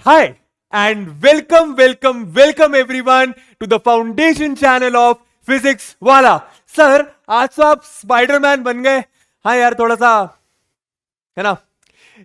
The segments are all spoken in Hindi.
Hi and welcome everyone to the foundation channel of Physics वाला। सर आज तो आप स्पाइडरमैन बन गए। हाँ यार थोड़ा सा है ना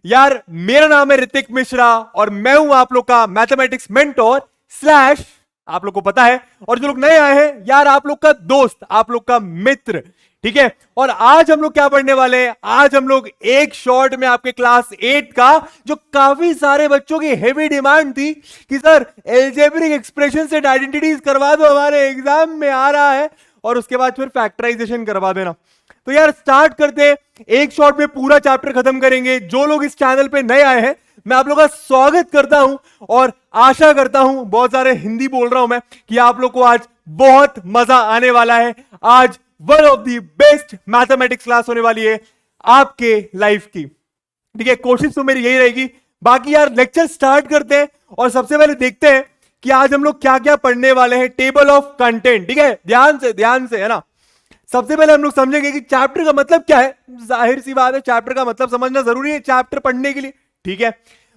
यार। मेरा नाम है ऋतिक मिश्रा और मैं हूं आप लोग का मैथमेटिक्स मेंटोर स्लैश आप लोग को पता है, और जो लोग नए आए हैं यार आप लोग का दोस्त, आप लोग का मित्र, ठीक है। और आज हम लोग क्या पढ़ने वाले हैं, आज हम लोग एक शॉर्ट में आपके क्लास 8 का जो काफी सारे बच्चों की हेवी डिमांड थी कि सर एल्जेब्रिक एक्सप्रेशन से आइडेंटिटीज करवा दो, हमारे एग्जाम में आ रहा है, और उसके बाद फिर फैक्टराइजेशन करवा देना। तो यार स्टार्ट करते हैं, एक शॉट में पूरा चैप्टर खत्म करेंगे। जो लोग इस चैनल पे नए आए हैं मैं आप लोगों का स्वागत करता हूं और आशा करता हूं, बहुत सारे हिंदी बोल रहा हूं मैं, कि आप लोग को आज बहुत मजा आने वाला है। आज one of the best mathematics class होने वाली है आपके लाइफ की, ठीक है। कोशिश तो मेरी यही रहेगी। बाकी यार लेक्चर स्टार्ट करते हैं और सबसे पहले देखते हैं कि आज हम लोग क्या क्या पढ़ने वाले हैं। टेबल ऑफ कंटेंट, ठीक है, ध्यान से है ना। सबसे पहले हम लोग समझेंगे कि चैप्टर का मतलब क्या है। जाहिर सी बात है चैप्टर का मतलब समझना जरूरी है चैप्टर पढ़ने के लिए, ठीक है।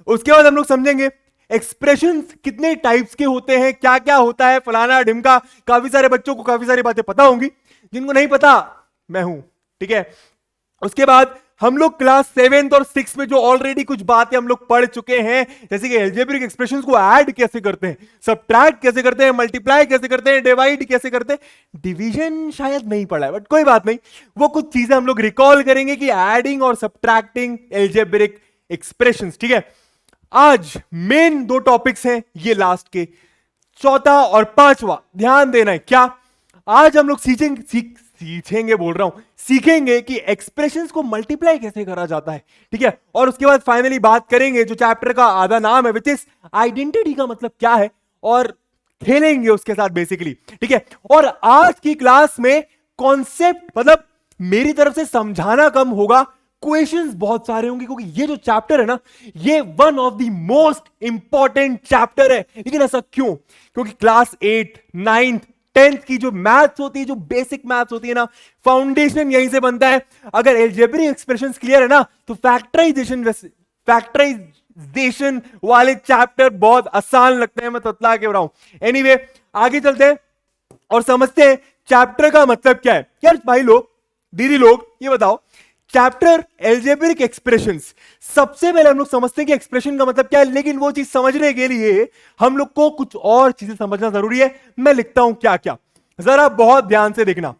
उसके बाद हम लोग समझेंगे एक्सप्रेशंस कितने टाइप्स के होते हैं, क्या क्या होता है, फलाना ढिमका। काफी सारे बच्चों को काफी सारी बातें पता होंगी, जिनको नहीं पता मैं हूं, ठीक है। उसके बाद हम लोग क्लास 7 और 6 में जो ऑलरेडी कुछ बातें हम लोग पढ़ चुके हैं, जैसे कि एल्जेब्रिक एक्सप्रेशंस को ऐड कैसे करते हैं, सब्ट्रैक्ट कैसे करते हैं, मल्टीप्लाई कैसे करते हैं, डिवाइड कैसे करते हैं। डिवीजन शायद नहीं पढ़ा है बट कोई बात नहीं, वो कुछ चीजें हम लोग रिकॉल करेंगे कि एडिंग और सब्ट्रैक्टिंग एल्जेब्रिक एक्सप्रेशंस, ठीक है। आज मेन दो टॉपिक्स हैं ये लास्ट के, चौथा और पांचवा ध्यान देना है। क्या आज हम लोग सीखेंगे बोल रहा हूं, सीखेंगे कि एक्सप्रेशंस को मल्टीप्लाई कैसे करा जाता है, ठीक है। और उसके बाद फाइनली बात करेंगे जो चैप्टर का आधा नाम है, विच इज आइडेंटिटी का मतलब क्या है, और खेलेंगे उसके साथ बेसिकली, ठीक है। और आज की क्लास में कॉन्सेप्ट मतलब मेरी तरफ से समझाना कम होगा, क्वेश्चंस बहुत सारे होंगे, क्योंकि ये जो चैप्टर है ना ये one of the most important chapter है। लेकिन ऐसा क्यों? क्योंकि क्लास 8, 9th, 10th की जो मैथ्स होती है, जो बेसिक मैथ्स होती है ना, फाउंडेशन यहीं से बनता है। अगर एल्जेब्रिक एक्सप्रेशंस क्लियर है ना तो फैक्टराइजेशन वाले चैप्टर बहुत आसान लगते हैं, मैं ततला के रहा हूं। एनीवे आगे चलते हैं और समझते हैं चैप्टर का मतलब क्या है। यार भाई लोग, दीदी लोग, ये बताओ चैप्टर एल्जेब्रिक एक्सप्रेशंस, सबसे पहले हम लोग समझते हैं कि एक्सप्रेशन का मतलब क्या है, लेकिन वो चीज समझने के लिए हम लोग को कुछ और चीजें समझना जरूरी है। मैं लिखता हूं क्या क्या, जरा बहुत ध्यान से देखना।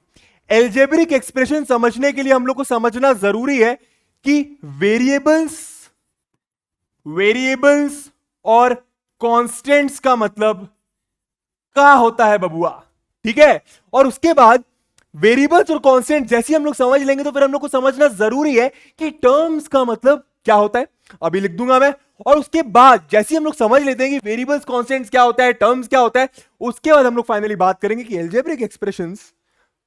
एल्जेब्रिक एक्सप्रेशन समझने के लिए हम लोग को समझना जरूरी है कि वेरिएबल्स और कांस्टेंट्स का मतलब क्या होता है बबुआ, ठीक है। और उसके बाद वेरिएबल्स और कांस्टेंट जैसे हम लोग समझ लेंगे तो फिर हम लोग को समझना जरूरी है कि टर्म्स का मतलब क्या होता है। अभी लिख दूंगा मैं। और उसके बाद जैसे हम लोग समझ लेते हैं कि वेरिएबल्स कांस्टेंट्स क्या होता है, टर्म्स क्या होता है, उसके बाद हम लोग फाइनली बात करेंगे कि एल्जेब्रिक एक्सप्रेशंस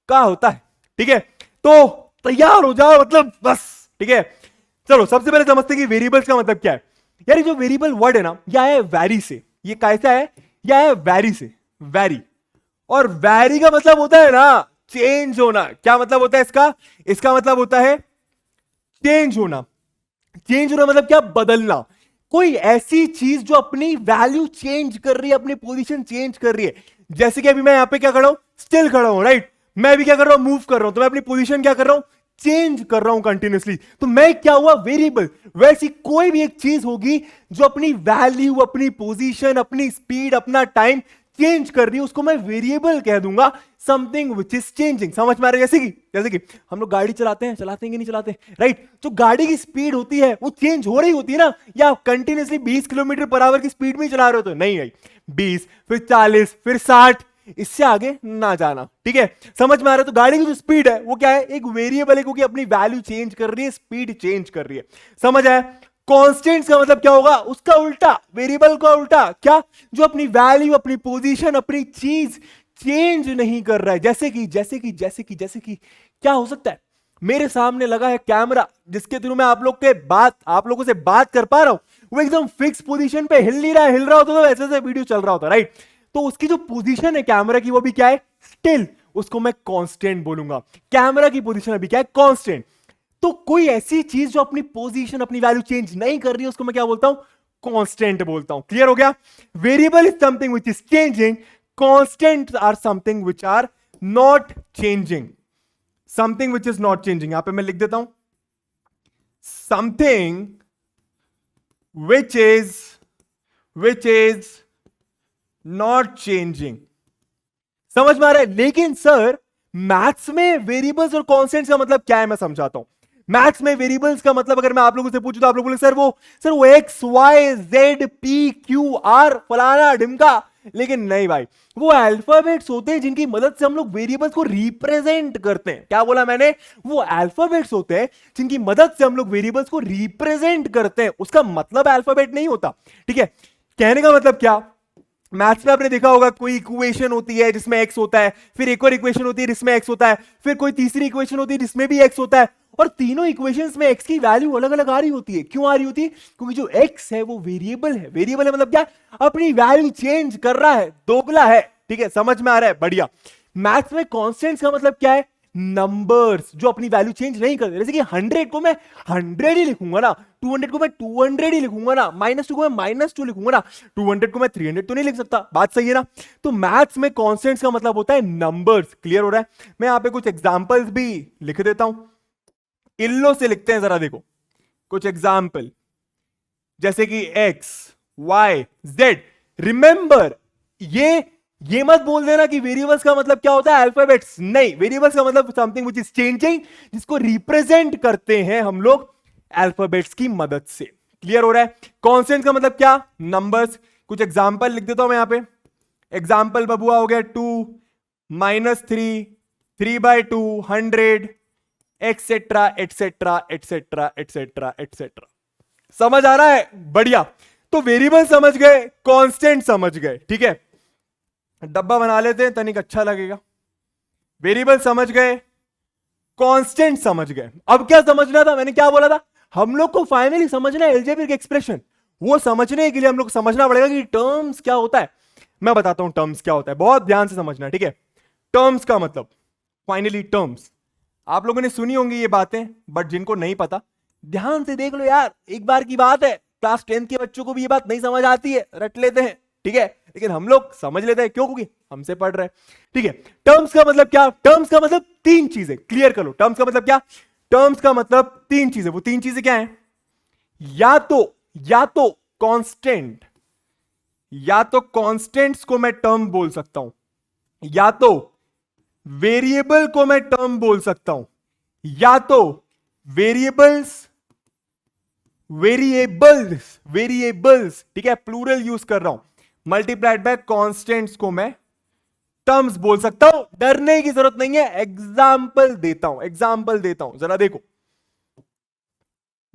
क्या होता है, ठीक है। तो तैयार हो जाओ, मतलब बस, ठीक है। चलो सबसे पहले समझते हैं कि वेरिएबल्स का मतलब क्या है। यार ये जो वेरिएबल वर्ड है ना, यह है वैरी से। ये कैसा है? यह है वैरी से, वैरी। और वैरी का मतलब होता है ना चेंज होना। क्या मतलब होता है इसका? इसका मतलब होता है चेंज होना। चेंज होना मतलब क्या? बदलना। कोई ऐसी चीज जो अपनी वैल्यू चेंज कर रही है, अपनी पोजीशन चेंज कर रही है। जैसे कि अभी मैं यहां पे क्या कर रहा हूं? स्टिल खड़ा हूं, राइट। मैं भी क्या कर रहा हूं? मूव कर रहा हूं। तो मैं अपनी पोजीशन क्या कर रहा हूं? चेंज कर रहा हूं कंटिन्यूसली। तो मैं क्या हुआ? वेरिएबल। वैसी कोई भी एक चीज होगी जो अपनी वैल्यू, अपनी पोजीशन, अपनी स्पीड, अपना टाइम चेंज कर रही है, उसको मैं वेरिएबल कह दूंगा। Something which is changing. समझ में आ रहा है? जैसे कि हम लोग गाड़ी चलाते हैं कि नहीं चलाते, राइट। जो गाड़ी की स्पीड होती है वो चेंज हो रही होती है ना। या कंटिन्यूसली 20 किलोमीटर पर आवर की स्पीड में चला रहे हो तो नहीं आई, 20 फिर 40 फिर 60, इससे आगे ना जाना, ठीक है। समझ में आ रहा है? तो गाड़ी की जो स्पीड है वो क्या है? एक वेरिएबल है, क्योंकि अपनी वैल्यू चेंज कर रही है, स्पीड चेंज कर रही है। समझ आया? कांस्टेंट्स का मतलब क्या होगा? उसका उल्टा, वेरिएबल का उल्टा। क्या? जो अपनी वैल्यू, अपनी पोजीशन, अपनी चीज चेंज नहीं कर रहा है। जैसे कि क्या हो सकता है? मेरे सामने लगा है कैमरा, जिसके थ्रू मैं आप लोगों से बात कर पा रहा हूं। वो एकदम फिक्स पोजीशन पे हिल नहीं रहा है। हिल रहा होता तो ऐसे से वीडियो चल रहा होता, राइट। तो उसकी जो पोजीशन है कैमरा की, वो भी क्या है? स्टिल। उसको मैं कांस्टेंट बोलूंगा। कैमरा की पोजीशन अभी क्या है? कांस्टेंट। तो कोई ऐसी चीज जो अपनी पोजीशन, अपनी वैल्यू चेंज नहीं कर रही है, उसको मैं क्या बोलता हूं? कांस्टेंट बोलता हूं। क्लियर हो गया? Variable is something which is changing, constant are something which are not changing. Something which is not changing, यहां पे मैं लिख देता हूं something which is not changing। समझ में आ रहा है? लेकिन सर मैथ्स में वेरिएबल्स और कॉन्स्टेंट्स का मतलब क्या है, मैं समझाता हूं। मैथ्स में वेरिएबल्स का मतलब अगर मैं आप लोगों से पूछूं तो आप लोग बोले सर वो X Y Z P Q R फलाना ढिमका, लेकिन नहीं भाई, वो अल्फाबेट्स होते हैं जिनकी मदद से हम लोग वेरिएबल्स को रिप्रेजेंट करते हैं। क्या बोला मैंने? वो अल्फाबेट्स होते हैं जिनकी मदद से हम लोग वेरिएबल्स को रिप्रेजेंट करते हैं, उसका मतलब अल्फाबेट नहीं होता। ठीक है? कहने का मतलब क्या, मैथ्स में आपने देखा होगा कोई इक्वेशन होती है जिसमें एक्स होता है, फिर एक और इक्वेशन होती है जिसमें एक्स होता है, फिर कोई तीसरी इक्वेशन होती है जिसमें भी एक्स होता है, और तीनों इक्वेशंस में एक्स की वैल्यू अलग अलग आ रही होती है। क्यों आ रही होती है? क्योंकि जो एक्स है वो वेरिएबल है। वेरिएबल है मतलब क्या? अपनी वैल्यू चेंज कर रहा है, दोगला है। ठीक है? समझ में आ रहा है? बढ़िया। मैथ्स में कॉन्स्टेंट्स का मतलब क्या है? नंबर्स जो अपनी वैल्यू चेंज नहीं करते। जैसे कि 100 को मैं 100 ही लिखूंगा ना, 200 को मैं 200 ही लिखूंगा ना, -2 को मैं -2 लिखूंगा ना, 200 को मैं 300 तो नहीं लिख सकता। बात सही है ना? तो मैथ्स में कॉन्स्टेंट्स का मतलब होता है नंबर्स। क्लियर हो रहा है? मैं यहां पे कुछ एग्जांपल्स भी लिख देता हूं, इल्लो से लिखते हैं, जरा देखो कुछ एग्जाम्पल, जैसे कि एक्स वाई जेड। रिमेंबर, ये मत बोल देना कि वेरिएबल्स का मतलब क्या होता है अल्फाबेट्स। नहीं, वेरिएबल्स का मतलब समथिंग विच इज चेंजिंग, जिसको रिप्रेजेंट करते हैं हम लोग अल्फाबेट्स की मदद से। क्लियर हो रहा है? कांस्टेंट का मतलब क्या? नंबर्स। कुछ एग्जांपल लिख देता हूं मैं यहां पे। एग्जांपल बबुआ हो गया 2 -3 3/2 100 etcetera etcetera etcetera etcetera etcetera. समझ आ रहा है? बढ़िया। तो वेरिएबल समझ गए, कांस्टेंट समझ गए। ठीक है? डब्बा बना लेते हैं, तनिक अच्छा लगेगा। वेरिएबल समझ गए, कांस्टेंट समझ गए। अब क्या समझना था? मैंने क्या बोला था? हम लोग को फाइनली समझना है अलजेब्रिक एक्सप्रेशन। वो समझने के लिए हम लोग को समझना पड़ेगा कि टर्म्स क्या होता है। मैं बताता हूं टर्म्स क्या होता है, बहुत ध्यान से समझना। ठीक है? टर्म्स का मतलब, फाइनली टर्म्स, आप लोगों ने सुनी होंगी ये बातें, बट जिनको नहीं पता ध्यान से देख लो यार। एक बार की बात है, क्लास 10 के बच्चों को भी ये बात नहीं समझ आती है, रट लेते हैं। ठीक है? लेकिन हम लोग समझ लेते हैं। क्यों? क्योंकि हमसे पढ़ रहे हैं। ठीक है? टर्म्स का मतलब क्या? टर्म्स का मतलब तीन चीजें। क्लियर कर लो, टर्म्स का मतलब क्या? टर्म्स का मतलब तीन चीजें। वो तीन चीजें क्या है? या तो कांस्टेंट, या तो कांस्टेंट्स को मैं टर्म बोल सकता हूं, या तो वेरिएबल को मैं टर्म बोल सकता हूं, या तो वेरिएबल्स वेरिएबल्स, ठीक है, प्लूरल यूज कर रहा हूं, मल्टीप्लाइड बाय कांस्टेंट्स को मैं टर्म्स बोल सकता हूं। डरने की जरूरत नहीं है, एग्जाम्पल देता हूं, जरा देखो,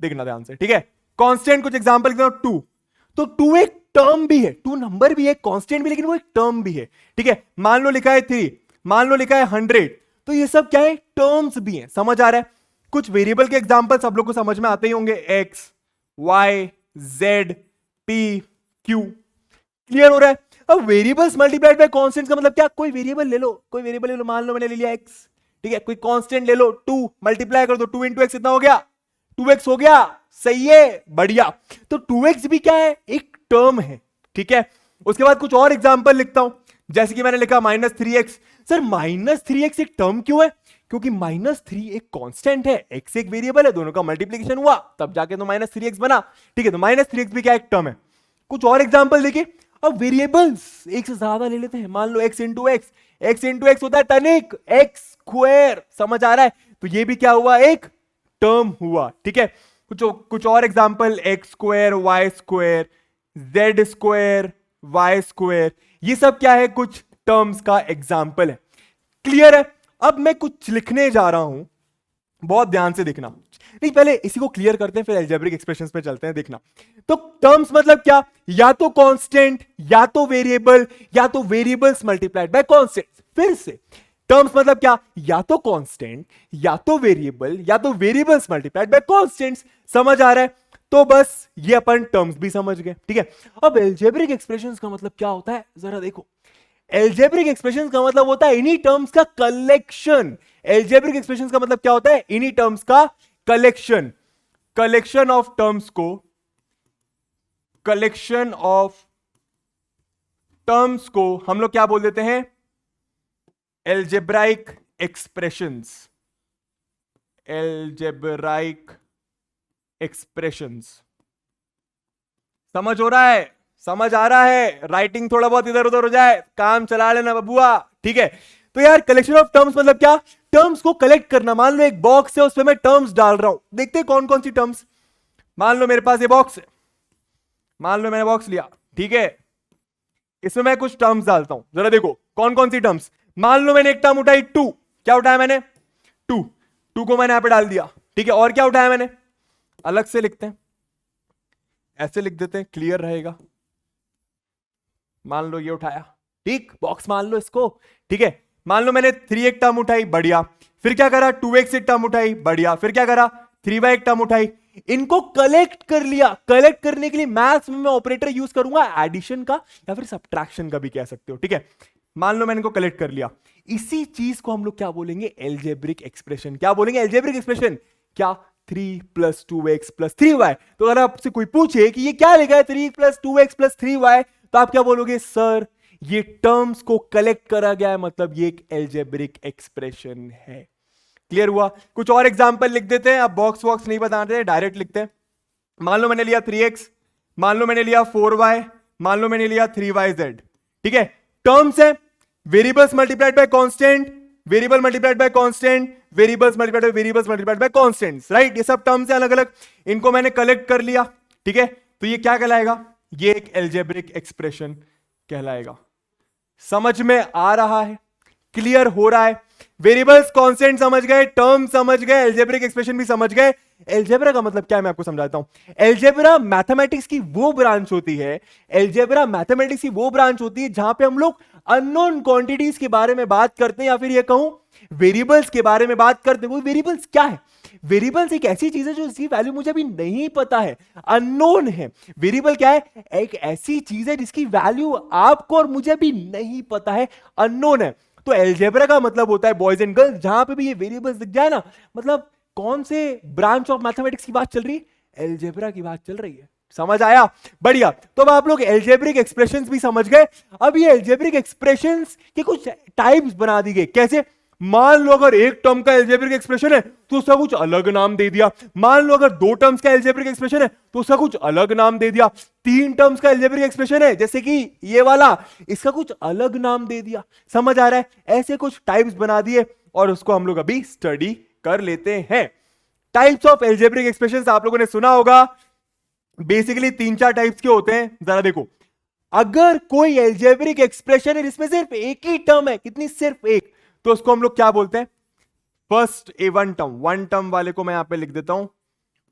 देखना ध्यान से। ठीक है? कांस्टेंट कुछ एग्जाम्पल देता हूं। 2, तो 2 एक टर्म भी है, 2 नंबर भी है, कांस्टेंट भी, लेकिन वो एक टर्म भी है। ठीक है? मान लो लिखा है 3, मान लो लिखा है 100, तो ये सब क्या है? टर्म्स भी हैं। समझ आ रहा है? कुछ वेरिएबल के एग्जांपल सब लोग को समझ में आते ही होंगे, X Y Z P Q. Clear हो रहा है? अब वेरिएबल्स मल्टीप्लाइड बाय कांस्टेंट्स का मतलब क्या? कोई वेरिएबल ले लो, मान लो मैंने ले लिया एक्स। ठीक है? कोई कांस्टेंट ले लो 2, मल्टीप्लाई कर दो, 2 इंटू एक्स कितना हो गया? 2x हो गया। सही है, बढ़िया। तो 2x भी क्या है? एक टर्म है। ठीक है? उसके बाद कुछ और एग्जांपल लिखता हूं, जैसे कि मैंने लिखा -3x। सर -3x एक टर्म क्यों है? क्योंकि -3 एक कांस्टेंट है, x एक वेरिएबल है, दोनों का मल्टीप्लिकेशन हुआ तब जाके तो -3x बना। ठीक है? तो -3x भी क्या एक टर्म है। कुछ और एग्जांपल देखिए। अब वेरिएबल्स एक से ज्यादा ले लेते हैं, मान लो x इंटू एक्स होता है तनिक x स्क्वायर। समझ आ रहा है? तो ये भी क्या हुआ? एक टर्म हुआ। ठीक है? कुछ और example, X square Y square Z square Y square, ये सब क्या है? कुछ टर्म्स का एग्जांपल है। क्लियर है? अब मैं कुछ लिखने जा रहा हूं, बहुत ध्यान से देखना। नहीं, पहले इसी को क्लियर करते हैं, फिर अलजेब्रिक एक्सप्रेशंस पे चलते हैं। देखना, तो टर्म्स मतलब क्या? या तो कांस्टेंट, या तो वेरिएबल, या तो वेरिएबल्स मल्टीप्लाइड बाय कांस्टेंट। फिर से, टर्म्स मतलब क्या? या तो कांस्टेंट, या तो वेरिएबल, या तो वेरिएबल्स मल्टीप्लाइड बाय कांस्टेंट्स। समझ आ रहा है? तो बस ये अपन टर्म्स भी समझ गए। ठीक है? अब अलजेब्रिक एक्सप्रेशंस का मतलब क्या होता है, जरा देखो। एल्जेब्रिक एक्सप्रेशंस का मतलब होता है इन्हीं टर्म्स का कलेक्शन। एल्जेब्रिक एक्सप्रेशंस का मतलब क्या होता है? इन्हीं टर्म्स का कलेक्शन ऑफ टर्म्स को कलेक्शन ऑफ टर्म्स को हम लोग क्या बोल देते हैं? Algebraic expressions. Algebraic expressions. समझ हो रहा है? समझ आ रहा है? राइटिंग थोड़ा बहुत इधर उधर हो जाए, काम चला लेना बबुआ, ठीक है? तो यार कलेक्शन ऑफ टर्म्स मतलब क्या? टर्म्स को कलेक्ट करना। मान लो एक बॉक्स है, उसमें मैं टर्म्स डाल रहा हूं, देखते हैं कौन कौन सी टर्म्स। मान लो मेरे पास ये बॉक्स है, मान लो मैंने बॉक्स लिया, ठीक है, इसमें मैं कुछ टर्म्स डालता हूं, जरा देखो कौन कौन सी टर्म्स। मान लो मैंने एक टर्म उठाई टू, क्या उठाया मैंने? टू। टू को मैंने यहां पे डाल दिया, ठीक है। और क्या उठाया मैंने? अलग से लिखते हैं, ऐसे लिख देते हैं, क्लियर रहेगा। मान लो ये उठाया, ठीक, बॉक्स मान लो इसको, ठीक है। मान लो मैंने 3 एक टर्म उठाई, बढ़िया। फिर क्या करा? 2x एक टर्म उठाई, बढ़िया। फिर क्या करा? 3y एक टर्म उठाई। इनको कलेक्ट कर लिया। कलेक्ट करने के लिए मैथ्स में मैं ऑपरेटर यूज करूंगा एडिशन का या फिर सब्ट्रैक्शन का भी कह सकते हो, ठीक है। मान लो मैंने इनको कलेक्ट कर लिया, इसी चीज को हम लोग क्या बोलेंगे? Algebraic expression. क्या बोलेंगे? Algebraic expression. क्या? 3 + 2x + 3y। तो अगर आपसे कोई पूछे कि ये क्या लिखा है 3 + 2x + 3y, तो आप क्या बोलोगे? सर ये टर्म्स को कलेक्ट करा गया है, मतलब ये एक एल्जेब्रिक एक्सप्रेशन है। क्लियर हुआ? कुछ और एग्जांपल लिख देते हैं, अब बॉक्स वॉक्स नहीं बताते, डायरेक्ट लिखते हैं। मान लो मैंने लिया 3x, मान लो मैंने लिया 4y, मान लो मैंने लिया 3yz, ठीक है। टर्म्स है, variables multiplied by constant, variable multiplied by constant, variables multiplied by variables multiplied by constants, right. ये सब टर्म्स है अलग अलग, इनको मैंने कलेक्ट कर लिया, ठीक है। तो ये क्या कहलाएगा? ये एक एल्जेब्रिक एक्सप्रेशन कहलाएगा। समझ में आ रहा है? क्लियर हो रहा है? वेरिएबल्स कांस्टेंट समझ गए, टर्म समझ गए, एल्जेब्रिक एक्सप्रेशन भी समझ गए। एल्जेब्रा का मतलब क्या है मैं आपको समझाता हूं। एल्जेब्रा मैथमेटिक्स की वो ब्रांच होती है, एल्जेब्रा मैथमेटिक्स की वो ब्रांच होती है जहां पे हम लोग अननोन क्वांटिटीज के बारे में बात करते हैं, या फिर ये कहूं वेरिएबल्स के बारे में बात करते हैं। वो वेरिएबल्स क्या है? वेरिएबल्स एक ऐसी चीज है जो इसकी वैल्यू मुझे अभी नहीं पता है, अननोन है। वेरिएबल क्या है? एक ऐसी चीज है जिसकी वैल्यू आपको और मुझे भी नहीं पता है, अननोन है। तो एल्जेब्रा का मतलब होता है बॉयज एंड गर्ल्स, जहां पे भी ये वेरिएबल्स दिख जाए ना, मतलब कौन से ब्रांच ऑफ मैथमेटिक्स की बात चल रही है? एल्जेब्रा की बात चल रही है। समझ आया? बढ़िया। तो अब आप लोग एल्जेब्रिक एक्सप्रेशंस भी समझ गए। अब ये एल्जेब्रिक एक्सप्रेशंस के कुछ टाइप्स बना दी गई। कैसे? मान लो अगर एक टर्म का एल्जेब्रिक एक्सप्रेशन है तो उसका कुछ अलग नाम दे दिया। मान लो अगर 2 टर्म्स का एल्जेब्रिक एक्सप्रेशन है तो उसका कुछ अलग नाम दे दिया। 3 टर्म्स का एल्जेब्रिक एक्सप्रेशन है जैसे कि ये वाला, इसका कुछ अलग नाम दे दिया। समझ आ रहा है? ऐसे कुछ टाइप्स बना दिए और उसको हम लोग अभी स्टडी कर लेते हैं। टाइप्स ऑफ एल्जेब्रिक एक्सप्रेशंस आप लोगों ने सुना होगा, बेसिकली 3-4 टाइप्स के होते हैं। जरा देखो, अगर कोई एल्जेब्रिक एक्सप्रेशन है जिसमें सिर्फ एक ही टर्म है, कितनी? सिर्फ एक, तो उसको हम लोग क्या बोलते हैं? First one term. One term वाले को मैं यहां पे लिख देता हूं,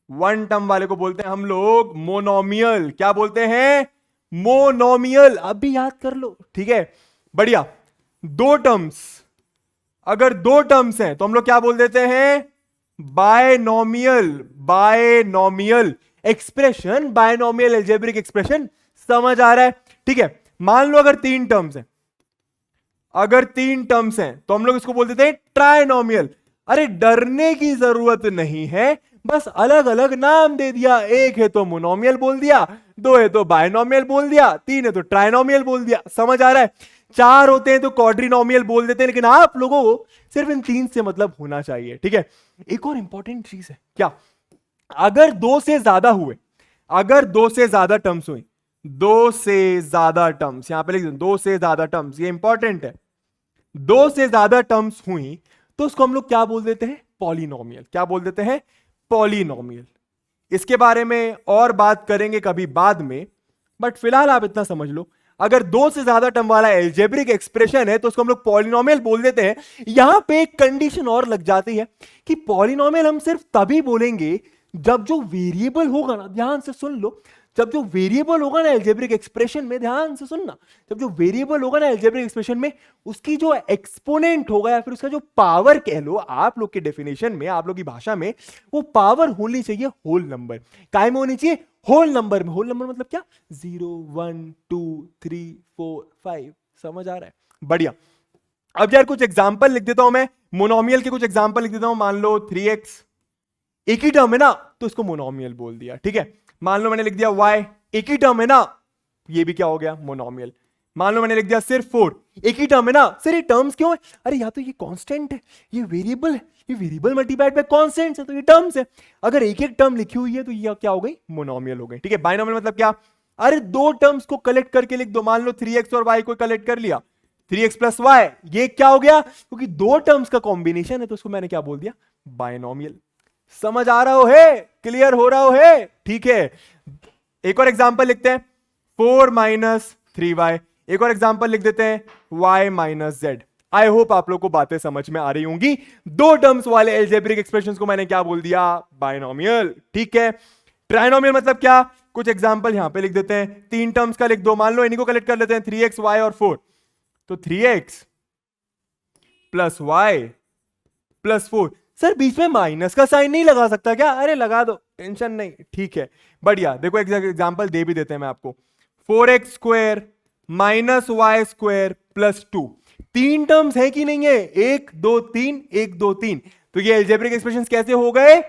वन टर्म वाले को बोलते हैं हम लोग मोनोमियल। क्या बोलते हैं? मोनोमियल। अभी याद कर लो, ठीक है, बढ़िया। 2 टर्म्स, अगर 2 टर्म्स हैं तो हम लोग क्या बोल देते हैं? Binomial. Binomial expression, binomial algebraic expression. समझ आ रहा है? ठीक है। मान लो अगर 3 टर्म्स हैं, अगर 3 टर्म्स हैं तो हम लोग इसको बोल देते हैं ट्राइनोमियल। अरे डरने की जरूरत नहीं है, बस अलग अलग नाम दे दिया। एक है तो मोनोमियल बोल दिया, 2 है तो बायनोमियल बोल दिया, 3 है तो ट्राइनोमियल बोल दिया। समझ आ रहा है? 4 होते हैं तो क्वाड्रिनोमियल बोल देते हैं, लेकिन आप लोगों को सिर्फ इन 3 से मतलब होना चाहिए, ठीक है। एक और इंपॉर्टेंट चीज है, क्या? अगर 2 से ज्यादा हुए, अगर 2 से ज्यादा टर्म्स हुई, 2 से ज्यादा टर्म्स, यहां पे लिख दो 2 से ज्यादा टर्म्स, ये इंपॉर्टेंट है। 2 से ज्यादा टर्म्स हुई तो उसको हम लोग क्या बोल देते हैं? पॉलिनोमियल। क्या बोल देते हैं? पॉलिनोमियल। इसके बारे में और बात करेंगे कभी बाद में, बट फिलहाल आप इतना समझ लो, अगर 2 से ज्यादा टर्म वाला एल्जेब्रिक एक्सप्रेशन है तो उसको हम लोग पॉलिनोमियल बोल देते हैं। यहां पे एक कंडीशन और लग जाती है कि पॉलिनोमियल हम सिर्फ तभी बोलेंगे जब जो वेरिएबल होगा ना, ध्यान से सुन लो, जब जो वेरिएबल होगा ना एल्जेब्रिक एक्सप्रेशन में, ध्यान से सुनना, जब जो वेरिएबल होगा ना एल्जेब्रिक एक्सप्रेशन में, उसकी जो एक्सपोनेंट होगा या फिर उसका जो पावर कह लो, आप लोग के डेफिनेशन में, आप लोग की भाषा में, वो पावर होनी चाहिए होल नंबर। काय में होनी चाहिए? होल नंबर में। होल नंबर मतलब क्या? 0 1 2 3 4 5। समझ आ रहा है? बढ़िया। अब यार कुछ एग्जांपल लिख देता हूं मैं, मोनोमियल के कुछ एग्जांपल लिख देता हूं। मान लो 3x, एक ही टर्म है ना, तो इसको मोनोमियल बोल दिया, ठीक है। मान लो मैंने लिख दिया y, एक ही टर्म है ना, ये भी क्या हो गया, मोनोमियल। मान लो मैंने लिख दिया सिर्फ 4, एक ही टर्म है ना सर, ये टर्म्स क्यों है, अरे या तो ये कांस्टेंट है, ये वेरिएबल है, ये वेरिएबल मल्टीप्लाइड बाय कांस्टेंट्स है, तो ये टर्म्स है। अगर एक एक टर्म लिखी हुई है तो ये क्या हो गई, मोनोमियल हो गई। ठीक है, बाइनोमियल मतलब क्या, अरे दो टर्म्स को कलेक्ट करके लिख दो, मान लो 3x और y को कलेक्ट कर लिया, 3x प्लस वाई, ये क्या हो गया, क्योंकि दो टर्म्स का कॉम्बिनेशन है तो उसको मैंने क्या बोल दिया, बाइनोमियल। समझ आ रहा हो है, क्लियर हो रहा हो है, ठीक है। एक और एग्जांपल लिखते हैं, 4 माइनस 3y, एक और एग्जांपल लिख देते हैं, y minus Z. I hope आप लोग को बातें समझ में आ रही होंगी। दो टर्म्स वाले एल्जेब्रिक एक्सप्रेशंस को मैंने क्या बोल दिया, बाइनोमियल। ठीक है, ट्राइनोमियल मतलब क्या, कुछ एग्जांपल यहां पे लिख देते हैं, तीन टर्म्स का लिख दो, मान लो इन्हीं को कलेक्ट कर लेते हैं, 3x y और 4, तो 3x plus Y plus 4। Sir बीच में माइनस का साइन नहीं लगा सकता क्या, अरे लगा दो, टेंशन नहीं, ठीक है बढ़िया। देखो एक एग्जांपल दे भी देते हैं मैं आपको, 4x square minus Y square plus 2, तीन टर्म्स है कि नहीं है, 1 2 3 1 2 3, तो ये एल्जेब्रिक एक्सप्रेशंस कैसे हो गए,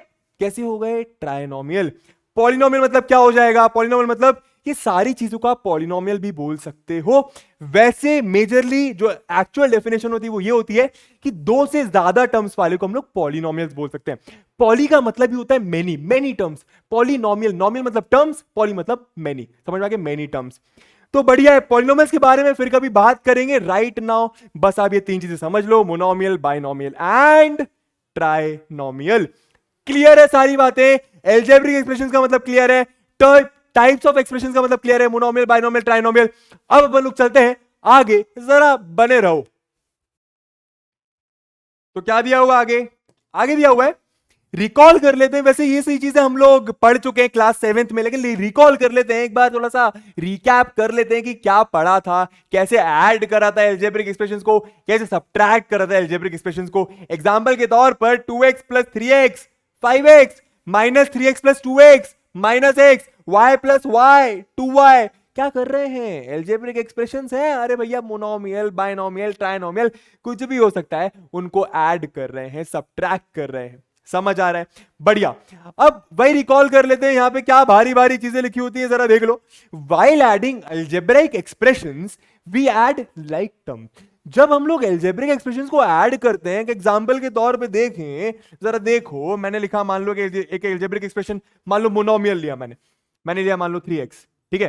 कैसे हो गए, ट्राइनोमियल। पॉलिनोमियल मतलब क्या हो जाएगा, पॉलिनोमियल मतलब ये सारी चीजों का पॉलिनोमियल भी बोल सकते हो। वैसे मेजरली जो एक्चुअल डेफिनेशन होती है वो ये होती है कि दो से ज्यादा टर्म्स वाले को हम लोग पॉलिनोमियल्स बोल सकते हैं। पॉली का मतलब ही होता है मेनी, मेनी टर्म्स, पॉलिनोमियल, नोमियल मतलब टर्म्स, पॉली मतलब मेनी, समझ में आ गया, मेनी टर्म्स। तो बढ़िया है, पॉलिनोमियल्स के बारे में फिर कभी बात करेंगे, राइट नाउ बस आप ये तीन चीजें समझ लो, monomial, binomial and trinomial. Clear है सारी बातें, एल्जेब्रिक एक्सप्रेशंस का मतलब क्लियर है, टाइप्स ऑफ एक्सप्रेशंस का मतलब क्लियर है, मोनोमियल, बाइनोमियल, ट्राइनोमियल। अब अपन लोग चलते हैं आगे, जरा बने रहो। तो क्या दिया हुआ आगे, आगे दिया हुआ है, रिकॉल कर लेते हैं। वैसे ये सही चीजें हम लोग पढ़ चुके हैं क्लास 7th में, लेकिन रिकॉल कर लेते हैं एक बार, थोड़ा सा रिकैप कर लेते हैं कि क्या पढ़ा था, कैसे ऐड करा था एल्जेब्रिक एक्सप्रेशंस को, कैसे सब्ट्रैक्ट करा था एल्जेब्रिक एक्सप्रेशंस को। एग्जांपल के तौर पर 2x plus 3x 5x minus 3x plus 2x minus x, y plus y 2y, क्या कर रहे हैं, एल्जेब्रिक एक्सप्रेशंस हैं, अरे भैया मोनोमियल, बाइनोमियल, ट्राइनोमियल कुछ भी हो सकता है, उनको ऐड कर रहे हैं, सब्ट्रैक्ट कर रहे हैं। समझ आ रहा है, बढ़िया। अब वही रिकॉल कर लेते हैं, यहां पे क्या भारी भारी चीजें लिखी होती है, जरा देख लो। While adding algebraic expressions we add like term. जब हम लोग एल्जेब्रिक एक्सप्रेशंस को ऐड करते हैं, एग्जांपल के तौर पे देखें, जरा देखो, मैंने लिखा, मान लो कि एक एल्जेब्रिक एक्सप्रेशन, मान लो मोनोमियल लिया मैंने लिया मान लो 3x, ठीक है,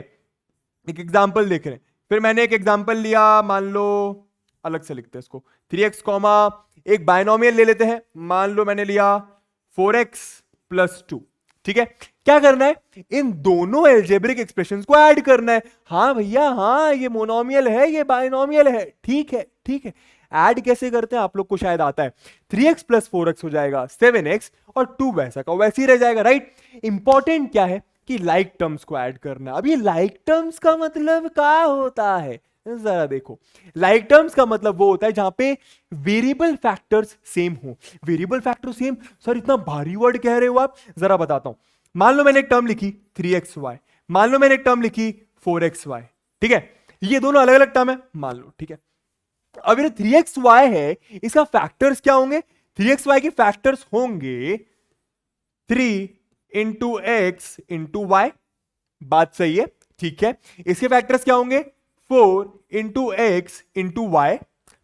एक एग्जांपल देख रहे हैं। फिर मैंने एक एग्जांपल लिया, मान लो अलग से लिखते हैं इसको, 3x कॉमा एक बाइनोमियल ले लेते हैं, मान लो मैंने लिया 4x प्लस 2, ठीक है। क्या करना है, इन दोनों एल्जेब्रिक एक्सप्रेशंस को ऐड करना है। हाँ भैया हाँ, ये मोनोमियल है, ये बाइनोमियल है, ठीक है ठीक है। ऐड कैसे करते हैं आप लोग को शायद आता है, 3x प्लस 4x हो जाएगा 7x और 2 वैसा का वैसे ही रह जाएगा, राइट। इंपॉर्टेंट क्या है कि लाइक टर्म्स को ऐड करना। अब ये लाइक टर्म्स का मतलब क्या होता है, जरा देखो, लाइक टर्म्स का मतलब वो होता है जहां पे वेरिएबल फैक्टर्स सेम हो। वेरिएबल फैक्टर सेम, सर इतना भारी वर्ड कह रहे हो आप, जरा बताता हूं। मान लो मैंने एक टर्म लिखी 3xy, मान लो मैंने एक टर्म लिखी 4xy, ठीक है, ये दोनों अलग अलग टर्म है मान लो, ठीक है। अब ये 3xy है, इसका फैक्टर्स क्या होंगे, 3xy के फैक्टर्स होंगे 3 इंटू एक्स इंटू वाई, बात सही है, ठीक है। इसके फैक्टर्स क्या होंगे, 4 इंटू एक्स इंटू वाई,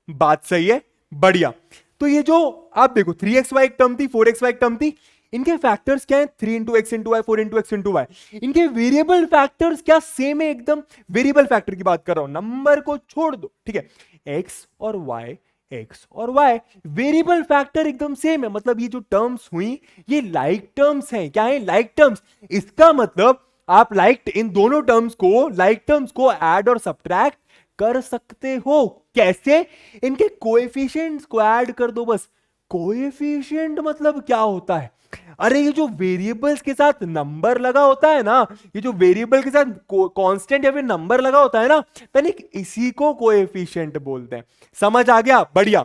बात सही है, बढ़िया। तो ये जो आप देखो 3xy एक टर्म थी, 4xy एक टर्म थी, इनके फैक्टर्स क्या है, 3 into X into Y, 4 into X into Y. इनके वेरिएबल फैक्टर्स क्या सेम है एकदम, वेरिएबल फैक्टर की बात कर रहा हूं, नंबर को छोड़ दो, ठीक है। एक्स और वाई, एक्स और वाई वेरिएबल फैक्टर एकदम सेम है, मतलब ये जो टर्म्स हुई ये लाइक टर्म्स हैं। क्या है, लाइक टर्म्स। इसका मतलब आप लाइक इन दोनों टर्म्स को, लाइक टर्म्स को ऐड और सब्ट्रैक्ट कर सकते हो। कैसे, इनके कोएफिशिएंट्स को ऐड कर दो बस। कोएफिशिएंट मतलब क्या होता है, अरे ये जो वेरिएबल्स के साथ नंबर लगा होता है ना, ये जो वेरिएबल के साथ कांस्टेंट या फिर नंबर लगा होता है ना, तनिक इसी को कोएफिशिएंट बोलते हैं। समझ आ गया, बढ़िया।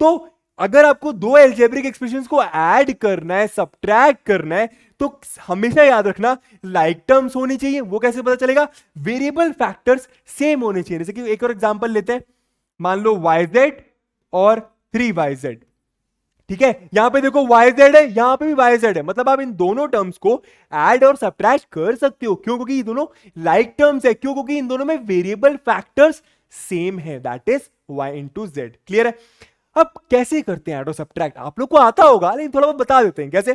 तो अगर आपको दो एल्जेब्रिक एक्सप्रेशंस को ऐड करना है, सब्ट्रैक्ट करना है, तो हमेशा याद रखना लाइक टर्म्स होनी चाहिए। वो कैसे पता चलेगा, वेरिएबल फैक्टर्स सेम होने चाहिए। जैसे कि एक और एग्जांपल लेते हैं, मान लो yz और 3yz, ठीक है, यहां पे देखो yz है, यहां पे भी yz है, मतलब आप इन दोनों टर्म्स को ऐड और सब्ट्रैक्ट कर सकते हो। क्यों? क्योंकि ये दोनों लाइक टर्म्स है। क्यों? क्योंकि इन दोनों में वेरिएबल फैक्टर्स सेम है, that is y into Z. Clear है? अब कैसे करते हैं ऐड और सब्ट्रैक्ट, आप लोग को आता होगा लेकिन थोड़ा बहुत बता देते हैं कैसे।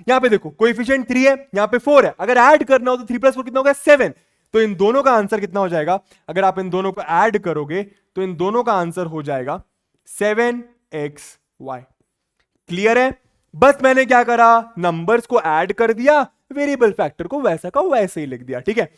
यहां पे देखो कोएफिशिएंट 3 है, यहां पे 4 है, अगर ऐड करना हो तो 3 + 4 कितना हो गया 7। तो इन दोनों का आंसर कितना हो जाएगा, अगर आप इन दोनों को ऐड करोगे तो इन दोनों का आंसर हो जाएगा 7xy। क्लियर है? बस मैंने क्या करा, नंबर्स को ऐड कर दिया, वेरिएबल फैक्टर को वैसा का वैसे ही लिख दिया। ठीक है,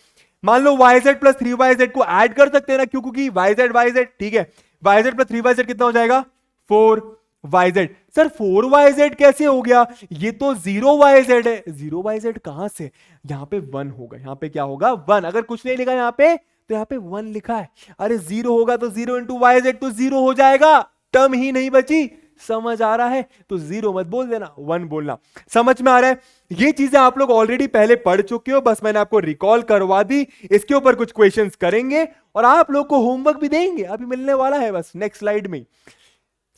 मान लो yz + 3yz को ऐड कर सकते हैं ना, क्यों? क्योंकि yz ठीक है, yz + 3yz कितना हो जाएगा 4yz। सर 4yz कैसे हो गया, ये तो 0yz है। 0yz कहां से, यहां पे 1 होगा, यहां पे क्या होगा 1। अगर कुछ नहीं लिखा यहां पे तो यहां पे 1 लिखा है। अरे 0 होगा तो 0 इंटू yz तो 0 हो जाएगा, टर्म ही नहीं बची। समझ आ रहा है? तो 0 मत बोल देना, 1 बोलना। समझ में आ रहा है? ये चीजें आप लोग ऑलरेडी पहले पढ़ चुके हो, बस मैंने आपको रिकॉल करवा दी। इसके ऊपर कुछ क्वेश्चंस करेंगे और आप लोग को होमवर्क भी देंगे, अभी मिलने वाला है बस नेक्स्ट स्लाइड में।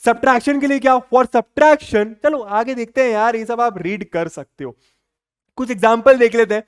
सब्ट्रैक्शन के लिए क्या, फॉर सब्ट्रैक्शन, चलो आगे देखते हैं यार, ये सब आप रीड कर सकते हो। कुछ एग्जांपल देख लेते हैं।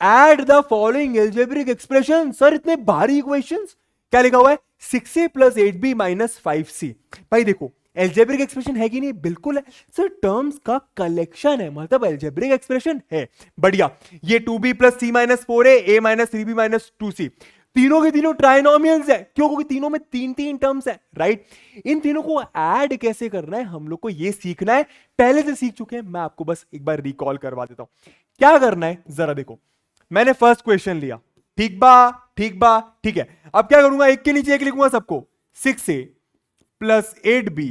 Add the following algebraic expression. Sir इतने भारी क्वेश्चंस, क्या लिखा हुआ है 6a + 8b - 5c। भाई देखो एल्जेब्रिक एक्सप्रेशन है कि नहीं, बिल्कुल है सर, टर्म्स का कलेक्शन है, मतलब एल्जेब्रिक एक्सप्रेशन है। बढ़िया, ये 2b + c - 4a, a - 3b - 2c, तीनों के तीनों ट्राइनोमियल्स है। क्यों? क्योंकि तीनों में 3 टर्म्स है, राइट। इन तीनों को ऐड कैसे करना है हम लोग को ये सीखना है, पहले से सीख चुके हैं, मैं आपको बस एक बार रिकॉल करवा देता हूं। क्या करना है जरा देखो, मैंने फर्स्ट क्वेश्चन लिया, ठीक बा, ठीक बा, ठीक है। अब क्या करूंगा, एक के नीचे एक लिखूंगा सबको, 6a + 8b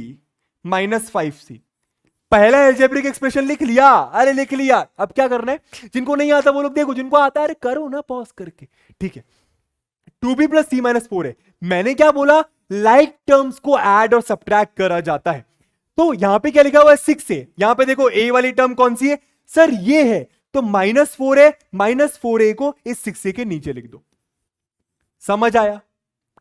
- 5c। पहला एल्जेब्रिक एक्सप्रेशन लिख लिया, अरे लिख लिया। अब क्या करना है, जिनको नहीं आता वो लोग देखो, जिनको आता है अरे करो ना पॉज करके। ठीक है, 2b + c - 4 है। मैंने क्या बोला, लाइक टर्म्स को ऐड और सब्ट्रैक्ट करा जाता है। तो यहां पे क्या लिखा हुआ है 6a, यहां पे देखो a वाली टर्म कौन सी है सर, ये है, तो -4 है, -4a को इस 6a के नीचे लिख दो। समझ आया?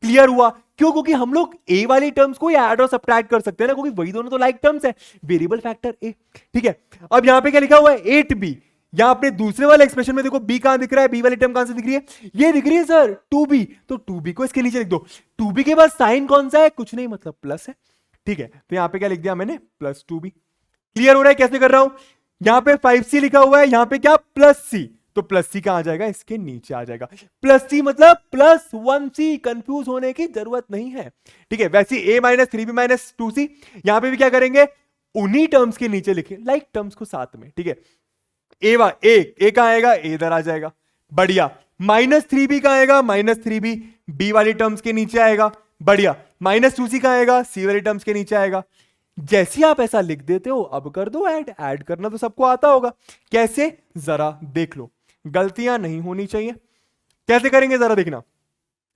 क्लियर हुआ? क्यों? क्योंकि हम लोग ए वाली टर्म्स को ऐड और सब्ट्रैक्ट कर सकते हैं ना, क्योंकि वही दोनों तो लाइक टर्म्स है, वेरिएबल फैक्टर ए। ठीक है, अब यहां पे क्या लिखा हुआ है 8b। यहां अपने दूसरे वाले एक्सप्रेशन में देखो b कहां दिख रहा है, b वाली टर्म कहां से दिख रही है, ये दिख रही है सर 2b, तो 2b को इसके नीचे लिख दो। 2b के बाद साइन कौन सा है, कुछ नहीं, मतलब प्लस है। ठीक है, तो यहां पे क्या लिख दिया मैंने, +2b। क्लियर हो रहा है कैसे कर रहा हूं? यहां पे 5c लिखा हुआ है, यहां पे क्या +c, तो +c कहां आ जाएगा, इसके नीचे आ जाएगा। +c मतलब +1c, कंफ्यूज होने की जरूरत नहीं है। ठीक है, वैसे a - 3b - 2c, यहां पे भी क्या करेंगे, उन्हीं टर्म्स के नीचे लिखे, लाइक टर्म्स को साथ में। ठीक है, ए कहां आएगा, ए इधर आ जाएगा। बढ़िया, -3b कहां आएगा, -3b b वाली टर्म्स के नीचे आएगा। बढ़िया, -2c कहां आएगा, c वाली टर्म्स के नीचे आएगा। जैसे आप ऐसा लिख देते हो, अब कर दो ऐड। ऐड करना तो सबको आता होगा, कैसे जरा देख लो, गलतियां नहीं होनी चाहिए। कैसे करेंगे जरा देखना,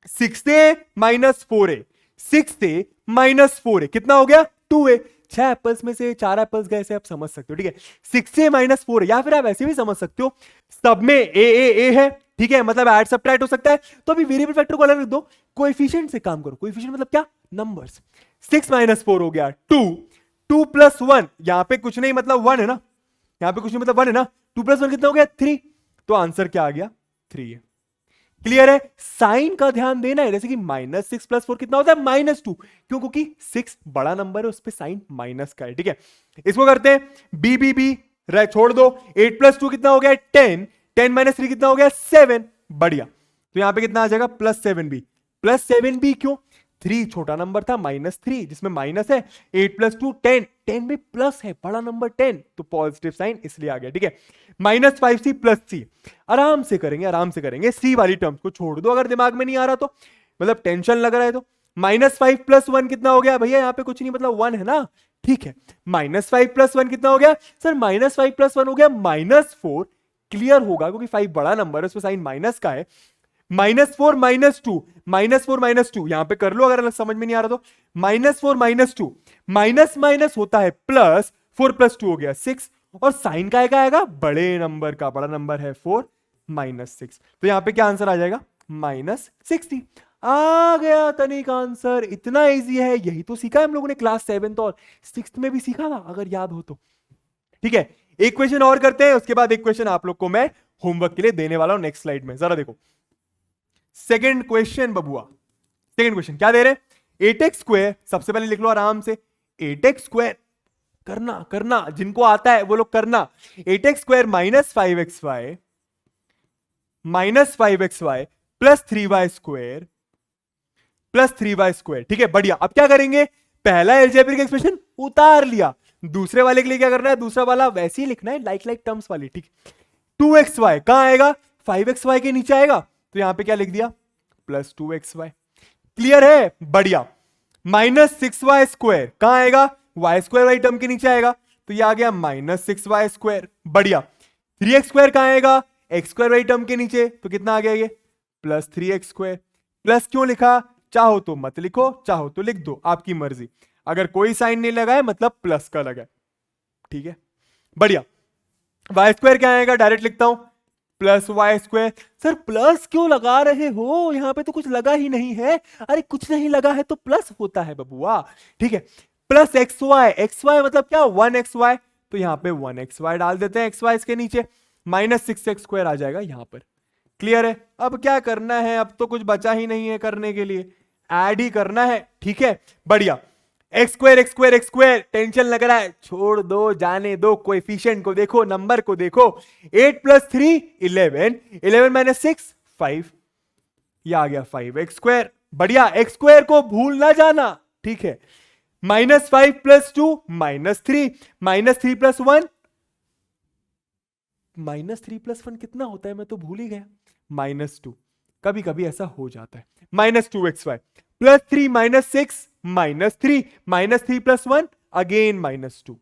6a - 4a, 6a - 4a कितना हो गया 2a। 6 एप्पल्स में से 4 एप्पल्स गए, ऐसे आप समझ सकते हो। ठीक है, 6a - 4a, या फिर आप ऐसे भी समझ सकते हो, सब में a है। ठीक है, मतलब ऐड सब्ट्रैक्ट हो सकता है, तो अभी वेरिएबल फैक्टर को अलग रख दो, कोएफिशिएंट से काम करो। कोएफिशिएंट मतलब क्या, नंबर्स। 6 - 4 हो गया 2, 2 + 1, यहां पे कुछ नहीं मतलब 1 है ना, यहां पे कुछ नहीं मतलब 1 है ना, 2 + 1 कितना हो गया 3, तो आंसर क्या आ गया 3 है। क्लियर है? साइन का ध्यान देना है, जैसे कि -6 + 4 कितना होता है -2, क्यों? क्योंकि 6 बड़ा नंबर है, उस पर साइन माइनस का है। ठीक है, इसको करते हैं बी छोड़ दो, 8 + 2 कितना हो गया 10, 10 - 3 कितना हो गया 7। बढ़िया, तो यहां पे कितना आ जाएगा +7b, +7b क्यों, 3 छोटा नंबर था, -3 जिसमें माइनस है, 8 + 2 10, 10 में प्लस है, बड़ा नंबर 10, तो पॉजिटिव साइन इसलिए आ गया। ठीक है, -5c + c, आराम से करेंगे, आराम से करेंगे। सी वाली टर्म्स को छोड़ दो अगर दिमाग में नहीं आ रहा तो, मतलब टेंशन लग रहा है तो। -5 + 1 कितना हो गया भैया, यहां पे कुछ नहीं मतलब 1 है ना। ठीक है, -5 + 1 कितना हो गया सर, -5 + 1 हो गया -4। क्लियर होगा क्योंकि 5 बड़ा नंबर है, उसमें साइन माइनस का है। -4 - 2, -4 - 2 यहां पे कर लो अगर समझ में नहीं आ रहा तो। -4 - 2, माइनस माइनस होता है प्लस, 4 + 2 हो गया 6, और साइन का आएगा बड़े नंबर का, बड़ा नंबर है 4 - 6, तो यहां पे क्या आंसर आ जाएगा -60। आ गया तनिक आंसर। इतना इजी है, यही तो सीखा है हम लोगों ने क्लास 7th और 6th में भी सीखा था, अगर याद हो तो। ठीक है, एक क्वेश्चन और करते हैं, उसके बाद एक क्वेश्चन आप लोग को मैं होमवर्क के लिए देने वाला हूं नेक्स्ट स्लाइड में। जरा देखो सेकंड क्वेश्चन बबुआ। सेकंड क्वेश्चन क्या दे रहे हैं, 8x स्क्वायर, सबसे पहले लिख लो आराम से, 8x स्क्वायर करना करना, जिनको आता है वो लोग करना। 8x square minus 5xy plus 3y square plus 3y square. ठीक है, बढ़िया। अब क्या करेंगे, पहला अलजेब्रिक एक्सप्रेशन उतार लिया, दूसरे वाले के लिए क्या करना है, दूसरा वाला वैसे ही लिखना है, लाइक टर्म्स वाली। ठीक, 2xy कहां आएगा, 5xy के नीचे आएगा, तो यहां पे क्या लिख दिया, प्लस 2xy। क्लियर है, बढ़िया। माइनस 6y स्क्वायर कहां आएगा, y स्क्वायर वाली टर्म के नीचे आएगा, तो ये आ गया माइनस 6y स्क्वायर। बढ़िया। 3x स्क्वायर कहां आएगा, x स्क्वायर वाली टर्म के नीचे, तो कितना आ गया ये, प्लस 3x स्क्वायर। प्लस क्यों लिखा, चाहो तो मत लिखो, चाहो तो लिख दो, आपकी मर्जी। अगर कोई साइन नहीं लगा है मतलब प्लस का लगा है। ठीक है, बढ़िया। वाई स्क्वायर क्या आएगा, डायरेक्ट लिखता हूं, plus Y square. Sir plus क्यों लगा रहे हो, यहां पे तो कुछ लगा ही नहीं है। अरे कुछ नहीं लगा है तो प्लस होता है बबुआ। ठीक है, प्लस एक्स वाई मतलब क्या, 1xy, तो यहां पे 1xy डाल देते हैं, xy इसके नीचे, माइनस 6x स्क्वायर आ जाएगा यहां पर। क्लियर है, अब क्या करना है, अब तो कुछ बचा ही नहीं है करने के लिए, ऐड ही करना है। ठीक है, बढ़िया। एक्स स्क्वायर टेंशन लग रहा है, छोड़ दो, जाने दो, कोएफिशिएंट को देखो, नंबर को देखो। 8 प्लस 3 11, 11 माइनस 6 5, ये आ गया 5x स्क्वायर। बढ़िया, एक्स स्क्वायर को भूल ना जाना। ठीक है, माइनस 5 प्लस 2 -3, -3 प्लस 1, -3 + 1 कितना होता है, मैं तो भूल ही गया, -2। कभी कभी ऐसा हो जाता है। -2xy प्लस 3 माइनस 6 -3, -3 + 1 अगेन -2,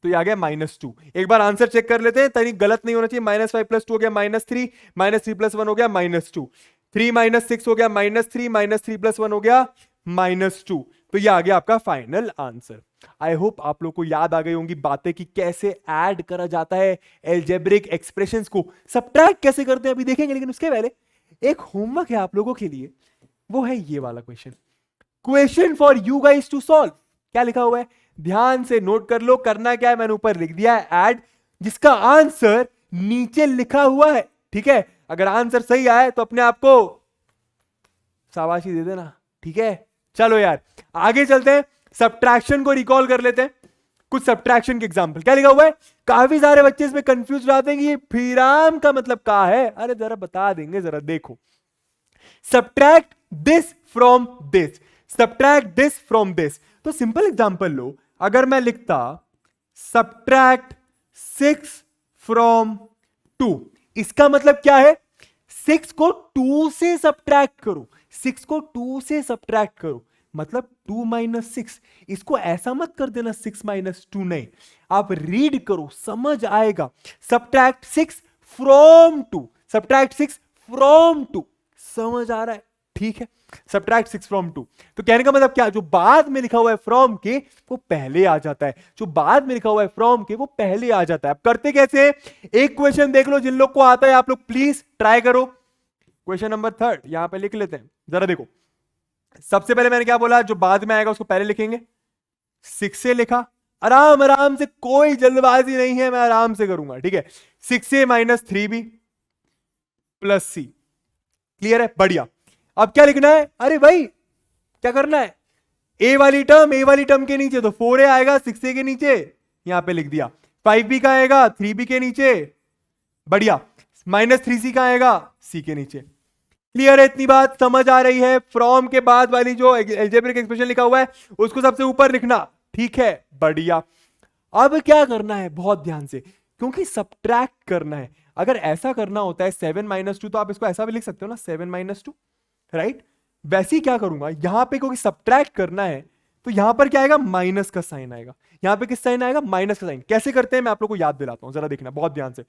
तो ये आ गया -2। एक बार आंसर चेक कर लेते हैं, तनी गलत नहीं होना चाहिए। -5 + 2 हो गया -3, -3 + 1 हो गया -2, 3 - 6 हो गया -3, -3 + 1 हो गया -2, तो ये आ गया आपका फाइनल आंसर। आई होप आप लोग को याद आ गई होंगी बातें कि कैसे ऐड करा जाता है अलजेब्रिक एक्सप्रेशंस को, सब्ट्रैक्ट कैसे करते हैं अभी देखेंगे। लेकिन उसके पहले एक होमवर्क है आप लोगों के लिए, वो है ये वाला question for you guys to solve. क्या लिखा हुआ है, ध्यान से नोट कर लो, करना क्या है, मैंने ऊपर लिख दिया है ऐड, जिसका आंसर नीचे लिखा हुआ है। ठीक है, अगर आंसर सही आए तो अपने आप को शाबाशी दे देना। ठीक है, चलो यार आगे चलते हैं, सब्ट्रैक्शन को रिकॉल कर लेते हैं। कुछ सब्ट्रैक्शन के एग्जांपल, क्या लिखा हुआ है, काफी सारे बच्चे इसमें कंफ्यूज रहते हैं कि ये फिराम का मतलब क्या है। अरे जरा बता देंगे, जरा देखो। Subtract this from this, subtract this from this, तो सिंपल एग्जांपल लो, अगर मैं लिखता सब्ट्रैक्ट 6 फ्रॉम 2, इसका मतलब क्या है, 6 को 2 से सब्ट्रैक्ट करो, 6 को 2 से सब्ट्रैक्ट करो, मतलब 2 - 6। इसको ऐसा मत कर देना 6 - 2, नहीं, आप रीड करो, समझ आएगा। सब्ट्रैक्ट 6 फ्रॉम 2, सब्ट्रैक्ट 6 फ्रॉम 2, समझ आ रहा है। ठीक है, सब्ट्रैक्ट 6 फ्रॉम 2, तो कहने का मतलब क्या, जो बाद में लिखा हुआ है फ्रॉम के वो पहले आ जाता है, जो बाद में लिखा हुआ है फ्रॉम के वो पहले आ जाता है। अब करते कैसे हैं? एक क्वेश्चन देख लो, जिन लोग को आता है आप लोग प्लीज ट्राई करो। क्वेश्चन नंबर 3 यहां पे लिख लेते हैं, जरा देखो। सबसे पहले मैंने क्या बोला, जो बाद में आएगा उसको पहले लिखेंगे, 6 से लिखा, आराम आराम से, कोई जल्दबाजी नहीं है, मैं आराम से करूंगा। ठीक है, 6a - 3b + c, क्लियर है, बढ़िया। अब क्या लिखना है, अरे भाई क्या करना है, ए वाली टर्म के नीचे तो 4a आएगा, 6a के नीचे यहां पे लिख दिया, 5b का आएगा 3b के नीचे, बढ़िया, -3c का आएगा c के नीचे। क्लियर है, इतनी बात समझ आ रही है। फ्रॉम के बाद वाली जो अलजेब्रिक एक्सप्रेशन लिखा हुआ है उसको सबसे ऊपर लिखना। ठीक है, बढ़िया। अब क्या करना है, बहुत ध्यान से, क्योंकि सब्ट्रैक्ट करना है। अगर ऐसा करना होता है 7 - 2, तो आप इसको ऐसा भी लिख सकते हो ना, 7 - 2, राइट। वैसे ही क्या करूंगा यहां पे, क्योंकि सब्ट्रैक्ट करना है तो यहां पर क्या आएगा, माइनस का साइन आएगा। यहां पे किस साइन आएगा, माइनस का साइन। कैसे करते हैं मैं आप लोग को याद दिलाता हूं, जरा देखना बहुत ध्यान से।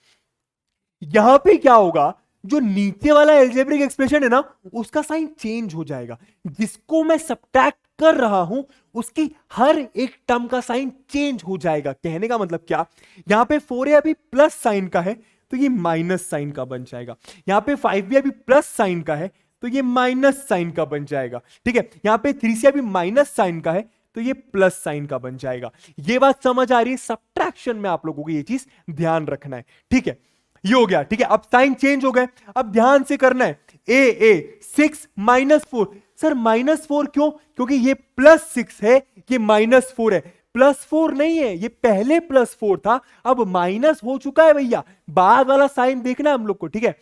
यहां पे क्या होगा, जो नीचे वाला अलजेब्रिक एक्सप्रेशन है ना, उसका साइन चेंज हो जाएगा। जिसको मैं सब्ट्रैक्ट कर रहा हूं उसकी हर एक टर्म का साइन चेंज हो जाएगा। कहने का मतलब क्या, यहां पे 4a अभी प्लस साइन का है तो ये माइनस साइन का बन जाएगा। यहां पे 5b अभी प्लस साइन का है तो ये माइनस साइन का बन जाएगा। ठीक है, यहां पे 3 से अभी माइनस साइन का है तो ये प्लस साइन का बन जाएगा। ये बात समझ आ रही है? सब्ट्रैक्शन में आप लोगों को ये चीज ध्यान रखना है। ठीक है, ये हो गया। ठीक है, अब साइन चेंज हो गए, अब ध्यान से करना है। ए 6 -4। सर -4 क्यों? क्योंकि ये +6 है, ये -4 है। +4 नहीं है, ये पहले +4 था, अब माइनस हो चुका है भैया। बाद वाला साइन देखना है हम लोग को। ठीक है,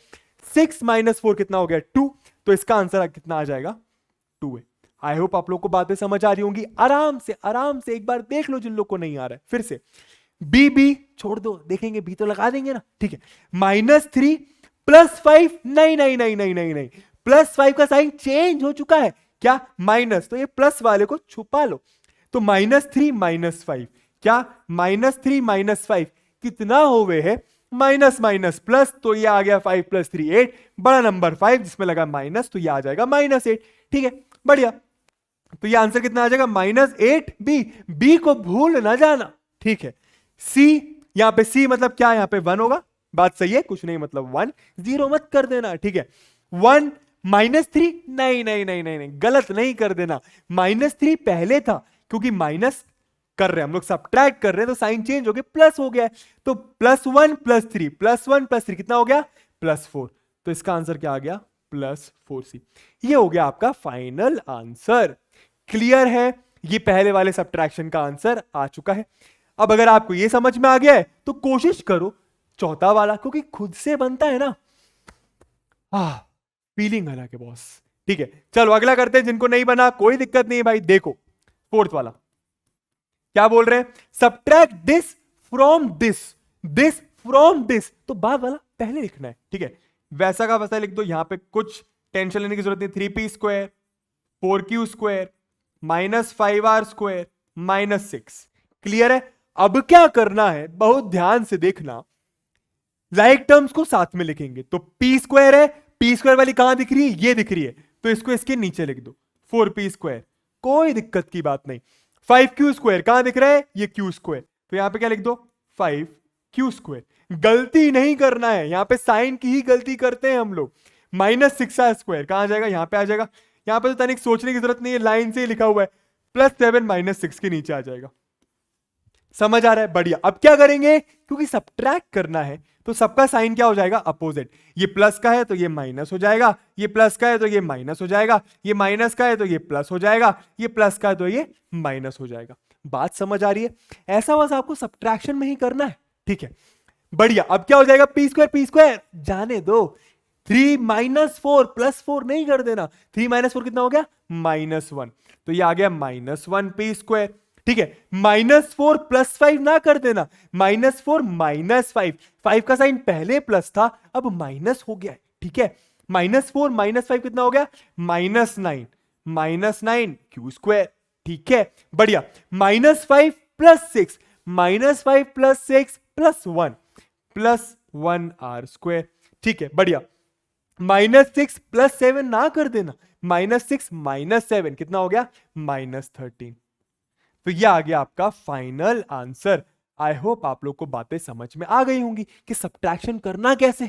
6 -4 कितना हो गया? 2। तो इसका आंसर कितना आ जाएगा? 2 है। आई होप आप लोग को बातें समझ आ रही होंगी। आराम से एक बार देख लो जिन लोग को नहीं आ रहा है। फिर से बी छोड़ दो, देखेंगे बी तो लगा देंगे ना। ठीक है, -3 +5 नहीं, +5 का साइन चेंज हो चुका है। क्या? माइनस, तो ये प्लस वाले को छुपा लो। तो -3 -5, क्या? -3 -5 कितना हो गए है? माइनस माइनस प्लस, तो ये आ गया 5 + 3 8, बड़ा नंबर 5 जिसमें लगा माइनस, तो ये आ जाएगा -8। ठीक है, बढ़िया। तो ये आंसर कितना आ जाएगा? -8 बी को भूल ना जाना। ठीक है, सी, यहां पे सी मतलब क्या? यहां पे 1 होगा। बात सही है, कुछ नहीं मतलब 1, 0 मत कर देना। ठीक है, 1 -3 नहीं, गलत नहीं कर देना। -3 पहले था, क्योंकि माइनस कर रहे हैं हम लोग, सब्ट्रैक्ट कर रहे हैं, तो साइन चेंज हो गया, प्लस हो गया। तो +1 + 3 +1 + 3 कितना हो गया? +4। तो इसका आंसर क्या आ गया? +4C। ये हो गया आपका फाइनल आंसर। क्लियर है? ये पहले वाले सब्ट्रैक्शन का आंसर आ चुका है। अब अगर आपको ये समझ में आ गया है तो कोशिश करो चौथा वाला, क्योंकि खुद से बनता है ना, फीलिंग अलग है बॉस। ठीक है, चलो अगला करते हैं। जिनको नहीं बना कोई दिक्कत नहीं है भाई। देखो फोर्थ वाला क्या बोल रहे हैं? Subtract this from this, this from this. तो बाद वाला पहले लिखना है। ठीक है, वैसा का वैसा लिख दो। यहां पे कुछ टेंशन लेने की जरूरत नहीं। 3p² 4q² -5r² -6। क्लियर है? अब क्या करना है, बहुत ध्यान से देखना। लाइक टर्म्स को साथ में लिखेंगे। तो p² है, p² वाली कहां दिख रही है? ये दिख रही है, तो इसको इसके नीचे लिख दो 4p²। कोई दिक्कत की बात नहीं। 5q² कहां दिख रहा है? ये q², तो यहां पे क्या लिख दो? 5q²। गलती नहीं करना है, यहां पे साइन की ही गलती करते हैं हम लोग। -6r² कहां आ जाएगा? यहां पे आ जाएगा। यहां पे तो तनिक सोचने की जरूरत नहीं है, लाइन से ही लिखा हुआ है। +7 -6 के नीचे आ जाएगा। समझ आ रहा है? बढ़िया। अब क्या करेंगे? क्योंकि सब्ट्रैक्ट करना है तो सबका साइन क्या हो जाएगा? अपोजिट। ये प्लस का है तो ये माइनस हो जाएगा, ये प्लस का है तो ये माइनस हो जाएगा, ये माइनस का है तो ये प्लस हो जाएगा, ये प्लस का है तो ये माइनस हो जाएगा। बात समझ आ रही है? ऐसा बस आपको सब्ट्रैक्शन में ही करना है। ठीक है, बढ़िया। अब क्या हो जाएगा? p² जाने दो। 3 -4 +4 नहीं कर देना। 3 -4 कितना हो गया? -1। तो ये आ गया -1p²। ठीक है, -4 +5 ना कर देना। -4 -5, 5 का साइन पहले प्लस था, अब माइनस हो गया है। ठीक है, -4 -5 कितना हो गया? -9 q²। ठीक है, बढ़िया। -5 + 6 -5 + 6 +1 +1r²। ठीक है, बढ़िया। -6 + 7 ना कर देना। -6 -7 कितना हो गया? -13। तो ये आ गया आपका फाइनल आंसर। आई होप आप लोग को बातें समझ में आ गई होंगी कि सब्ट्रैक्शन करना कैसे।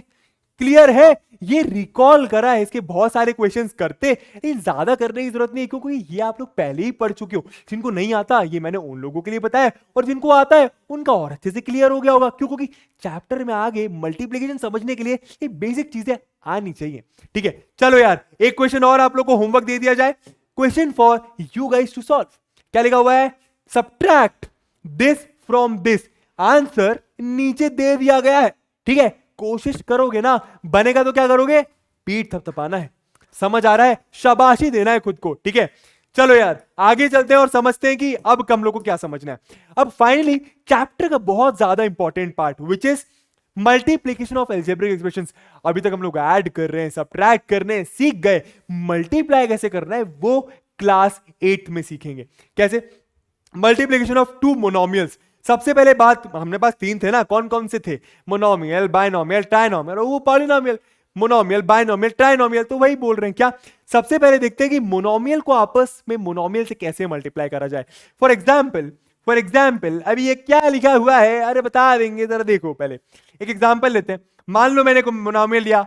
क्लियर है? ये रिकॉल करा है, इसके बहुत सारे क्वेश्चंस करते, लेकिन ज्यादा करने की जरूरत नहीं है, क्योंकि ये आप लोग पहले ही पढ़ चुके हो। जिनको नहीं आता ये मैंने उन लोगों के लिए बताया, और जिनको आता है उनका और अच्छे से क्लियर हो गया होगा। क्यों? क्योंकि चैप्टर में आगे मल्टीप्लीकेशन समझने के लिए ये बेसिक चीजें आनी चाहिए। ठीक है, चलो यार एक क्वेश्चन और आप लोग को होमवर्क दे दिया जाए। Question for you guys to solve. क्या लिखा हुआ है? Subtract this from this. Answer नीचे दे दिया गया है। ठीक है, कोशिश करोगे ना, बनेगा तो क्या करोगे? पीठ थपथपाना है। समझ आ रहा है? शाबाशी देना है खुद को। ठीक है, चलो यार आगे चलते हैं और समझते हैं कि अब हम लोग को क्या समझना है। अब फाइनली चैप्टर का बहुत ज्यादा important part, which is multiplication of algebraic expressions. अभी तक हम लोग ऐड कर रहे हैं, सब्ट्रैक्ट करने हैं, सीख गए। मल्टीप्लाई कैसे करना है वो क्लास 8 में सीखेंगे। कैसे? Multiplication of 2 monomials. सबसे पहले बात, हमने पास 3 थे ना, कौन कौन से थे? मोनोमियल, बायनोमियल, ट्राइनोमियल, और वो पॉलिनोमियल। मोनोमियल, बायनोमियल, ट्राइनोमियल, तो वही बोल रहे हैं क्या? सबसे पहले देखते हैं कि मोनोमियल को आपस में मोनोमियल से कैसे मल्टीप्लाई करा जाए। फॉर एग्जाम्पल अभी ये क्या लिखा हुआ है? अरे बता देंगे, जरा देखो। पहले एक एग्जाम्पल लेते हैं। मान लो मैंने मोनोमियल लिया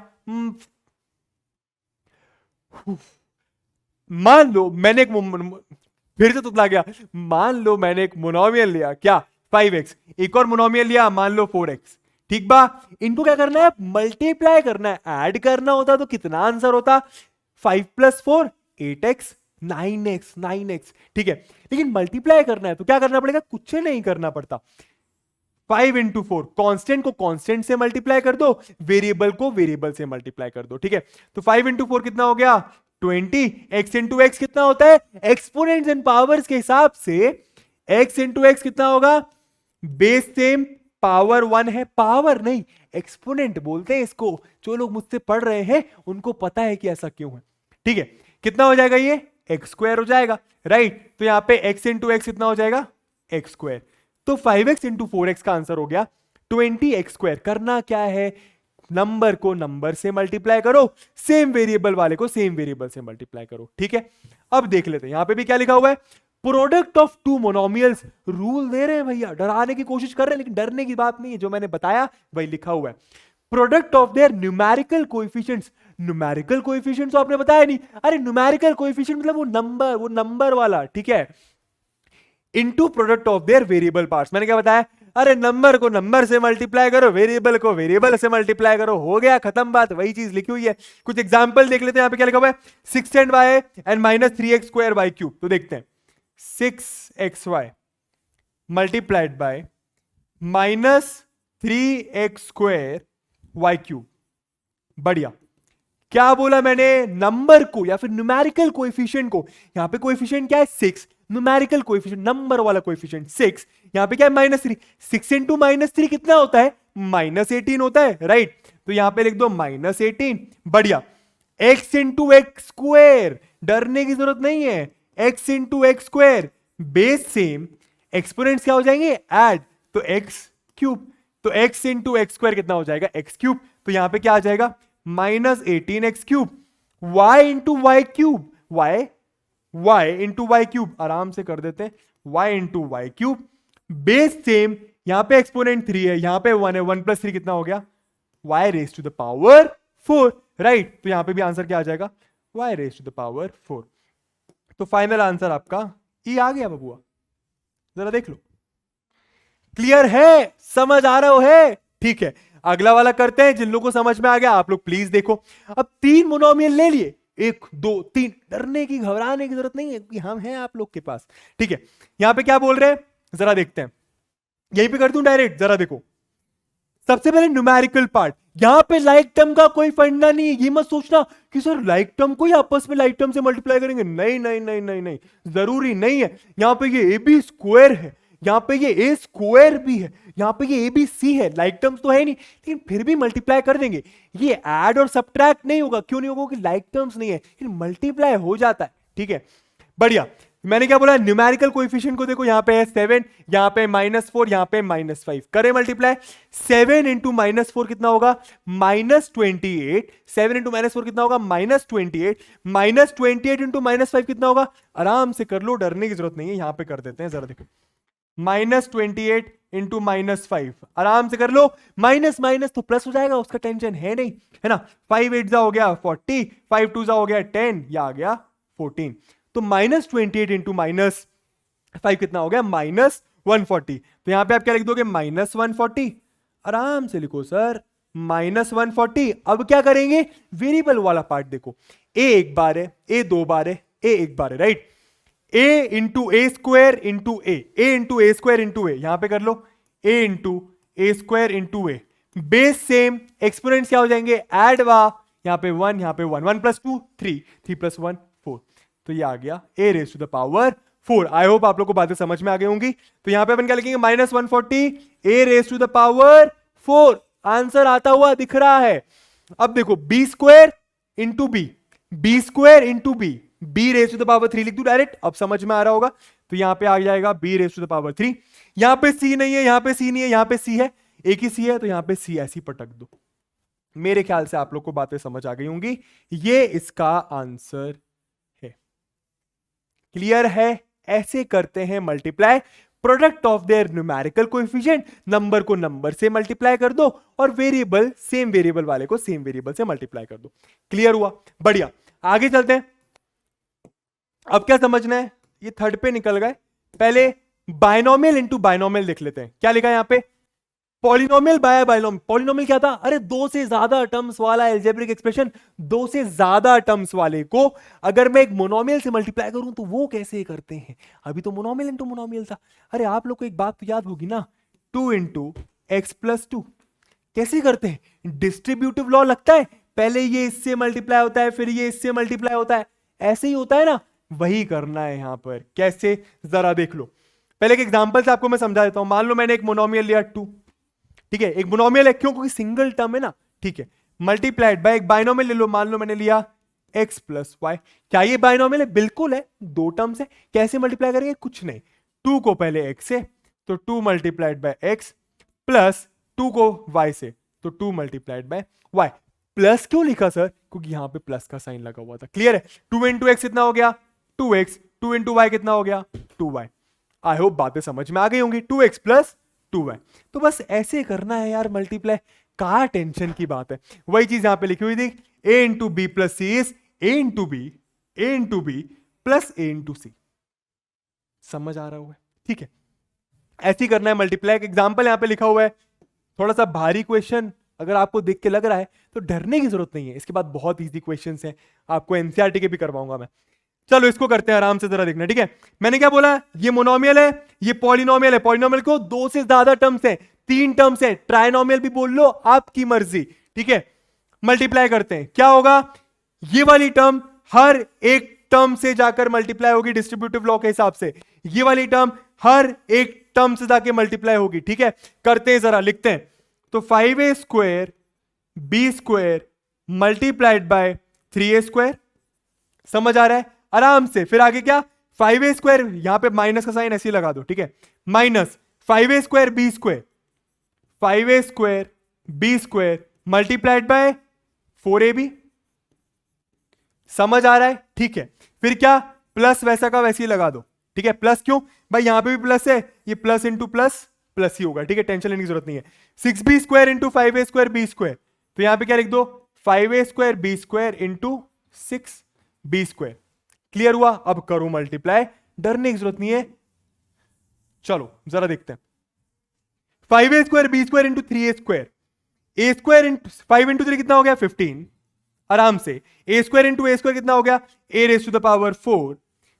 मान लो मैंने फिर से तुतला गया। मान लो मैंने एक मोनोमियल लिया, क्या 5x, एक और मोनोमियल लिया मान लो 4x, ठीक बा। इनको क्या करना है, मल्टीप्लाई करना है। ऐड करना होता तो कितना आंसर होता, 5 + 4 8x, 9x, ठीक है। लेकिन मल्टीप्लाई करना है तो क्या करना पड़ेगा, कुछ नहीं करना पड़ता। 5 × 4, कांस्टेंट को कांस्टेंट से मल्टीप्लाई कर दो, वेरिएबल को वेरिएबल से मल्टीप्लाई कर दो, ठीक है। तो 5 × 4 कितना हो गया 20, x × x कितना होता है, एक्सपोनेंट्स एंड पावर्स के हिसाब से x × x कितना होगा, बेस सेम पावर 1 है, पावर नहीं एक्सपोनेंट बोलते हैं इसको। जो लोग मुझसे पढ़ रहे हैं उनको पता है कि ऐसा क्यों है, ठीक है। कितना हो जाएगा ये x² हो जाएगा, राइट। तो यहां पे x × x कितना हो जाएगा x²। तो 5x × 4x का आंसर हो गया 20x²। करना क्या है, नंबर को नंबर से मल्टीप्लाई करो, सेम वेरिएबल वाले को सेम वेरिएबल से मल्टीप्लाई करो, ठीक है। अब देख लेते हैं यहां पे भी क्या लिखा हुआ है, product of two monomials. Rule दे रहे हैं भैया, डराने की कोशिश कर रहे हैं, लेकिन डरने की बात नहीं है, जो मैंने बताया वही लिखा हुआ है। Product of their numerical coefficients. Numerical coefficients तो आपने बताया नहीं, अरे न्यूमेरिकल कोएफिशिएंट मतलब वो नंबर वाला, ठीक है। Into product of their variable parts. मैंने क्या बताया, अरे नंबर को नंबर से मल्टीप्लाई करो, वेरिएबल को वेरिएबल से मल्टीप्लाई करो, हो गया खत्म बात, वही चीज लिखी हुई है। कुछ एग्जांपल देख लेते हैं, यहां पे क्या लिखा हुआ है, 6y and -3x² y³। तो देखते हैं 6xy multiplied by -3x² y³। बढ़िया। क्या बोला मैंने, नंबर को या फिर न्यूमेरिकल कोएफिशिएंट को। यहां पे कोएफिशिएंट क्या है 6, न्यूमेरिकल कोएफिशिएंट नंबर वाला कोएफिशिएंट 6, यहां पे क्या है -3, 6 × -3 कितना होता है -18 होता है, राइट। तो यहां पे लिख दो -18। बढ़िया। x × x², डरने की जरूरत नहीं है, x × x², base same, exponents क्या हो जाएंगे ऐड, तो x³। तो x × x² कितना हो जाएगा x³। तो यहां पे क्या आ जाएगा -18x³, y × y³, y × y³, आराम से कर देते हैं, y × y³, बेस सेम, यहां पे एक्सपोनेंट 3 है, यहां पे 1 है, 1 + 3 कितना हो गया y⁴, राइट। तो यहां पे भी आंसर क्या आ जाएगा y⁴। तो फाइनल आंसर आपका ई आ गया बबुआ, जरा देख लो। क्लियर है, समझ आ रहा है, ठीक है। अगला वाला करते हैं, जिन लोगों को समझ में आ गया आप लोग प्लीज देखो। अब 3 मोनोमियल ले लिए, 1 2 3, डरने की घबराने की जरूरत नहीं है कि हम हैं आप लोग के पास, ठीक है। यहां पे क्या बोल रहे हैं जरा देखते हैं, यहीं पे कर दूं डायरेक्ट, जरा देखो। सबसे पहले न्यूमेरिकल पार्ट, यहां पे लाइक टर्म का कोई फंडा नहीं है। ये मत सोचना कि सर लाइक टर्म को ही आपस में लाइक टर्म से मल्टीप्लाई करेंगे, नहीं नहीं नहीं नहीं नहीं, जरूरी नहीं है। यहां पे ये AB² है, यहां पे ये A² भी है, यहां पे ये ABC है, लाइक टर्म्स तो है नहीं, लेकिन फिर भी मल्टीप्लाई कर देंगे। ये ऐड और सब्ट्रैक्ट नहीं होगा, क्यों नहीं होगा, कि लाइक टर्म्स नहीं है, लेकिन मल्टीप्लाई हो जाता है, ठीक है। बढ़िया। मैंने क्या बोला, न्यूमेरिकल कोएफिशिएंट को देखो, यहां पे है 7, यहां पे -4, यहां पे -5, करे मल्टीप्लाई। 7 × -4 कितना होगा -28, 7 × -4 कितना होगा -28, -28 × -5 कितना होगा, आराम से कर लो, डरने की जरूरत नहीं है। यहां पे कर देते हैं, जरा देखो, -28 × -5, आराम से कर लो। माइनस माइनस तो प्लस हो जाएगा, उसका टेंशन है नहीं, है ना। 5 8 हो गया 40, 5 2 हो गया 10, या आ गया 14। तो -28 × -5 कितना हो गया -140। तो यहां पे आप क्या लिख दोगे -140, आराम से लिखो सर -140। अब क्या करेंगे, वेरिएबल वाला पार्ट देखो, a एक बार है, a 2 बार है, a एक बार है, राइट। a × a², यहां पे कर लो a × a² a, base same, exponents क्या हो जाएंगे ऐड वा, यहां पे 1, यहां पे 1, 1 + 2 3, 3 + 1 4। तो ये आ गया a⁴। आई होप आप लोग को बातें समझ में आ गई होंगी। तो यहां पे अपन क्या लिखेंगे -140 a⁴। आंसर आता हुआ दिख रहा है। अब देखो b² × b, b² × b, b⁻³ लिख दूं डायरेक्ट, अब समझ में आ रहा होगा। तो यहां पे आ जाएगा b⁻3। यहां पे c नहीं है, यहां पे c नहीं है, यहां पे c है, एक ही c है, तो यहां पे c ऐसी पटक दो। मेरे ख्याल से आप लोग को बातें समझ आ गई होंगी, ये इसका आंसर है। क्लियर है, ऐसे करते हैं multiply. Product of their numerical coefficient, number को नंबर से मल्टीप्लाई कर दो और वेरिएबल सेम वेरिएबल वाले को सेम वेरिएबल से मल्टीप्लाई कर दो। क्लियर हुआ, बढ़िया। आगे चलते हैं। अब क्या समझना है, ये थर्ड पे निकल गए, पहले बायनोमियल इनटू बायनोमियल देख लेते हैं। क्या लिखा है यहां पे, पॉलिनोमियल बाय बायनोमियल। पॉलिनोमियल क्या था, अरे दो से ज्यादा टर्म्स वाला एल्जेब्रिक एक्सप्रेशन, दो से ज्यादा टर्म्स वाले को अगर मैं एक मोनोमियल से मल्टीप्लाई करूं तो वो कैसे करते हैं। अभी तो मोनोमियल इनटू मोनोमियल था। अरे आप लोग को एक बात तो याद होगी ना, 2 इंटू एक्स प्लस 2 कैसे करते हैं, डिस्ट्रीब्यूटिव लॉ लगता है, पहले ये इससे मल्टीप्लाई होता है फिर ये इससे मल्टीप्लाई होता है, ऐसे ही होता है ना, वही करना है यहां पर। कैसे, जरा देख लो। पहले एक एग्जांपल से आपको मैं समझा देता हूं। मान लो मैंने एक मोनोमियल लिया 2, ठीक है, एक मोनोमियल है, क्यों, क्योंकि सिंगल टर्म है ना, ठीक है, मल्टीप्लाइड बाय एक बायनोमियल ले लो, मान लो मैंने लिया x प्लस वाई। क्या ये बायनोमियल है, बिल्कुल है, दो टर्म्स है। कैसे मल्टीप्लाई करेंगे, कुछ नहीं, 2 को पहले x से तो 2 मल्टीप्लाइड बाय x, प्लस 2 को y से तो 2 मल्टीप्लाइड बाय y। प्लस क्यों लिखा सर, क्योंकि यहां पे प्लस का साइन लगा हुआ था। क्लियर है, 2 इंटू एक्स कितना हो गया 2x, 2 इंटू वाई कितना हो गया 2y। आई होप बातें समझ में आ गई होंगी, 2x प्लस 2y। तो बस ऐसे करना है यार मल्टीप्लाई, कहा टेंशन की बात है। वही चीज यहां पे लिखी हुई थी, a into B plus C is a into B plus a into C. समझ आ रहा हुआ है, ठीक है, ऐसे ही करना है मल्टीप्लाई। एक एग्जांपल यहां पे लिखा हुआ है, थोड़ा सा भारी क्वेश्चन अगर आपको देख के लग रहा है तो डरने की जरूरत नहीं है, इसके बाद बहुत इजी क्वेश्चंस हैं, आपको एनसीईआरटी के भी करवाऊंगा मैं। चलो इसको करते हैं आराम से, जरा देखना, ठीक है। मैंने क्या बोला, ये मोनोमियल है, ये पॉलिनोमियल है। पॉलिनोमियल को दो से ज्यादा टर्म्स है, 3 टर्म्स है, ट्राइनोमियल भी बोल लो, आपकी मर्जी, ठीक है। मल्टीप्लाई करते हैं, क्या होगा, ये वाली टर्म हर एक टर्म से जाकर मल्टीप्लाई होगी डिस्ट्रीब्यूटिव लॉ के हिसाब से, ये वाली टर्म हर एक टर्म से जाके मल्टीप्लाई होगी, ठीक है। करते हैं, जरा लिखते हैं। तो 5a square B square multiplied by 3a square, समझ आ रहा है, आराम से। फिर आगे क्या, 5a स्क्वायर, यहां पे माइनस का साइन ऐसे ही लगा दो, ठीक है, minus 5a square B square, 5a square B square multiplied by 4ab। समझ आ रहा है, ठीक है। फिर क्या, प्लस वैसा का वैसे ही लगा दो, ठीक है। प्लस क्यों भाई, यहां पे भी प्लस है, ये प्लस इंटू प्लस प्लस ही होगा, ठीक है, टेंशन लेने की जरूरत नहीं है। 6b square into 5a square B square, तो यहां पे क्या लिख दो, 5a square B square into 6b square. Clear हुआ, अब करो मल्टीप्लाई, डरने की जरूरत नहीं है। चलो जरा देखते हैं, 5a square B square into 3a square, A square into 5 into 3 कितना हो गया 15, आराम से। A square into A square कितना हो गया a raise to the power 4,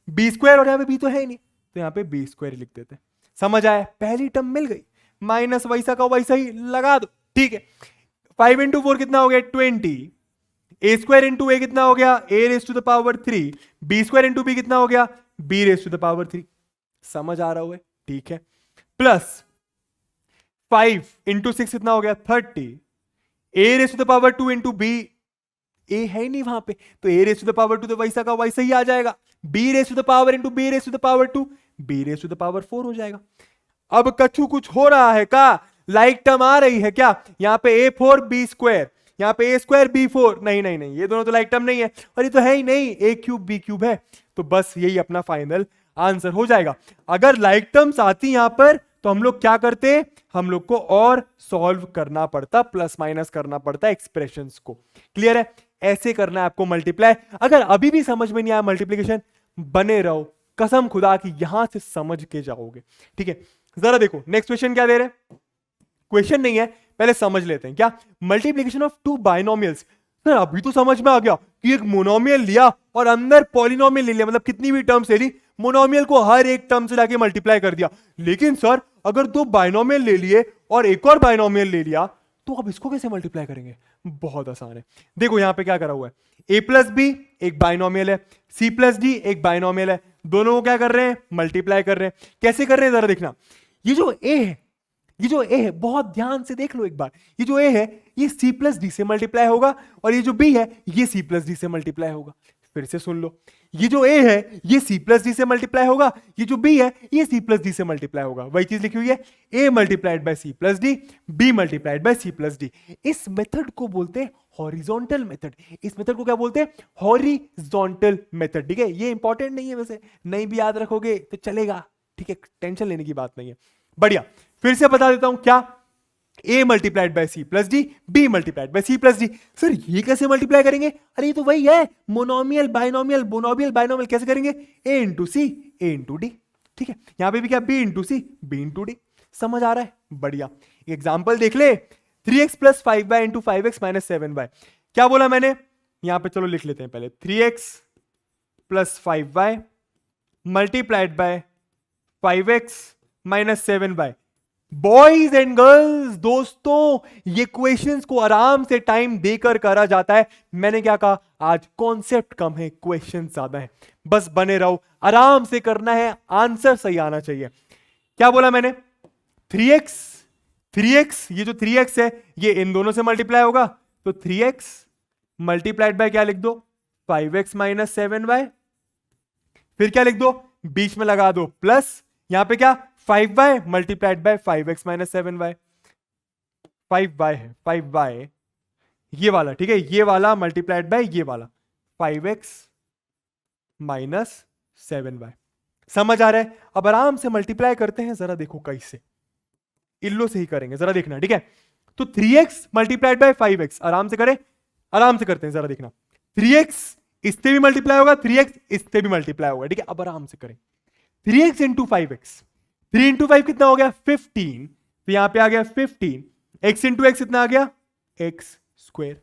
B square, और यहां पे बी तो है ही नहीं तो यहां पे बी स्क्वायर लिख देते हैं। समझ आया, पहली टर्म मिल गई, माइनस वैसा का वैसा ही लगा दो, ठीक है। 5 इंटू 4 कितना हो गया 20, ए स्क्वायर इंटू ए कितना हो गया A raise to the power 3, B square into B कितना हो गया B raise to the power 3। समझ आ रहा हुआ है, ठीक है। प्लस 5 इंटू 6 कितना हो गया 30, A raise to the power 2 into B, A है ही नहीं वहां पे तो A raise to the power 2 तो वैसा का वैसा ही आ जाएगा, B raise to the power into B raise to the power 2, B raise to the power 4 हो जाएगा। अब कछु कुछ हो रहा है का, लाइक टर्म आ रही है क्या, यहां पे a4 बी स्क्वायर, यहां पे a स्क्वायर b4, नहीं नहीं नहीं, ये दोनों तो लाइक टर्म नहीं है, और ये तो है ही नहीं, a क्यूब b क्यूब है, तो बस यही अपना फाइनल आंसर हो जाएगा। अगर लाइक टर्म्स आती यहां पर तो हम लोग क्या करते, हम लोग को और सॉल्व करना पड़ता, प्लस माइनस करना पड़ता एक्सप्रेशंस को। क्लियर है, ऐसे करना है आपको मल्टीप्लाई। अगर अभी भी समझ में नहीं आया मल्टीप्लिकेशन, बने रहो, कसम खुदा की यहां से समझ के जाओगे, ठीक है। जरा देखो नेक्स्ट क्वेश्चन क्या दे रहे, क्वेश्चन नहीं है, पहले समझ लेते हैं। क्या, मल्टीप्लिकेशन ऑफ 2 बाइनोमियल्स। सर अभी तो समझ में आ गया कि एक मोनोमियल लिया और अंदर पॉलिनोमियल ले लिया, मतलब कितनी भी टर्म्स ले ली, मोनोमियल को हर एक टर्म से जाके मल्टीप्लाई कर दिया। लेकिन सर अगर 2 बाइनोमियल ले लिए और एक और बाइनोमियल ले लिया तो अब इसको कैसे मल्टीप्लाई करेंगे, बहुत आसान है। देखो यहां पे क्या करा हुआ है, a प्लस बी एक बाइनोमियल है, c प्लस डी एक बाइनोमियल है, दोनों को क्या कर रहे हैं मल्टीप्लाई कर रहे हैं। कैसे कर रहे हैं जरा देखना, ये जो a है, ये जो a है, बहुत ध्यान से देख लो एक बार, ये जो a है ये c प्लस डी से मल्टीप्लाई होगा, और ये जो b है ये c प्लस डी से मल्टीप्लाई होगा। फिर से सुन लो, ये जो a है ये c प्लस डी से मल्टीप्लाई होगा, ये जो b है ये c प्लस डी से मल्टीप्लाई होगा। वही चीज लिखी हुई है, a multiplied by c plus D, b multiplied by c plus D. इस मेथड को बोलते हैं हॉरिजॉन्टल मेथड, इस मेथड को क्या बोलते हैं हॉरिजॉन्टल मेथड, ठीक है। ये इंपॉर्टेंट नहीं है, वैसे नहीं भी याद रखोगे तो चलेगा, ठीक है, टेंशन लेने की बात नहीं है। बढ़िया, फिर से बता देता हूं क्या, A multiplied by C plus D, B multiplied by C plus D. Sir ये कैसे मल्टीप्लाई करेंगे? अरे ये तो वही है, मोनोमियल बाइनोमियल, मोनोमियल बाइनोमियल। कैसे करेंगे? ए into C, A into D. ठीक है, यहां पे भी क्या, बी इंटू सी, बी इंटू डी। समझ आ रहा है? बढ़िया। एग्जाम्पल देख ले, 3x plus 5y into 5x minus 7y। क्या बोला मैंने? यहां पे चलो लिख लेते हैं पहले, 3x plus 5y multiplied by 5x minus 7y। Boys and girls, दोस्तों, ये क्वेश्चंस को आराम से टाइम देकर करा जाता है। मैंने क्या कहा? आज कॉन्सेप्ट कम है, क्वेश्चन ज्यादा है। बस बने रहो, आराम से करना है, आंसर सही आना चाहिए। क्या बोला मैंने? 3x, ये जो 3x है ये इन दोनों से मल्टीप्लाई होगा, तो 3x मल्टीप्लाइड बाय क्या लिख दो? 5x minus 7y। फिर क्या लिख दो? बीच में लगा दो प्लस, यहां पे क्या, 5y multiplied by 5x minus 7y। 5y है, 5y ये वाला, ठीक है, ये वाला मल्टीप्लाइड बाय ये वाला 5x माइनस 7y। समझ आ रहा है? अब आराम से मल्टीप्लाई करते हैं, जरा देखो कैसे। इल्लो से ही करेंगे, जरा देखना, ठीक है। तो 3x मल्टीप्लाइड बाय 5x, आराम से करें, आराम से करते हैं, जरा देखना। 3x इससे भी मल्टीप्लाई होगा, 3x इससे भी मल्टीप्लाई होगा, ठीक है। अब आराम से करें, 3x इंटू 5x, 3 इंटू 5 कितना हो गया? 15। तो यहां पे आ गया 15, x इंटू एक्स कितना आ गया? x square.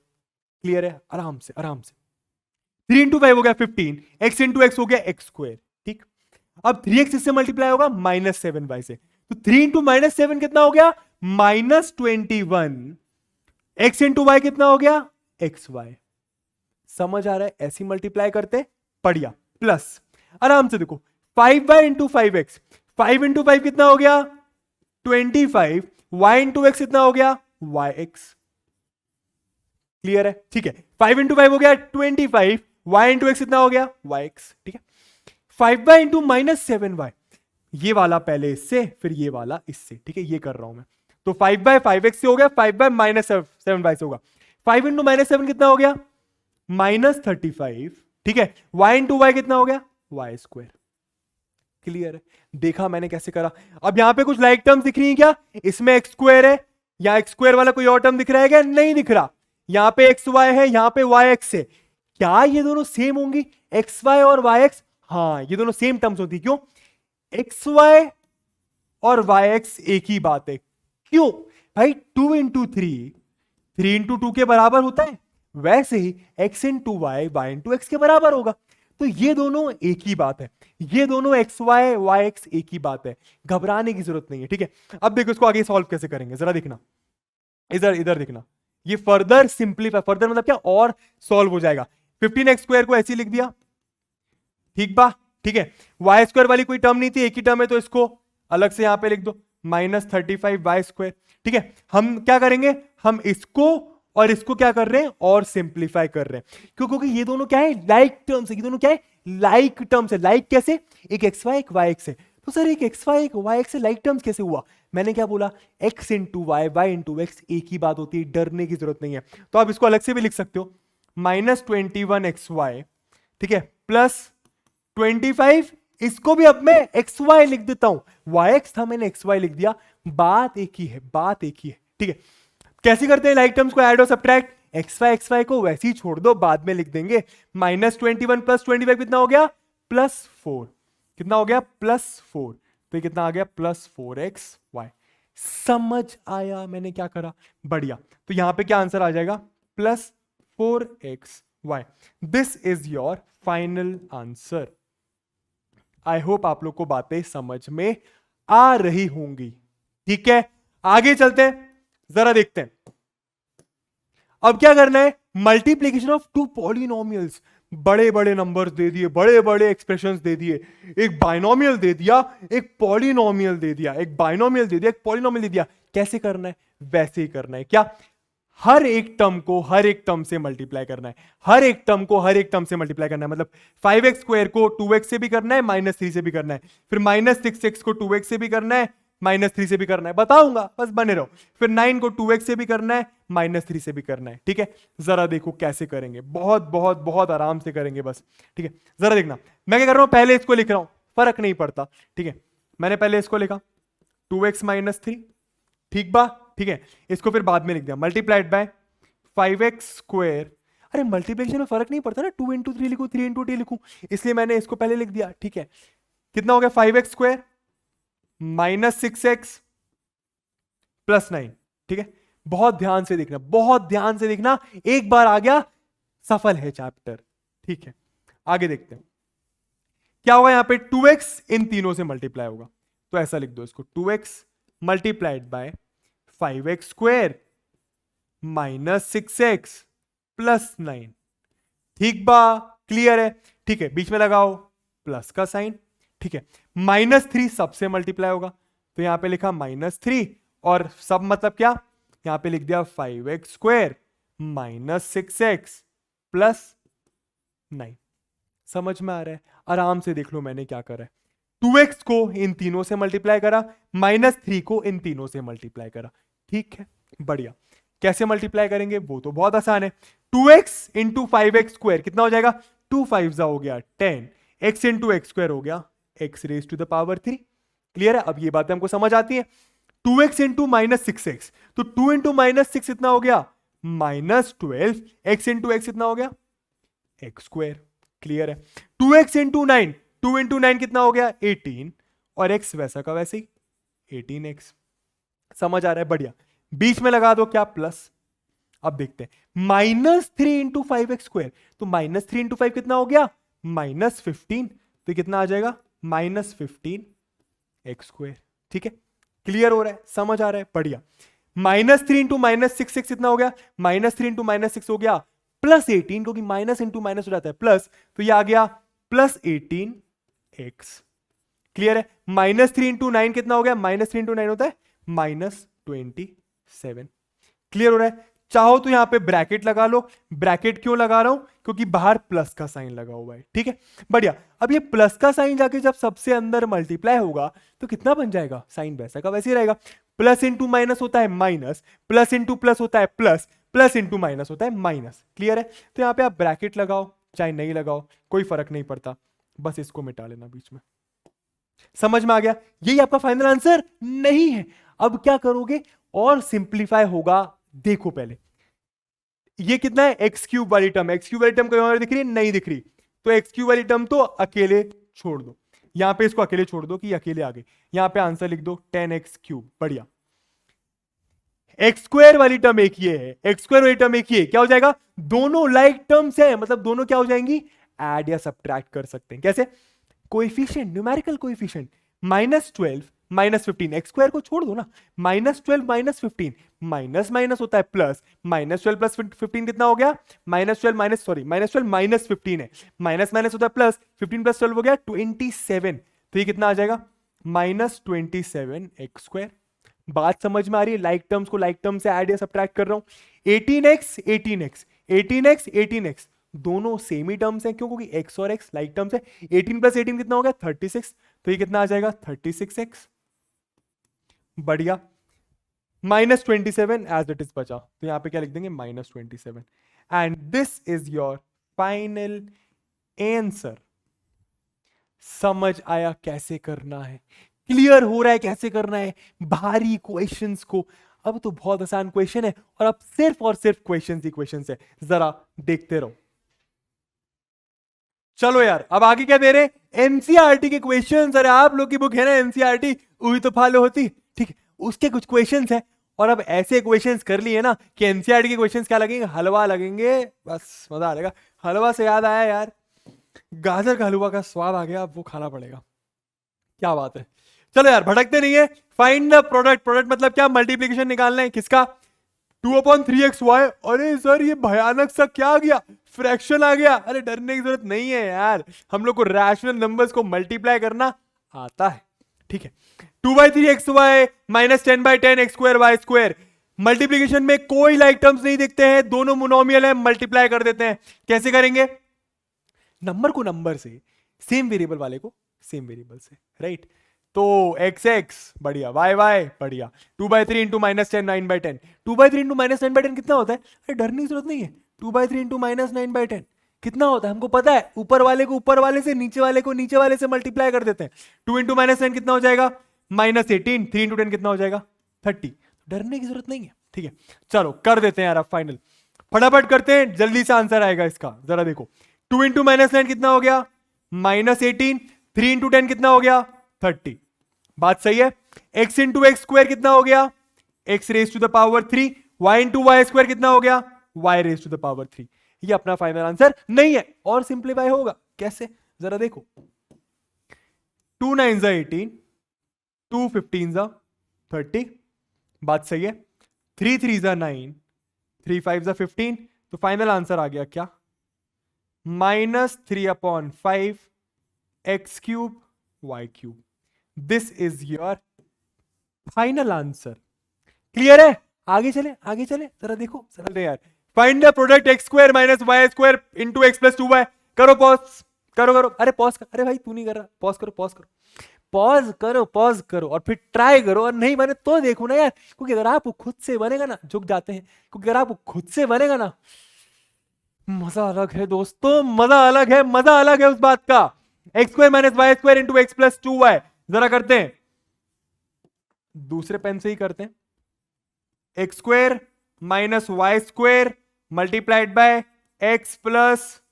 क्लियर है? आराम से, आराम से। 3 इंटू 5 हो गया 15, x इंटू एक्स हो गया x स्क्वायर। ठीक, अब 3x इससे मल्टीप्लाई होगा माइनस 7y से, तो 3 इंटू माइनस 7 कितना हो गया? माइनस 21। x इंटू वाई कितना हो गया? xy। समझ आ रहा है? ऐसी मल्टीप्लाई करते, बढ़िया। प्लस, आराम से देखो, 5y इंटू 5x, 5 इंटू 5 कितना हो गया? 25, y इंटू एक्स कितना हो गया? yx। क्लियर है? ठीक है, 5 इंटू 5 हो गया 25, y इंटू एक्स कितना हो गया? yx। ठीक है, 5y इंटू माइनस 7y, ये वाला पहले इससे, फिर ये वाला इससे, ठीक है, ये कर रहा हूं मैं। तो 5y 5x से हो गया, 5y माइनस 7y से होगा। 5 इंटू माइनस 7 कितना हो गया? माइनस 35। ठीक है, y इंटू वाई कितना हो गया? y square. क्लियर है? देखा मैंने कैसे करा? अब यहां पे कुछ लाइक टर्म्स दिख रही है क्या? इसमें एक्स स्क्वायर है, यहां एक्स स्क्वायर वाला कोई और टर्म दिख रहा है क्या? नहीं दिख रहा। यहां पे एक्स वाई है, यहां पे वाई एक्स है। क्या ये दोनों सेम होंगी? एक्स वाई और वाई एक्स? हाँ, ये दोनों सेम टर्म्स होती। क्यों? एक्स वाई और वाई एक्स एक ही बात है। क्यों भाई? 2 इंटू 3 इंटू 2 के बराबर होता है, वैसे ही x into Y, Y into X के बराबर होगा। तो ये दोनों एक ही बात है, ये दोनों एक्स वाई वाई एक्स एक ही बात है, घबराने की जरूरत नहीं है। ठीक है, अब देखो इसको आगे सॉल्व कैसे करेंगे, जरा देखना, इधर इधर देखना। ये फर्दर सिंप्लीफाई, फर्दर मतलब क्या, और सॉल्व हो जाएगा। 15x स्क्वायर को ऐसे लिख दिया, ठीक बा, ठीक है। वाई स्क्वायर वाली कोई टर्म नहीं थी, एक ही टर्म है, तो इसको अलग से यहां पे लिख दो, माइनस 35 वाई स्क्वायर। ठीक है, हम क्या करेंगे, हम इसको और इसको क्या कर रहे हैं, और सिंप्लीफाई कर रहे हैं। क्यों? क्योंकि ये दोनों क्या है, लाइक टर्म्स है। ये दोनों क्या है, लाइक टर्म्स है। लाइक कैसे? एक एक्स वाई एक वाई एक्स है, तो सर एक एक्स वाई एक वाई एक्स से लाइक टर्म्स कैसे हुआ? मैंने क्या बोला, X into Y, Y into X एक ही बात होती है, डरने की जरूरत नहीं है। तो आप इसको अलग से भी लिख सकते हो, माइनस 21 एक्स वाई, ठीक है, प्लस 25, इसको भी अब मैं एक्स वाई लिख देता हूं, वाई एक्स था, मैंने एक्स वाई लिख दिया, बात एक ही है, बात एक ही है। ठीक है, कैसे करते हैं लाइक टर्म्स को ऐड और सब्ट्रैक्ट? एक्स वाई को वैसे ही छोड़ दो, बाद में लिख देंगे। माइनस 21 प्लस 25 कितना हो गया? प्लस 4। कितना हो गया? प्लस 4। तो ये कितना आ गया? Plus 4x y। समझ आया मैंने क्या करा? बढ़िया। तो यहां पे क्या आंसर आ जाएगा? Plus 4x y। This is your final answer. I hope आप लोग को बातें समझ में आ रही होंगी। ठीक है, आगे चलते हैं, जरा देखते हैं अब क्या करना है। मल्टीप्लीकेशन ऑफ टू पॉलिनोमियल्स, बड़े बड़े नंबर्स दे दिए, बड़े बड़े एक्सप्रेशंस दे दिए, एक बाइनोमियल दे दिया, एक पॉलिनोमियल दे दिया, एक बाइनोमियल दे दिया, एक पॉलिनोमियल दे दिया। कैसे करना है? वैसे ही करना है। क्या? हर एक टर्म को हर एक टर्म से मल्टीप्लाई करना है, हर एक टर्म को हर एक टर्म से मल्टीप्लाई करना है। मतलब 5x स्क्वायर को 2x से भी करना है, माइनस 3 से भी करना है, फिर माइनस 6x को 2x से भी करना है, माइनस 3 से भी करना है, बताऊंगा, बस बने रहो। फिर 9 को 2x से भी करना है, माइनस 3 से भी करना है। ठीक है, जरा देखो कैसे करेंगे, बहुत बहुत बहुत आराम से करेंगे बस। ठीक है, जरा देखना, मैं क्या कर रहा हूं, पहले इसको लिख रहा हूं, फर्क नहीं पड़ता। ठीक है, मैंने पहले इसको लिखा 2x माइनस 3, ठीक बा, ठीक है, इसको फिर बाद में लिख दिया, मल्टीप्लाइड बाय 5x²। अरे मल्टीप्लिकेशन में फर्क नहीं पड़ता ना, 2 इंटू 3 लिखूं 3 इंटू 2 लिखूं, इसलिए मैंने इसको पहले लिख दिया। ठीक है, कितना हो गया 5x² माइनस 6x प्लस 9। ठीक है, बहुत ध्यान से देखना, बहुत ध्यान से देखना, एक बार आ गया सफल है चैप्टर। ठीक है, आगे देखते हैं क्या होगा। यहां पे 2x इन तीनों से मल्टीप्लाई होगा, तो ऐसा लिख दो इसको, 2x multiplied by 5x² minus 6x plus 9। ठीक बा, क्लियर है। ठीक है, बीच में लगाओ प्लस का साइन। ठीक है, -3 सबसे मल्टीप्लाई होगा, तो यहां पे लिखा -3, और सब मतलब क्या, यहां पे लिख दिया 5x² माइनस 6x प्लस 9। समझ में आ रहा है? आराम से देख लो मैंने क्या करा है, 2x को इन तीनों से मल्टीप्लाई करा, -3 को इन तीनों से मल्टीप्लाई करा। ठीक है, बढ़िया। कैसे मल्टीप्लाई करेंगे वो तो बहुत आसान है, 2x इंटू 5x² कितना हो जाएगा, 2 5 हो गया 10, x इंटू x² हो गया x raise to the power 3। Clear है? अब ये बातें हमको समझ आती है। 2x इंटू -6x, तो 2 इंटू -6 कितना हो गया, -12, x इंटू x कितना हो गया, x²। क्लियर है? 2x इंटू 9, 2 इंटू 9 कितना हो गया 18, और x वैसा का वैसे ही 18x। समझ आ रहा है? बढ़िया, बीच में लगा दो क्या, प्लस। अब देखते हैं -3 इंटू 5x², तो -3 इंटू 5 कितना हो गया, -15, तो कितना आ जाएगा -15x²। ठीक है, क्लियर हो रहा है, समझ आ रहा है? बढ़िया। -3 इंटू -6 कितना हो गया, -3 इंटू -6 हो गया +18, क्योंकि माइनस इंटू माइनस हो जाता है प्लस, तो ये आ गया +18x। क्लियर है? -3 इंटू 9 कितना हो गया, -3 इंटू 9 होता है -27। क्लियर हो रहा है? चाहो तो यहां पे ब्रैकेट लगा लो। ब्रैकेट क्यों लगा रहा हूं, क्योंकि बाहर प्लस का साइन लगा हुआ है। ठीक है, बढ़िया। अब ये प्लस का साइन जाके जब सबसे अंदर मल्टीप्लाई होगा तो कितना बन जाएगा, साइन वैसा का वैसे ही रहेगा। प्लस इंटू माइनस होता है माइनस, प्लस इंटू प्लस होता है प्लस, प्लस इंटू माइनस होता है माइनस। क्लियर है? तो यहां पे आप ब्रैकेट लगाओ चाहे नहीं लगाओ, कोई फर्क नहीं पड़ता, बस इसको मिटा लेना बीच में। समझ में आ गया? यही आपका फाइनल आंसर नहीं है। अब क्या करोगे, और सिंप्लीफाई होगा। देखो पहले ये कितना है, x³ वाली टर्म, x³ वाली टर्म कहीं दिख रही है, नहीं दिख रही, तो x³ वाली टर्म तो अकेले छोड़ दो, यहां पे इसको अकेले छोड़ दो कि अकेले आगे, यहां पे आंसर लिख दो 10x³। बढ़िया। x² वाली टर्म एक ये है, x² वाली टर्म एक ये, क्या हो जाएगा, दोनों लाइक टर्म्स है, मतलब दोनों क्या हो जाएंगी, ऐड या सब्ट्रैक्ट कर सकते हैं। कैसे, कोएफिशिएंट, न्यूमेरिकल कोएफिशिएंट, -12 -15, x² को छोड़ दो ना, -12 -15, माइनस माइनस होता है प्लस, -12 प्लस 15 कितना हो गया, -12 माइनस सॉरी -12 -15 है, माइनस माइनस होता है प्लस, 15 प्लस 12 हो गया 27, तो ये कितना आ जाएगा -27x²। बात समझ में आ रही है? लाइक टर्म्स को लाइक टर्म से ऐड या सब्ट्रैक्ट कर रहा हूं। 18x 18x 18x 18x दोनों सेम ही टर्म्स हैं, क्यों, क्योंकि x और x लाइक टर्म्स है। 18 प्लस 18 कितना हो गया 36, तो ये कितना आ जाएगा 36x। बढ़िया। -27 एज इट इज बचा, तो यहां पे क्या लिख देंगे -27, and this is your final answer. समझ आया कैसे करना है? क्लियर हो रहा है कैसे करना है भारी क्वेश्चंस को? अब तो बहुत आसान क्वेश्चन है, और अब सिर्फ और सिर्फ क्वेश्चंस ही क्वेश्चंस है, जरा देखते रहो। चलो यार, अब आगे क्या दे रहे, एनसीईआरटी के क्वेश्चंस। अरे आप लोग की बुक है ना एनसीईआरटी, वही तो फॉलो होती, ठीक है, उसके कुछ क्वेश्चंस है, और अब ऐसे क्वेश्चंस कर लिए ना कि एनसीईआरटी के क्वेश्चंस क्या लगेंगे, हलवा लगेंगे, बस मजा आ जाएगा। हलवा से याद आया यार, गाजर का हलवा का स्वाद आ गया, अब वो खाना पड़ेगा। क्या बात है। चलो यार भटकते नहीं है, फाइंड द प्रोडक्ट। प्रोडक्ट मतलब क्या, मल्टीप्लीकेशन निकालना है, किसका, 2/3xy। अरे सर ये भयानक सा क्या आ गया, फ्रैक्शन आ गया। अरे डरने की जरूरत नहीं है यार, हम लोग को रैशनल नंबर्स को मल्टीप्लाई करना आता है। ठीक है, 2/3xy माइनस 10/10x²y²। मल्टीप्लीकेशन में कोई लाइक टर्म्स नहीं दिखते हैं, दोनों मोनोमियल है, मल्टीप्लाई कर देते हैं। कैसे करेंगे, नंबर को नंबर से, सेम वेरिएबल वाले को सेम वेरिएबल से, राइट। तो x बढ़िया, y बढ़िया, 2/3 इंटू -10 9/10, 2/3 इंटू -9/10 कितना होता है, अरे डरने की जरूरत नहीं है। 2/3 इंटू -9/10 कितना होता है हमको पता है, ऊपर वाले को ऊपर वाले से, नीचे वाले को नीचे वाले से मल्टीप्लाई कर देते हैं। 2 इंटू -10 कितना हो जाएगा, -18, 3 इंटू 10 कितना हो जाएगा 30, डरने की जरूरत नहीं है, ठीक है। चलो कर देते हैं यार, अब फाइनल फटाफट करते हैं, जल्दी से आंसर आएगा इसका। जरा देखो 2 इंटू -9 कितना हो गया, -18। 3 इंटू 10 कितना हो गया, 30। बात सही है। x इंटू एक्स स्क्वायर कितना हो गया, x raise to the power 3। y into Y square कितना हो गया, y raise to the power 3। ये अपना फाइनल आंसर नहीं है, और सिंप्लीफाई होगा कैसे, जरा देखो। 2 9 18, 2 15 30। बात सही है। 3 3 9, 3 5 15। तो फाइनल आंसर आ गया क्या, -3/5 x क्यूब y क्यूब। This is your final answer. Clear है, आगे चले आगे चले, जरा देखो जरा यार। Find the product x square minus Y square into X plus 2y। करो पॉज, करो करो, अरे पॉज कर, अरे भाई तू नहीं कर रहा, पॉज करो पॉज करो पॉज करो पॉज करो, और फिर ट्राई करो, और नहीं बने तो देखो ना यार, क्योंकि अगर आप खुद से बनेगा ना, झुक जाते हैं, क्योंकि अगर आप खुद से बनेगा ना, मजा अलग है दोस्तों, मजा अलग है, मजा अलग है उस बात का। X square minus Y square into X plus 2y। जरा करते हैं, दूसरे पेन से ही करते हैं। X square minus Y square multiplied by X plus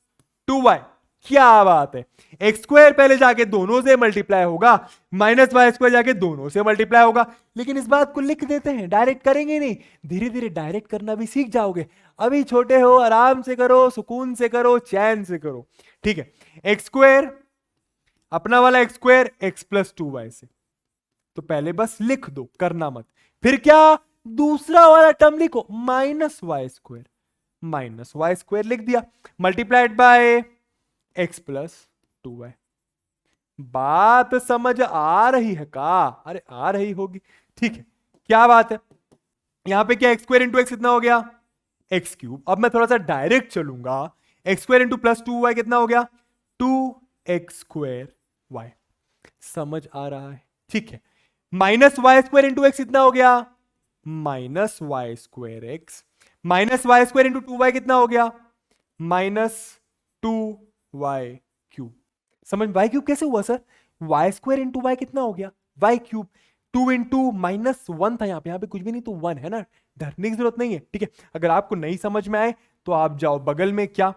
2y। क्या बात है, एक्स स्क्वायर पहले जाके दोनों से मल्टीप्लाई होगा, माइनस वाई स्क्वायर जाके दोनों से मल्टीप्लाई होगा। लेकिन इस बात को लिख देते हैं, डायरेक्ट करेंगे नहीं, धीरे धीरे डायरेक्ट करना भी सीख जाओगे। अभी छोटे हो, आराम से करो, सुकून से करो, चैन से करो, ठीक है। एक्स स्क्वायर अपना वाला x square x plus 2y से, तो पहले बस लिख दो, करना मत। फिर क्या, दूसरा वाला टर्म लिखो, माइनस वाई स्क्वायर लिख दिया, multiplied by X plus 2y। बात समझ आ रही है का, अरे आ रही होगी, ठीक है। क्या बात है, यहां पे क्या, एक्स स्क्वायर इंटू एक्स कितना हो गया, एक्स क्यूब। अब मैं थोड़ा सा डायरेक्ट चलूंगा, x square into plus 2y कितना हो गया, 2x स्क्वायर y। समझ आ रहा है, ठीक है। Minus Y square into X कितना हो गया, minus Y square X. Minus Y square into 2y कितना हो गया, -2y क्यूब। समझ, y क्यूब कैसे हुआ sir, Y square into Y कितना हो गया, y क्यूब। 2 इंटू -1 था यहाँ पे कुछ भी नहीं, तो 1 है ना, डरने की जरूरत नहीं है, ठीक है। अगर आपको नहीं समझ में आए तो आप जाओ बगल में, क्या,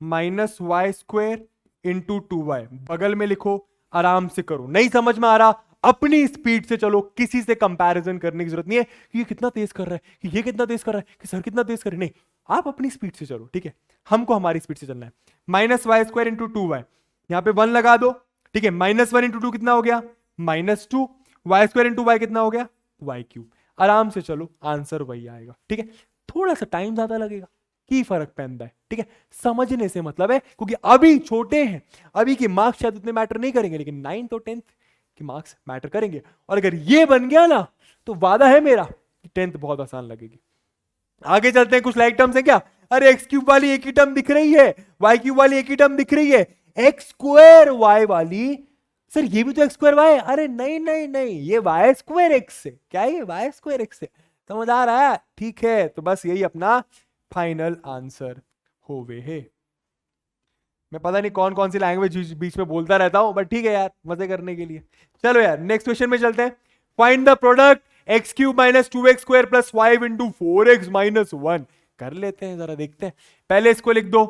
-y स्क्वायर इंटू 2y, बगल में लिखो, आराम से करो। नहीं समझ में आ रहा, अपनी स्पीड से चलो, किसी से कंपैरिजन करने की जरूरत नहीं है कि ये कितना तेज कर रहा है, कि ये कितना तेज कर रहा है, कि सर कितना तेज कर रहे हैं, नहीं, आप अपनी स्पीड से चलो, ठीक है। हमको हमारी स्पीड से चलना है। -y स्क्वायर इंटू 2y, यहां पे 1 लगा दो, ठीक है। -1 इंटू 2 कितना हो गया, -2। y स्क्वायर इंटू y कितना हो गया, y क्यूब। आराम से चलो, आंसर वही आएगा, ठीक है। थोड़ा सा टाइम ज्यादा लगेगा, की फर्क पड़ता है, ठीक है। समझने से मतलब है, क्योंकि अभी छोटे हैं, अभी के मार्क्स शायद उतने मैटर नहीं करेंगे, लेकिन 9th और 10th के मार्क्स मैटर करेंगे। और अगर ये बन गया ना, तो वादा है मेरा कि 10th बहुत आसान लगेगी। आगे चलते हैं, कुछ लाइक टर्म्स है क्या, अरे एक्स क्यूब वाली एक ही टर्म दिख रही है, वाई क्यूब वाली एक ही टर्म दिख रही है, एक्स स्क्वायर वाई वाली, सर ये भी तो एक्स स्क्वायर वाई है, अरे नहीं नहीं नहीं, ये वाई स्क्वायर एक्स से, क्या है, ये वाई स्क्वायर एक्स से, समझ आ रहा है, ठीक है। तो बस यही अपना फाइनल आंसर होवे है। मैं पता नहीं कौन कौन सी लैंग्वेज बीच में बोलता रहता हूं, बट ठीक है यार, मजे करने के लिए। चलो यार नेक्स्ट क्वेश्चन में चलते हैं। Find the product x cube minus 2x square plus 5 into 4x minus 1। कर लेते हैं, जरा देखते हैं। पहले इसको लिख दो,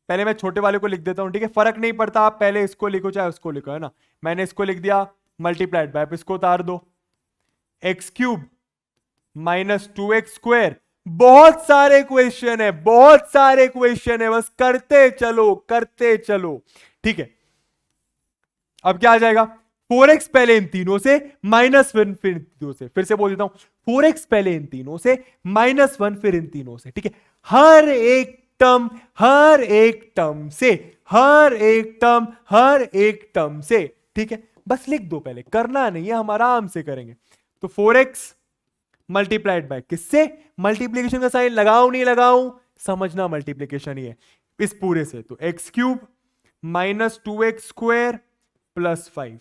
पहले मैं छोटे वाले को लिख देता हूं, ठीक है। फर्क नहीं पड़ता, आप पहले इसको लिखो चाहे उसको लिखो, है ना। मैंने इसको लिख दिया, मल्टीप्लाइड बाय, इसको उतार दो, x cube minus 2x square. बहुत सारे क्वेश्चन है, बहुत सारे क्वेश्चन है, बस करते चलो करते चलो, ठीक है। अब क्या आ जाएगा, 4x पहले इन तीनों से, -1 फिर इन तीनों से। फिर से बोल देता हूं, 4x पहले इन तीनों से, -1 फिर इन तीनों से, ठीक है। हर एक टर्म, हर एक टर्म से, हर एक टर्म, हर एक टर्म से, ठीक है। बस लिख दो, पहले करना नहीं है, हम आराम से करेंगे। तो 4x मल्टीप्लाइड बाय किससे, मल्टीप्लीकेशन का साइन लगाऊं नहीं लगाऊं, समझना मल्टीप्लीकेशन ही है इस पूरे से। तो x cube minus 2x square plus 5।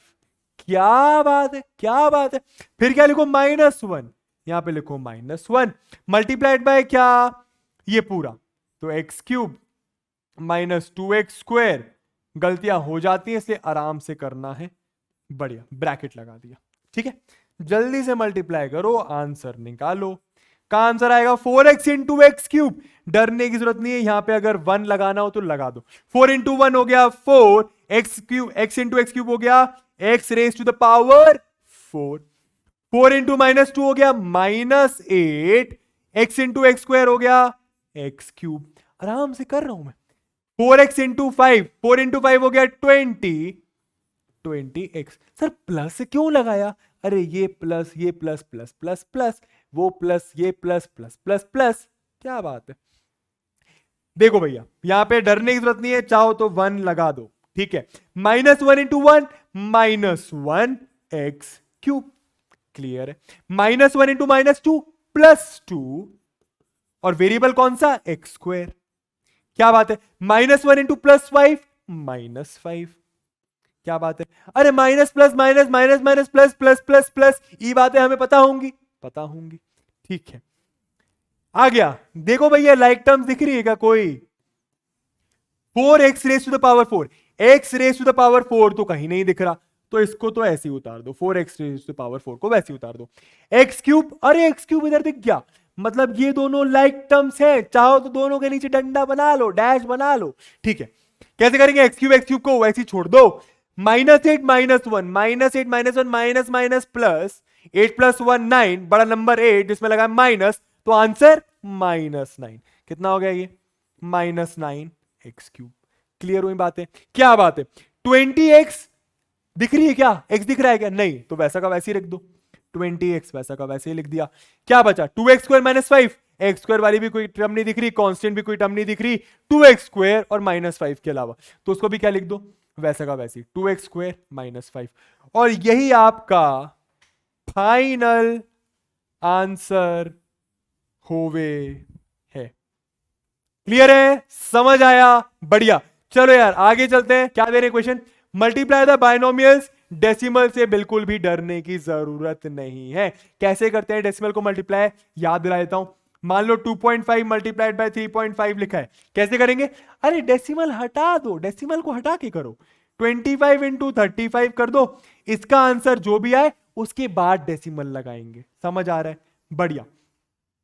क्या बात है, क्या बात है। फिर क्या लिखो, -1, यहां पे लिखो -1 मल्टीप्लाइड बाय क्या, ये पूरा। तो x cube minus 2x square, गलतियां हो जाती हैं इसलिए आराम से करना है, बढ़िया, ब्रैकेट लगा दिया, ठीक है। जल्दी से मल्टीप्लाई करो, आंसर निकालो। का आंसर आएगा 4x इंटू एक्स क्यूब। डरने की जरूरत नहीं है, यहां पे अगर 1 लगाना हो तो लगा दो। 4 इंटू 1 हो गया 4, X cube, X into X cube हो गया X raise to the power 4। 4 इंटू -2 हो गया -8, एक्स इंटू एक्स स्क्वायर हो गया एक्स क्यूब। आराम से कर रहा हूं मैं। 4x इंटू 5, 4 इंटू 5 हो गया 20x। सर प्लस क्यों लगाया? अरे ये प्लस, ये प्लस प्लस प्लस प्लस, वो प्लस, ये प्लस प्लस प्लस प्लस। क्या बात है। देखो भैया यहां पे डरने की जरूरत नहीं है, चाहो तो 1 लगा दो, ठीक है। -1 इंटू 1 -1 एक्स क्यूब। क्लियर है। -1 इंटू -2 +2, और वेरिएबल कौन सा? X square. क्या बात है। -1 इंटू +5 -5। क्या बात है। अरे minus plus minus minus minus plus plus plus plus, ये बातें हमें पता होंगी, पता होंगी, ठीक है। आ गया। देखो भैया लाइक टर्म्स दिख रही है क्या कोई? 4x raise to the power 4, x raise to the power 4 तो कहीं नहीं दिख रहा, तो इसको तो ऐसे ही उतार दो। 4x raise to the power 4 को वैसे ही उतार दो। एक्स क्यूब, अरे एक्स क्यूब इधर दिख गया, मतलब ये दोनों लाइक टर्म्स हैं, चाहो तो दोनों के नीचे डंडा बना लो, डैश बना लो, ठीक है। कैसे करेंगे? एक्स क्यूब को वैसे ही छोड़ दो। -8 -1, -8 -1 माइनस माइनस प्लस, 8 + 1 9, बड़ा नंबर 8 जिसमें लगा माइनस, तो आंसर -9। कितना हो गया ये? -9 एक्स क्यूब। क्लियर हुई बातें? क्या बात है। 20x दिख रही है क्या? x दिख रहा है क्या? नहीं, तो वैसा का वैसे ही रख दो। 20x वैसा का वैसे ही लिख दिया। क्या बचा? 2x स्क्वायर -5, एक्स स्क्वायर वाली भी कोई टर्म नहीं दिख रही, कांस्टेंट भी कोई टर्म नहीं दिख रही, 2x स्क्वायर और -5 के अलावा, तो उसको भी क्या लिख दो? वैसा का वैसे ही 2x स्क्वायर -5। और यही आपका फाइनल आंसर होवे है। क्लियर है? समझ आया? बढ़िया। चलो यार आगे चलते हैं। क्या दे रहे question? Multiply the binomials. Decimal से बिल्कुल भी डरने की जरूरत नहीं है। कैसे करते हैं डेसिमल को मल्टीप्लाई? याद दिला देता हूं। मान लो 2.5 मल्टीप्लाइड बाय 3.5 लिखा है, कैसे करेंगे? अरे डेसिमल हटा दो, डेसिमल को हटा के करो। 25 इंटू 35 कर दो, इसका आंसर जो भी आए उसके बाद डेसिमल लगाएंगे। समझ आ रहा है? बढ़िया।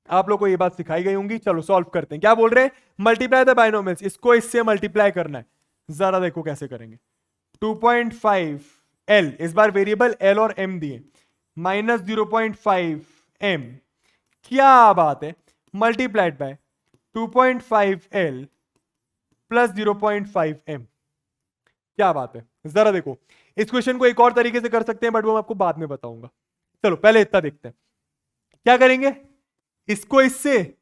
आप लोग को ये बात सिखाई गई होंगी। चलो सॉल्व करते हैं। क्या बोल रहे हैं? मल्टीप्लाई द बाइनोमियल्स, इसको इससे मल्टीप्लाई करना है। जरा देखो कैसे करेंगे। 2.5 L, इस बार वेरिएबल L और M दिए, -0.5 M। क्या बात है। Multiplied by 2.5 L plus 0.5 M। क्या बात है। जरा देखो इस क्वेश्चन को एक और तरीके से कर सकते हैं, बट वो मैं आपको बाद में बताऊंगा। चलो पहले इतना देखते हैं। क्या करेंगे? इसको इससे,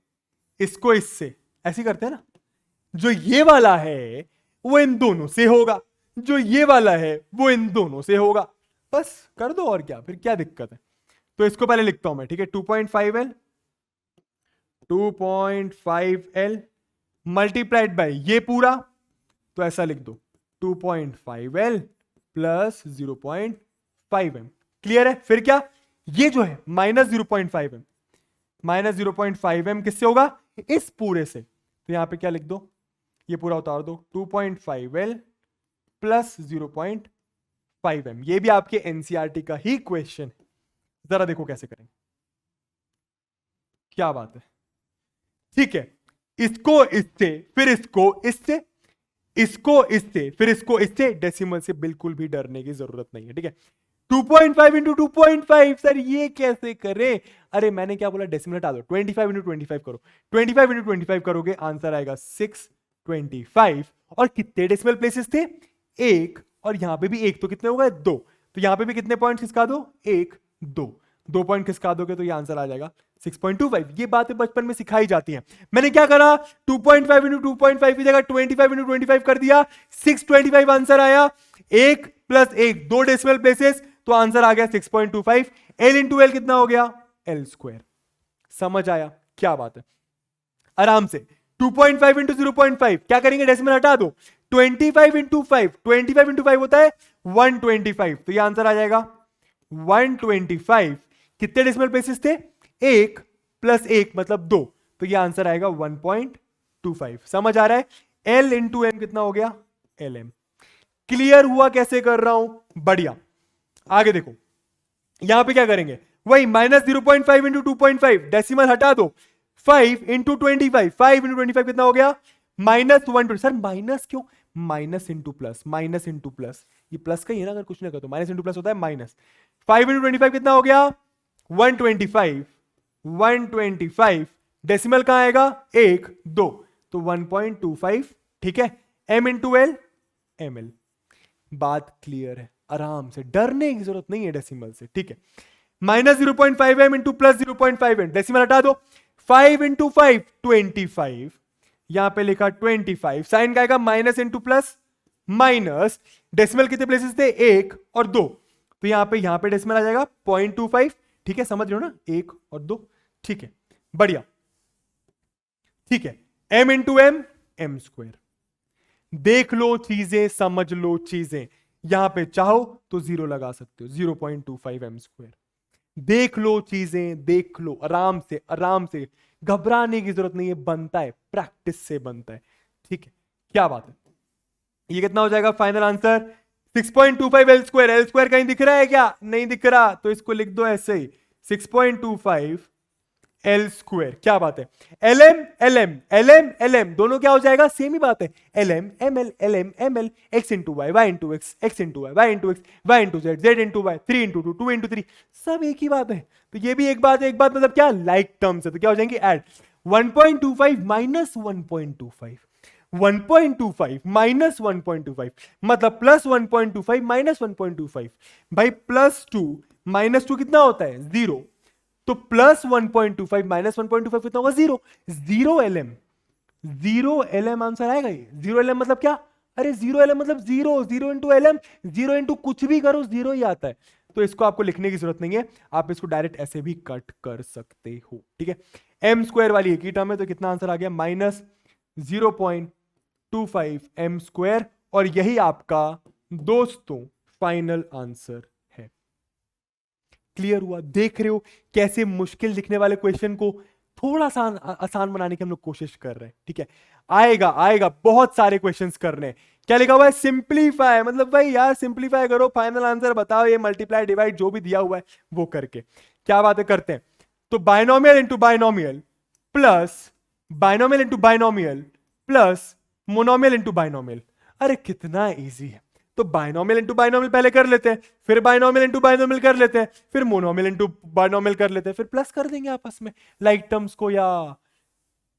इसको इससे, ऐसे करते हैं ना। जो ये वाला है वो इन दोनों से होगा, जो ये वाला है वो इन दोनों से होगा। बस कर दो, और क्या, फिर क्या दिक्कत है। तो इसको पहले लिखता हूं मैं, ठीक है। 2.5L, 2.5L मल्टीप्लाइड बाय ये पूरा, तो ऐसा लिख दो 2.5L प्लस 0.5M। क्लियर है? फिर क्या? ये जो है -0.5M, -0.5M किससे होगा? इस पूरे से। तो यहां पे क्या लिख दो? ये पूरा उतार दो, 2.5L प्लस 0.5M। ये भी आपके एनसीईआरटी का ही क्वेश्चन है। जरा देखो कैसे करेंगे। क्या बात है। ठीक है। इसको इससे, फिर इसको इससे, इसको इससे, फिर इसको इससे। डेसिमल से बिल्कुल भी डरने की जरूरत नहीं है, ठीक है। 2.5 इंटू 2.5, सर ये कैसे करें? अरे मैंने क्या बोला? डेसिमल हटा दो। 25 इंटू 25 करो। 25 इंटू 25 करोगे, आंसर आएगा 625। और कितने डेसिमल प्लेसेस थे? एक, और यहां पे भी एक, तो कितने हो गए? 2। तो यहां पे भी कितने पॉइंट खिसका दो? 1 2, 2 पॉइंट खिसका दोगे तो ये आंसर आ जाएगा 6.25। ये बातें बचपन में सिखाई जाती हैं। मैंने क्या करा? 2.5 इंटू 2.5 की जगह 25 इंटू 25 कर दिया, 625 आंसर आया। 1 प्लस 1 2 डेसिमल प्लेसेस, तो आंसर आ गया 6.25। L इंटू L कितना हो गया? L square. समझ आया? क्या बात है। आराम से 2.5 इंटू 0.5 क्या करेंगे? डेसिमल हटा दो। 25 इंटू 5, 25 इंटू 5 होता है 125, तो ये आंसर आ जाएगा 125। कितने डेसिमल प्लेसेस थे? 1 प्लस 1 मतलब 2, तो ये आंसर आएगा 1.25। समझ आ रहा है? L इंटू M कितना हो गया? LM। क्लियर हुआ कैसे कर रहा हूं? बढ़िया। आगे देखो, यहां पे क्या करेंगे, वही माइनस 0.5 इंटू 2.5, डेसिमल हटा दो, 5 इंटू 25, 5 इंटू 25 कितना हो गया, -120। सर माइनस क्यों, minus into plus, minus into plus, ये प्लस का ही है ना, अगर कुछ नहीं कर तो माइनस इंटू प्लस होता है माइनस। 5 इंटू 25 कितना हो गया, 125, 125, डेसिमल कहां आएगा, 1 2, तो 1.25, ठीक है, m into L, M L. बात क्लियर है, आराम से, डरने की जरूरत नहीं है डेसिमल से, ठीक है। -0.5m into plus 0.5m, decimal हटा दो, 5 इंटू 5 25, यहां पे लिखा 25, साइन का आएगा minus into plus minus, decimal कितने प्लेसेस थे, 1 और 2, तो यहां पे डेसिमल आ जाएगा 0.25, ठीक है, समझ रहे हो ना, 1 और 2, ठीक है, बढ़िया, ठीक है, m into M, M square. देख लो चीजें, समझ लो चीजें, यहां पे चाहो तो 0 लगा सकते हो, 0.25 एम स्क्वायर। देख लो चीजें, देख लो आराम से, आराम से, घबराने की जरूरत नहीं है, बनता है, प्रैक्टिस से बनता है, ठीक है, क्या बात है। ये कितना हो जाएगा final answer, 6.25 L square. L square कहीं दिख रहा है क्या, नहीं दिख रहा, तो इसको लिख दो ऐसे ही, 6.25 एल स्क्वायर, क्या बात है। L M L M L M L M दोनों क्या हो जाएगा, सेम ही बात है, L M M L L M M L, X into Y, Y into X, X into Y, Y into X, Y into Z, Z into Y, 3 into 2, 2 into 3, सब एक ही बात है। तो ये भी एक बात है, एक बात मतलब क्या, लाइक टर्म्स है, तो क्या हो जाएंगे, ऐड 1.25 माइनस 1.25, 1.25 माइनस 1.25 मतलब प्लस 1.25 माइनस 1.25, भाई प्लस 2 माइनस 2 कितना होता है, 0, तो प्लस 1.25 माइनस 1.25 कितना होगा, 0, 0 एलएम, 0 एलएम आंसर आएगा ये, 0 एलएम मतलब क्या, अरे 0 एलएम मतलब 0, 0 इंटू एलएम, 0 इंटू कुछ भी करो 0 ही आता है, तो इसको आपको लिखने की जरूरत नहीं है, आप इसको डायरेक्ट ऐसे भी कट कर सकते हो, ठीक है। एम स्क्वायर वाली एक ही टर्म है, तो कितना आंसर आ गया, -0.25 एम स्क्वायर, और यही आपका दोस्तों फाइनल आंसर है। क्लियर हुआ, देख रहे हो कैसे मुश्किल दिखने वाले क्वेश्चन को थोड़ा सा आसान बनाने की हम लोग कोशिश कर रहे हैं, ठीक है। आएगा आएगा, बहुत सारे क्वेश्चंस करने हैं। क्या लिखा हुआ है, सिंप्लीफाई, मतलब भाई यार सिंप्लीफाई करो, फाइनल आंसर बताओ, ये मल्टीप्लाई डिवाइड जो भी दिया हुआ है वो करके, क्या बातें करते हैं। तो binomial into binomial plus binomial into binomial plus monomial into binomial, अरे कितना इजी है। तो बायनोमियल इंटू बायनोमियल पहले कर लेते हैं, फिर बायनोमियल इंटू बायनोमियल कर लेते हैं, फिर मोनोमियल इंटू बायनोमियल कर लेते हैं, फिर प्लस कर देंगे आपस में लाइक टर्म्स को या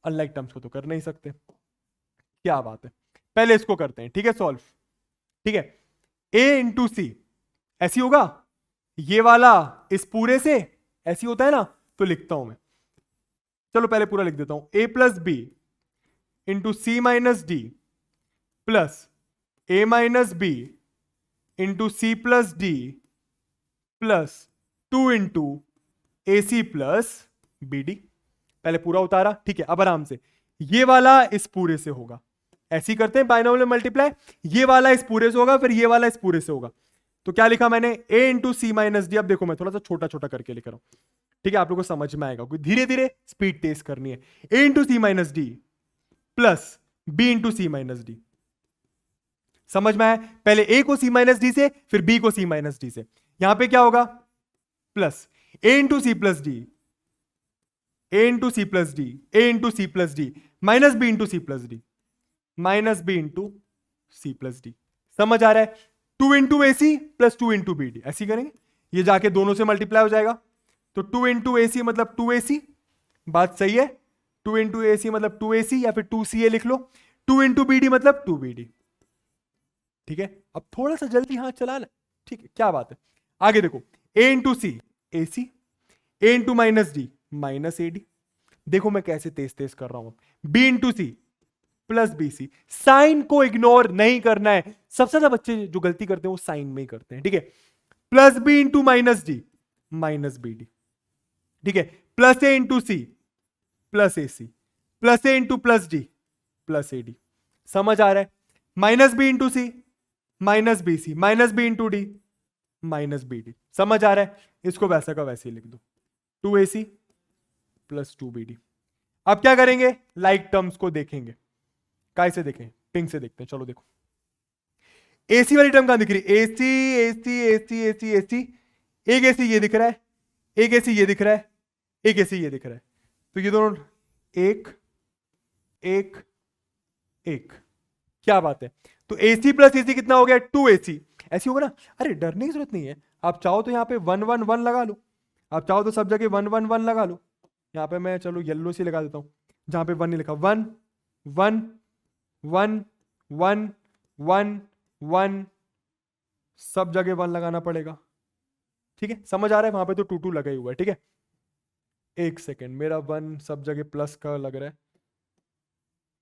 अनलाइक टर्म्स को तो कर नहीं सकते, क्या बात है। पहले इसको करते हैं, ठीक है, सॉल्व, ठीक है। ए इंटू सी ऐसी होगा, ये वाला इस पूरे से ऐसी होता है ना, तो लिखता हूं मैं, चलो पहले पूरा लिख देता हूं, A plus B into C minus D plus A minus B into C plus D plus 2 into A C plus B D. पहले पूरा उतारा, ठीक है। अब आराम से, ये वाला इस पूरे से होगा, ऐसे ही करते हैं बाइनोमियल मल्टीप्लाई, ये वाला इस पूरे से होगा, फिर ये वाला इस पूरे से होगा। तो क्या लिखा मैंने, ए इंटू सी माइनस डी। अब देखो मैं थोड़ा सा छोटा छोटा करके लिख रहा हूं, ठीक है, आप लोगों को समझ में आएगा, धीरे धीरे स्पीड तेज करनी है। A into C minus D plus B into C minus D, समझ में आया। पहले ए को सी माइनस डी से, फिर बी को सी माइनस डी से, यहां पे क्या होगा, plus A into C plus D, A into C plus D, A into C plus D minus B into C plus D, minus B into C plus D. समझ आ रहा है, 2 into A C plus 2 into B D, ऐसी करेंगे, ये जाके दोनों से मल्टीप्लाई हो जाएगा। तो 2 इंटू ए सी मतलब 2 ए सी, बात सही है, 2 इंटू ए सी मतलब 2 ए सी, या फिर 2 सी ए लिख लो। 2 इंटू बी डी मतलब 2 बी डी, ठीक है। अब थोड़ा सा जल्दी हाथ चलाना, ठीक है, क्या बात है। आगे देखो, A into C A C, A into minus D minus A D, देखो मैं कैसे तेज तेज कर रहा हूं। B into C plus B C, sign को इग्नोर नहीं करना है, सबसे ज्यादा बच्चे जो गलती करते हैं वो साइन में ही करते हैं, ठीक है। Plus B into minus D minus B D, ठीक है। Plus A into C plus A C plus A into plus D plus A D, समझ आ रहा है। Minus B into C minus B C minus B into D minus B D, समझ आ रहा है। इसको वैसा का वैसे ही लिख दो, 2 ए सी प्लस 2 बी डी। अब क्या करेंगे, लाइक टर्म्स को देखेंगे, काय से देखें, पिंक से देखते हैं, चलो देखो। एसी वाली टर्म कहां दिख रही, AC AC AC AC AC, एक एसी ये दिख रहा है, एक एसी ये दिख रहा है, एक एसी ये दिख रहा है, तो ये दोनों एक एक एक, क्या बात है। तो AC प्लस AC कितना हो गया, 2AC। ऐसी होगा ना, अरे डरने की जरूरत नहीं है, आप चाहो तो यहाँ पे 1 1 1 लगा लो, आप चाहो तो सब जगह 1 1 1 लगा लो। यहाँ पे मैं चलो येलो से लगा देता हूँ, जहां पे 1 नहीं लिखा, 1 1 1 1 1 1, सब जगह 1 लगाना पड़ेगा, ठीक है, समझ आ रहा है। वहां पे तो 2 2 लगा ही हुआ है, ठीक है। एक सेकेंड, मेरा 1 सब जगह प्लस का लग रहा है,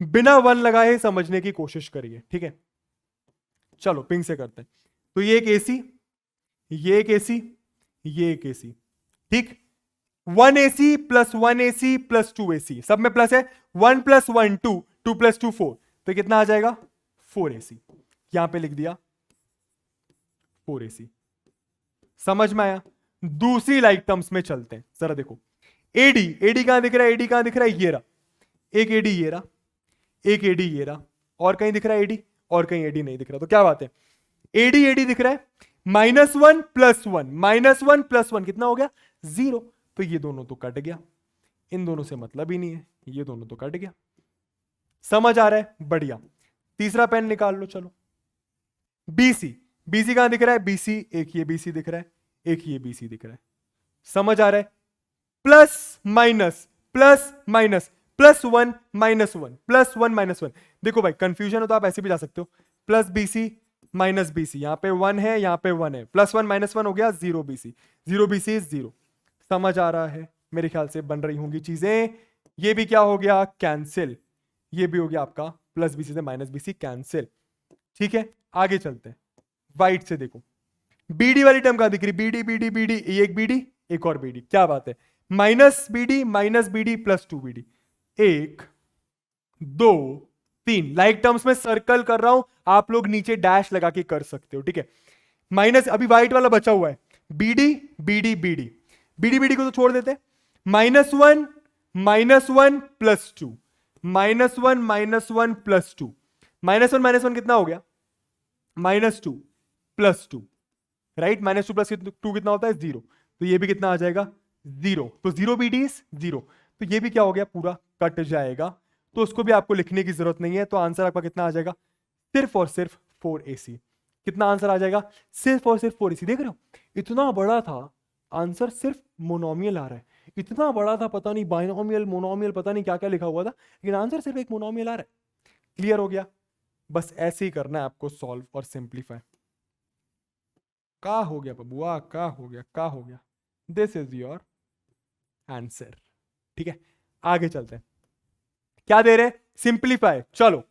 बिना 1 लगाए समझने की कोशिश करिए, ठीक है। चलो पिंक से करते हैं। तो ये एक AC, ये एक AC, ये एक AC, ठीक। 1AC plus 1AC plus 2AC, सब में प्लस है। 1 + 1 2, 2 + 2 4, तो कितना आ जाएगा 4AC। यहां पे लिख दिया 4AC। समझ में आया। दूसरी लाइक टर्म्स में चलते हैं, जरा देखो। AD कहां दिख रहा है, AD कहां दिख रहा है, ये रहा, एक AD ये रहा, एक AD ये रहा, और कहीं दिख रहा है AD, और कहीं AD नहीं दिख रहा, तो क्या बात है, AD दिख रहा है। -1 + 1, -1 + 1 कितना हो गया 0, तो ये दोनों तो कट गया, इन दोनों से मतलब ही नहीं है, ये दोनों तो कट गया। समझ आ रहा है, बढ़िया। तीसरा पेन निकाल लो, चलो। BC कहां दिख रहा है, BC, एक ये BC दिख रहा है, एक ये BC दिख रहा है, समझ आ रहा है। प्लस माइनस प्लस माइनस, +1 -1 +1 -1, देखो भाई कंफ्यूजन हो तो आप ऐसे भी जा सकते हो, प्लस BC माइनस BC, यहां पे 1 है, यहां पे 1 है, +1 -1 हो गया 0 BC, 0 BC इज 0। समझ आ रहा है, मेरे ख्याल से बन रही होंगी चीजें। ये भी क्या हो गया, कैंसिल, ये भी हो गया आपका प्लस BC से माइनस BC कैंसिल, ठीक है। आगे चलते हैं, वाइट से देखो। BD वाली टर्म कहां दिख रही, BD एक BD, एक और BD, क्या बात है। -BD + 2BD, 1 2 3, लाइक टर्म्स में सर्कल कर रहा हूं, आप लोग नीचे डैश लगा के कर सकते हो, ठीक है। माइनस, अभी व्हाइट वाला बचा हुआ है, BD को तो छोड़ देते हैं। -1 - 1 + 2, -1 - 1 + 2, -1 - 1 कितना हो गया, -2 + 2, राइट। -2 + 2 कितना होता है 0, तो ये भी कितना आ जाएगा 0, तो 0 BD इज 0, तो ये भी क्या हो गया, पूरा कट जाएगा, तो उसको भी आपको लिखने की जरूरत नहीं है। तो आंसर आपका कितना आ जाएगा, सिर्फ और सिर्फ 4AC। कितना आंसर आ जाएगा, सिर्फ और सिर्फ 4AC। देख रहे हो, इतना बड़ा था आंसर, सिर्फ मोनोमियल आ रहा है, इतना बड़ा था, पता नहीं बाइनोमियल मोनोमियल पता नहीं क्या क्या लिखा हुआ था, लेकिन आंसर सिर्फ एक मोनोमियल आ रहा है। क्लियर हो गया, बस ऐसे ही करना है आपको, सॉल्व और सिंप्लीफाई। का हो गया बबुआ, का हो गया, का हो गया, दिस इज योर आंसर, ठीक है। आगे चलते हैं, क्या दे रहे, सिंप्लीफाई। चलो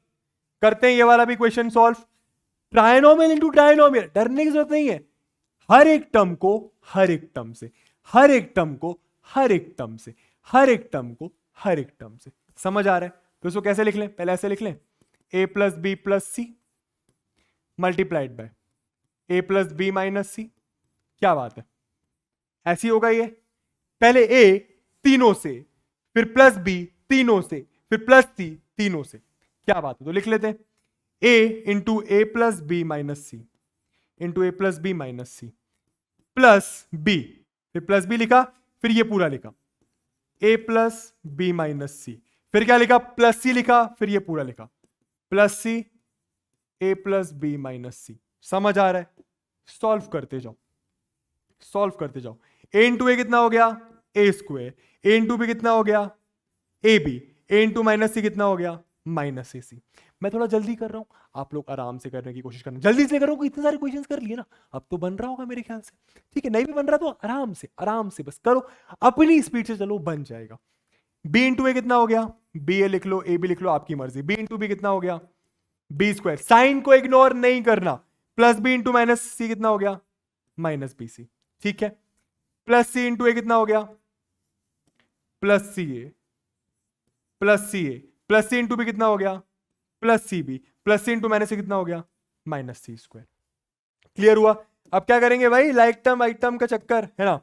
करते हैं ये वाला भी question solve. Trinomial into trinomial, डरने की जरूरत नहीं है, हर एक टर्म को हर एक टर्म से, हर एक टर्म को हर एक टर्म से, हर एक टर्म को हर एक टर्म से। समझ आ रहा है, तो इसको कैसे लिख लें, पहले ऐसे लिख लें, A + B + C multiplied by A + B - C, क्या बात है, ऐसी होगा ये। पहले A तीनों से, फिर +B तीनों से, फिर +C तीनों से, क्या बात है। तो लिख लेते हैं A × A + B - C × A + B - C plus B, फिर +B लिखा, फिर ये पूरा लिखा A + B - C, फिर क्या लिखा, +C लिखा, फिर ये पूरा लिखा +C A + B - C। समझ आ रहा है, सॉल्व करते जाओ, सॉल्व करते जाओ। A × A कितना हो गया, A², A × B कितना हो गया, AB, A × -C कितना हो गया, -AC। मैं थोड़ा जल्दी कर रहा हूं, आप लोग आराम से करने की कोशिश करना, जल्दी से करो, इतने सारे क्वेश्चंस कर लिए ना, अब तो बन रहा होगा मेरे ख्याल से, ठीक है। नहीं भी बन रहा तो आराम से बस करो, अपनी स्पीड से चलो, बन जाएगा। B × A कितना हो गया, BA लिख लो, AB लिख लो, आपकी मर्जी। B × B कितना हो गया, B², साइन को इग्नोर नहीं करना, +B × -C कितना हो गया, -BC, ठीक है। +C × A कितना हो गया, +CA, +CA, +C × B कितना हो गया, +CB, +C × -C कितना हो गया, -C²। क्लियर हुआ। अब क्या करेंगे भाई, लाइक टर्म वाइक टर्म का चक्कर है ना।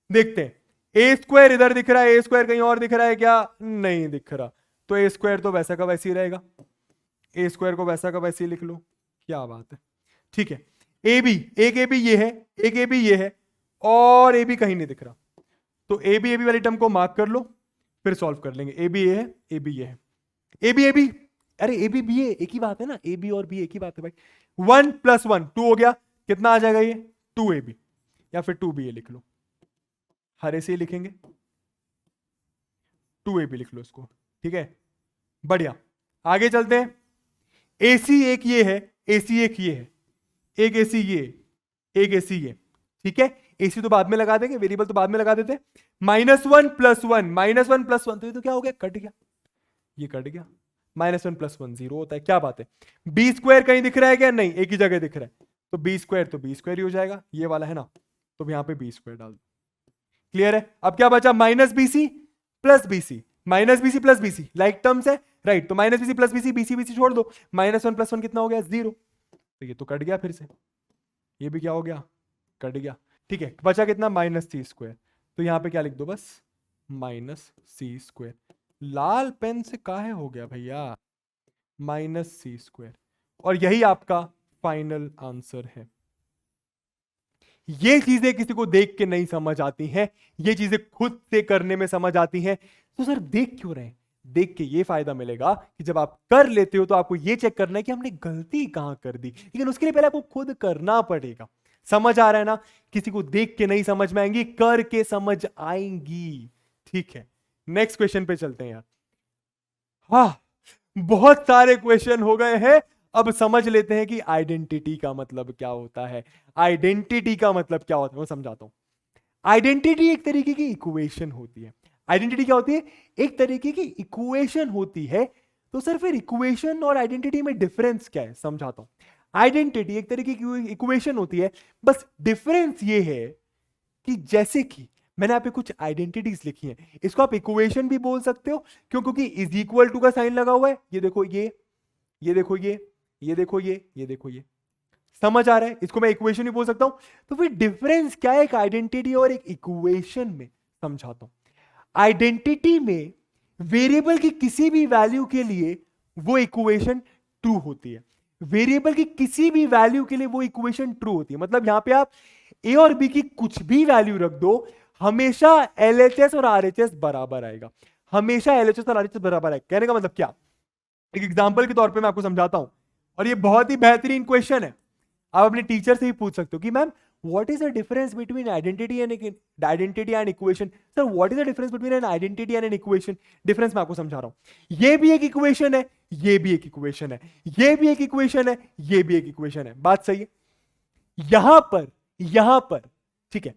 देखते हैं, A² इधर दिख रहा है, A² कहीं और दिख रहा है क्या, नहीं दिख रहा, तो A² तो वैसा का वैसे ही रहेगा, A² को वैसा का वैसे ही लिख लो, क्या बात है, ठीक है। AB, एक AB ये है, एक AB ये है, और ए बी कहीं नहीं दिख रहा, तो ए बी वाली टर्म को मार्क कर लो, फिर सॉल्व कर लेंगे। ए बी ये है, ए बी ये है, ए बी, अरे ए बी बी ए एक ही बात है ना, ए बी और बी एक ही बात है भाई। 1 + 1 2 हो गया, कितना आ जाएगा ये 2ab, या फिर 2ba लिख लो, हर ऐसे ही लिखेंगे, 2ab लिख लो इसको, ठीक है, बढ़िया। आगे चलते हैं, AC एक ये है, AC एक ये है, एक AC ये, एक AC ये, ठीक है। AC तो बाद में लगा देंगे, वेरिएबल तो बाद में लगा देते हैं। -1 + 1, -1 + 1 तो ये तो क्या हो गया, कट गया, ये कट गया। -1 + 1 0 होता है, क्या बात है। b² कहीं दिख रहा है क्या, नहीं, एक ही जगह दिख रहा है, तो b² तो b² ही हो जाएगा, ये वाला है ना, तो यहां पे b² डाल दो। क्लियर है। अब क्या बचा, -BC + BC, -BC + BC like terms है, राइट, तो -BC + BC, BC छोड़ दो, -1 + 1 कितना हो गया, 0, तो ये तो कट गया, फिर से ये भी क्या हो गया, कट गया, ठीक है। बचा कितना, -c², तो यहां पे क्या लिख दो, बस -c²। लाल पेन से काहे हो गया भैया, -c², और यही आपका फाइनल आंसर है। ये चीजें किसी को देख के नहीं समझ आती हैं, ये चीजें खुद से करने में समझ आती हैं। तो सर देख क्यों रहे हैं, देख के ये फायदा मिलेगा कि जब आप कर लेते हो तो आपको ये चेक करना है कि हमने गलती कहां कर दी, लेकिन उसके लिए पहले आपको खुद करना पड़ेगा। समझ आ रहा है ना, किसी को देख के नहीं समझ में आएंगी, करके समझ आएंगी, ठीक है। नेक्स्ट क्वेश्चन पे चलते हैं यार। हाँ, बहुत सारे क्वेश्चन हो गए हैं, अब समझ लेते हैं कि आइडेंटिटी का मतलब क्या होता है। आइडेंटिटी का मतलब क्या होता है वो समझाता हूं। आइडेंटिटी एक तरीके की इक्वेशन होती है। आइडेंटिटी क्या होती है, एक तरीके की इक्वेशन होती है। तो सर फिर इक्वेशन और आइडेंटिटी में डिफरेंस क्या है, समझाता हूं। आइडेंटिटी एक तरीके की इक्वेशन होती है, बस डिफरेंस ये है कि जैसे कि मैंने यहाँ पे कुछ आइडेंटिटीज लिखी हैं, इसको आप इक्वेशन भी बोल सकते हो, क्यों, क्योंकि इज इक्वल टू का साइन लगा हुआ है, ये देखो ये देखो ये देखो ये देखो ये, समझ आ रहा है, इसको मैं इक्वेशन भी बोल सकता हूं। तो फिर डिफरेंस क्या है एक आइडेंटिटी और एक इक्वेशन में, समझाता हूं। आइडेंटिटी में वेरिएबल की किसी भी वैल्यू के लिए वो इक्वेशन ट्रू होती है, वेरिएबल की किसी भी वैल्यू के लिए वो इक्वेशन ट्रू होती है। मतलब यहां पे आप ए और बी की कुछ भी वैल्यू रख दो, हमेशा एलएचएस और आरएचएस बराबर आएगा, हमेशा एलएचएस और आरएचएस बराबर आएगा। कहने का मतलब क्या, एक एग्जांपल के तौर पे मैं आपको समझाता हूं, और ये बहुत ही बेहतरीन क्वेश्चन है। आप अपने टीचर से भी पूछ सकते हो कि ma'am what is the difference between identity and equation. Sir what is the difference between an identity and an equation. Difference मैं आपको समझा रहा हूं, ये भी एक इक्वेशन है, ये भी एक इक्वेशन है, ये भी एक इक्वेशन है, ये भी एक इक्वेशन है, बात सही है। यहां पर ठीक है,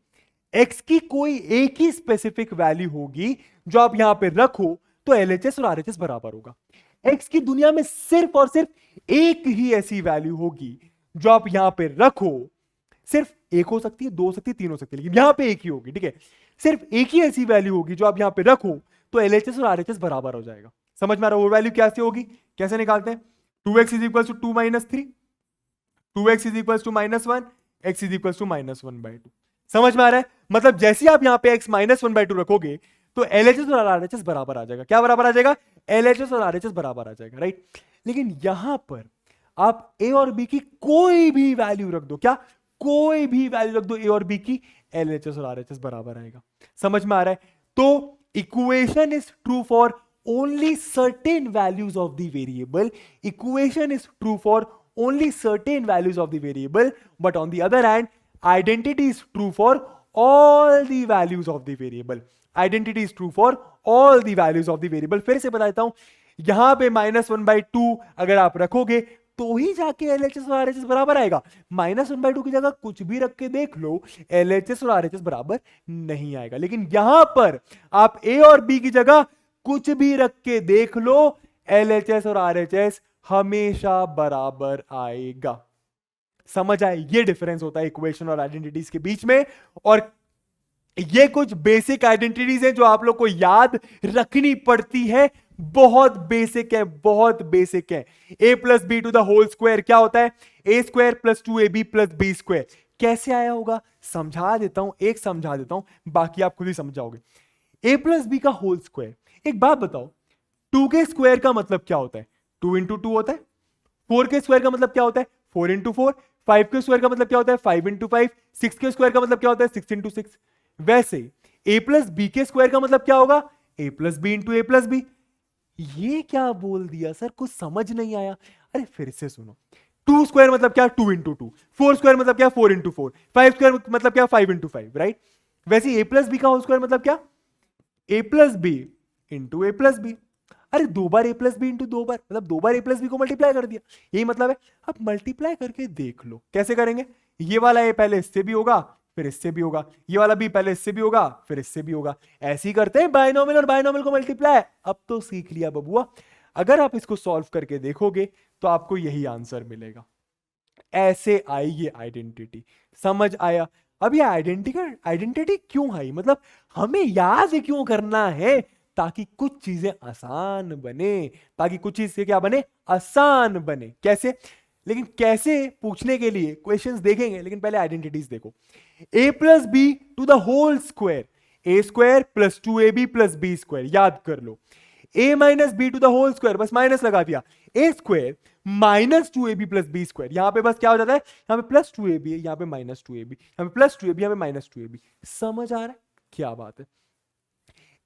x की कोई एक ही स्पेसिफिक वैल्यू होगी जो आप यहां पे रखो तो एलएचएस और आरएचएस बराबर होगा। x की दुनिया में सिर्फ और सिर्फ एक ही ऐसी वैल्यू होगी जो आप यहां पे रखो, सिर्फ एक हो सकती है, दो हो सकती है, तीन हो सकती है, लेकिन यहां पे एक ही होगी, ठीक है। सिर्फ एक ही ऐसी वैल्यू होगी जो आप यहां पे रखो तो एलएचएस और आरएचएस बराबर हो जाएगा। समझ में आ रहा है, वो वैल्यू कैसे होगी, कैसे निकालते हैं। 2x = 2 - 3, 2x = -1, x = -1/2। समझ में आ रहा है, मतलब जैसे आप यहां पे x -1/2 रखोगे तो एलएचएस और आरएचएस बराबर आ जाएगा। क्या बराबर आ जाएगा, एलएचएस और आरएचएस बराबर आ जाएगा, राइट। लेकिन यहां पर आप ए और बी की कोई भी वैल्यू रख दो, क्या, कोई भी वैल्यू रख दो ए और बी की, एलएचएस और आरएचएस बराबर आएगा। समझ में आ रहा है, तो equation is true for only certain values of the variable, equation is true for only certain values of the variable, but on the other hand identity is true for all the values of the variable, identity is true for all the values of the variable। फिर से बताता हूं, यहां पे -1/2 अगर आप रखोगे तो ही जाके एलएचएस और आरएचएस बराबर आएगा। -1/2 की जगह कुछ भी रख के देख लो, एलएचएस और आरएचएस बराबर नहीं आएगा। लेकिन यहां पर आप ए और बी की जगह कुछ भी रख के देख लो, एलएचएस और आरएचएस हमेशा बराबर आएगा। समझ आए, ये डिफरेंस होता है इक्वेशन और आइडेंटिटीज के बीच में। और ये कुछ बेसिक आइडेंटिटीज हैं जो आप लोग को याद रखनी पड़ती है, बहुत बेसिक है, बहुत बेसिक है। a + b² क्या होता है, a² + 2ab + b²। कैसे आया होगा समझा देता हूं, एक समझा देता हूं, बाकी आप खुद ही समझ जाओगे। a + b का होल स्क्वायर, एक बात बताओ, 2 के स्क्वायर का मतलब क्या होता है, 2 × 2 होता है। 4 के स्क्वायर का मतलब क्या होता है, 4 × 4। 5 के स्क्वायर का मतलब क्या होता है 5 इंटू 5, 6 के स्क्वायर का मतलब क्या होता है 6 इंटू 6। वैसे a प्लस बी के स्क्वायर का मतलब क्या होगा a plus B into A plus B. ये क्या बोल दिया सर, कुछ समझ नहीं आया। अरे फिर से सुनो, 2 स्क्वायर मतलब क्या 2 इंटू 2, 4 स्क्वायर मतलब क्या 4 इंटू 4, 5 स्क्वायर मतलब क्या 5 इंटू 5, राइट। वैसे a प्लस बी का होल स्क्वायर मतलब क्या a plus B into A plus B. अरे दो बार ए प्लस बी इंटू दो बार मतलब दो बार ए प्लस बी को मल्टीप्लाई कर दिया, यही मतलब है। अब मल्टीप्लाई करके देख लो कैसे करेंगे। ये वाला ए पहले इससे भी होगा फिर इससे भी होगा, ये वाला बी पहले इससे भी होगा फिर इससे भी होगा। ऐसे ही करते हैं बायनोमियल और बायनोमियल को मल्टीप्लाई। अब तो सीख लिया बबुआ। अगर आप इसको सॉल्व करके देखोगे तो आपको यही आंसर मिलेगा। ऐसे आई ये आइडेंटिटी, समझ आया। अब ये आइडेंटिटी क्यों आई, मतलब हमें याद क्यों करना है, ताकि कुछ चीजें आसान बने, ताकि कुछ चीजें क्या बने, आसान बने। कैसे, लेकिन कैसे पूछने के लिए क्वेश्चंस देखेंगे, लेकिन पहले आइडेंटिटीज देखो। a plus B to the whole square, A square plus 2ab plus B square, याद कर लो। a minus B to the whole square, बस माइनस लगा दिया, A square minus 2ab plus B square. यहां पे बस क्या हो जाता है, यहां पे प्लस 2ab है, यहां पे माइनस 2ab, यहां पे प्लस 2ab, यहां पे माइनस 2ab। समझ आ रहा है, क्या बात है।